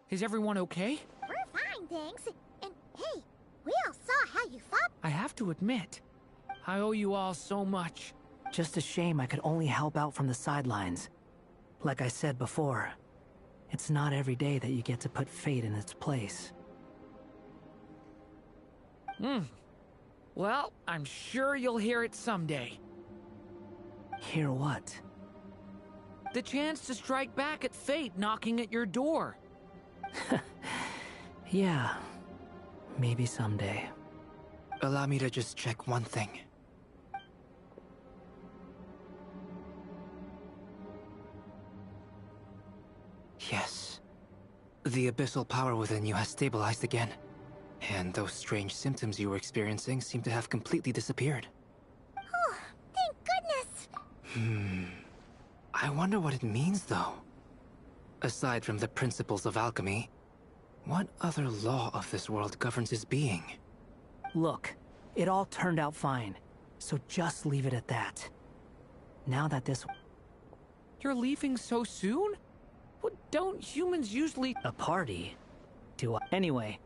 Is everyone okay? We're fine, thanks. And hey, we all saw how you fought. I have to admit, I owe you all so much. Just a shame I could only help out from the sidelines. Like I said before, it's not every day that you get to put fate in its place. Well, I'm sure you'll hear it someday. Hear what? The chance to strike back at fate knocking at your door. Yeah, maybe someday. Allow me to just check one thing. Yes. The abyssal power within you has stabilized again. And those strange symptoms you were experiencing seem to have completely disappeared. Oh, thank goodness! I wonder what it means, though. Aside from the principles of alchemy, what other law of this world governs his being? Look, it all turned out fine, so just leave it at that. Now that this... You're leaving so soon? What, don't humans usually... A party? Do I... Anyway,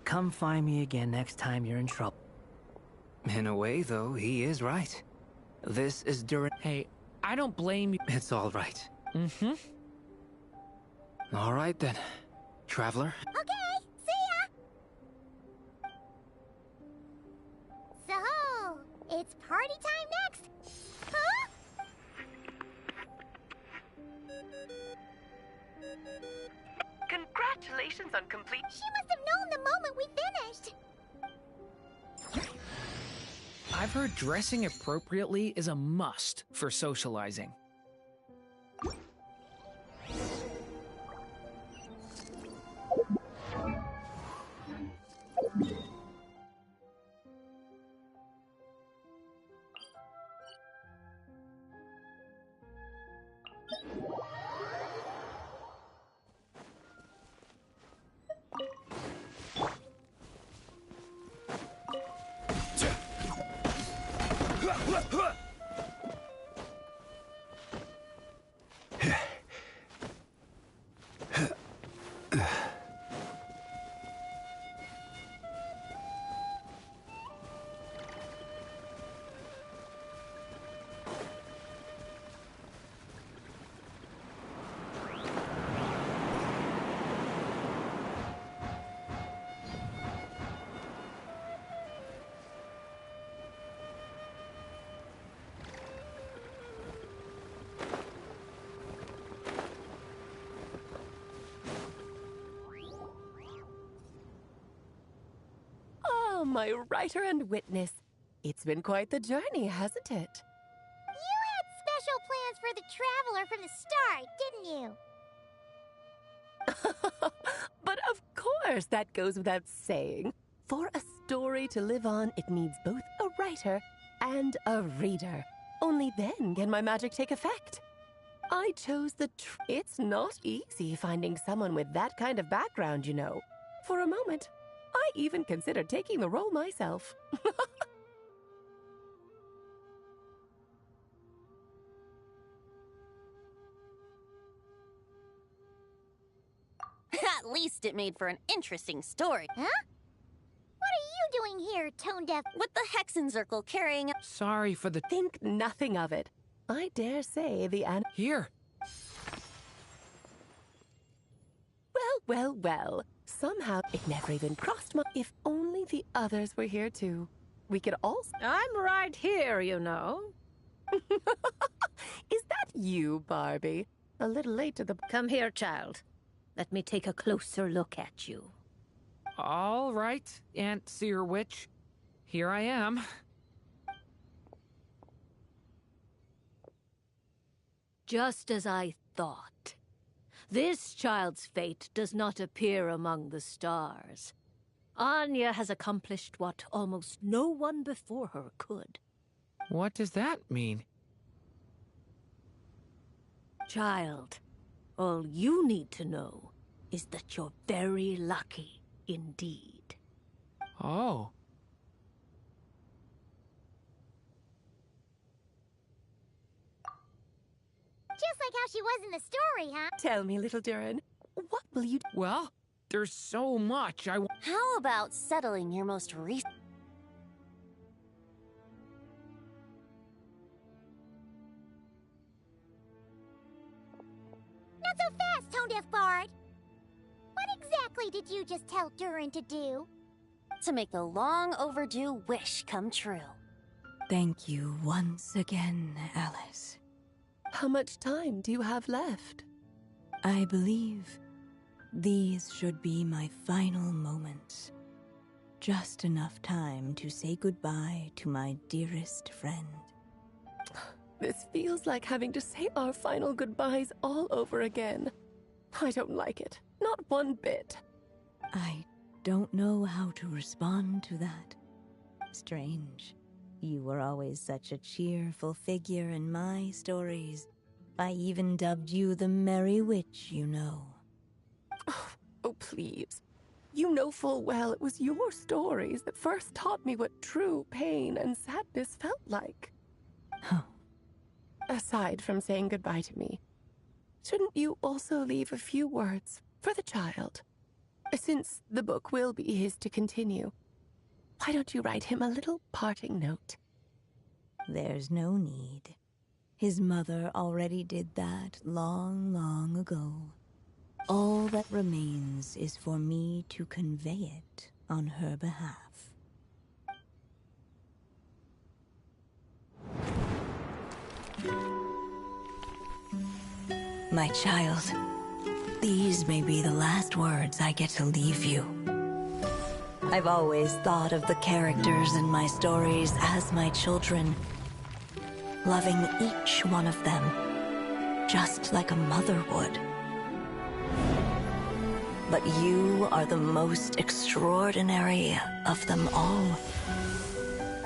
come find me again next time you're in trouble. In a way, though, he is right. This is during... Hey, I don't blame you. It's all right. Mm-hmm. All right, then. Traveler? Okay, see ya! So, it's party time next? Huh? Congratulations on complete... She must have known the moment we finished. I've heard dressing appropriately is a must for socializing. My writer and witness. It's been quite the journey, hasn't it? You had special plans for the Traveler from the start, didn't you? But of course, that goes without saying. For a story to live on, it needs both a writer and a reader. Only then can my magic take effect. I chose the It's not easy finding someone with that kind of background, you know. For a moment, I even considered taking the role myself. At least it made for an interesting story. Huh? What are you doing here, Tone Deaf? With the Hexenzirkel carrying... Sorry for the... Think nothing of it. I dare say the Here. Well. Somehow, it never even crossed my... If only the others were here, too. We could all... I'm right here, you know. Is that you, Barbie? A little late to the... Come here, child. Let me take a closer look at you. All right, Aunt Seer Witch. Here I am. Just as I thought. This child's fate does not appear among the stars. Anya has accomplished what almost no one before her could. What does that mean? Child, all you need to know is that you're very lucky indeed. Oh. Just like how she was in the story, huh? Tell me, little Durin, what will you... Well, there's so much I... How about settling your most recent... Not so fast, Tone Deaf Bard. What exactly did you just tell Durin to do? To make the long overdue wish come true. Thank you once again, Alice. How much time do you have left? I believe these should be my final moments. Just enough time to say goodbye to my dearest friend. This feels like having to say our final goodbyes all over again. I don't like it. Not one bit. I don't know how to respond to that. Strange. You were always such a cheerful figure in my stories. I even dubbed you the Merry Witch, you know. Oh, please. You know full well it was your stories that first taught me what true pain and sadness felt like. Aside from saying goodbye to me, shouldn't you also leave a few words for the child? Since the book will be his to continue, why don't you write him a little parting note? There's no need. His mother already did that long, long ago. All that remains is for me to convey it on her behalf. My child, these may be the last words I get to leave you. I've always thought of the characters in my stories as my children, loving each one of them, just like a mother would. But you are the most extraordinary of them all.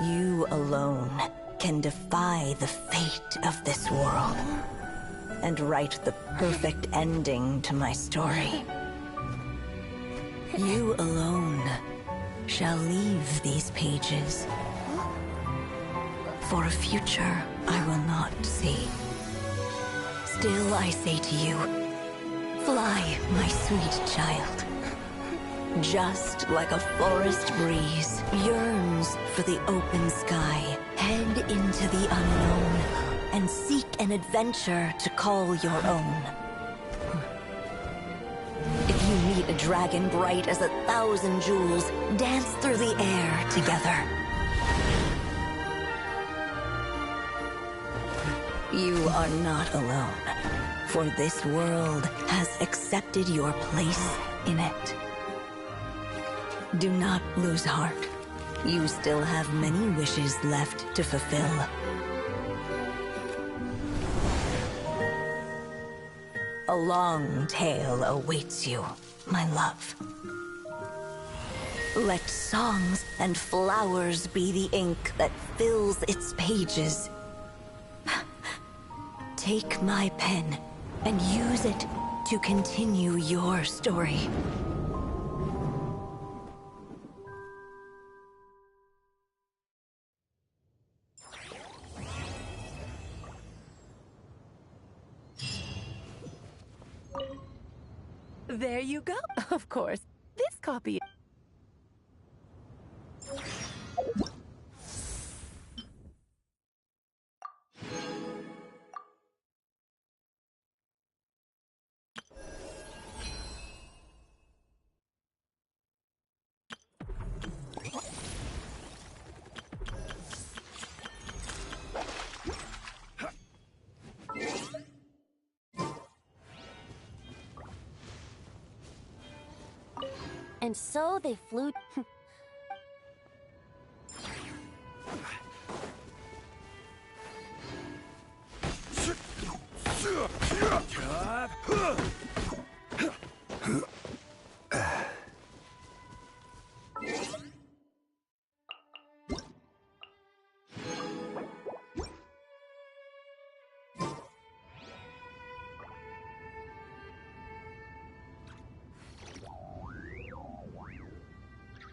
You alone can defy the fate of this world and write the perfect ending to my story. You alone shall leave these pages for a future I will not see. Still I say to you, fly, my sweet child. Just like a forest breeze yearns for the open sky, head into the unknown and seek an adventure to call your own. If you meet a dragon bright as 1,000 jewels, dance through the air together. You are not alone, for this world has accepted your place in it. Do not lose heart. You still have many wishes left to fulfill. A long tale awaits you, my love. Let songs and flowers be the ink that fills its pages. Take my pen and use it to continue your story. There you go. Of course, this copy. And so they flew.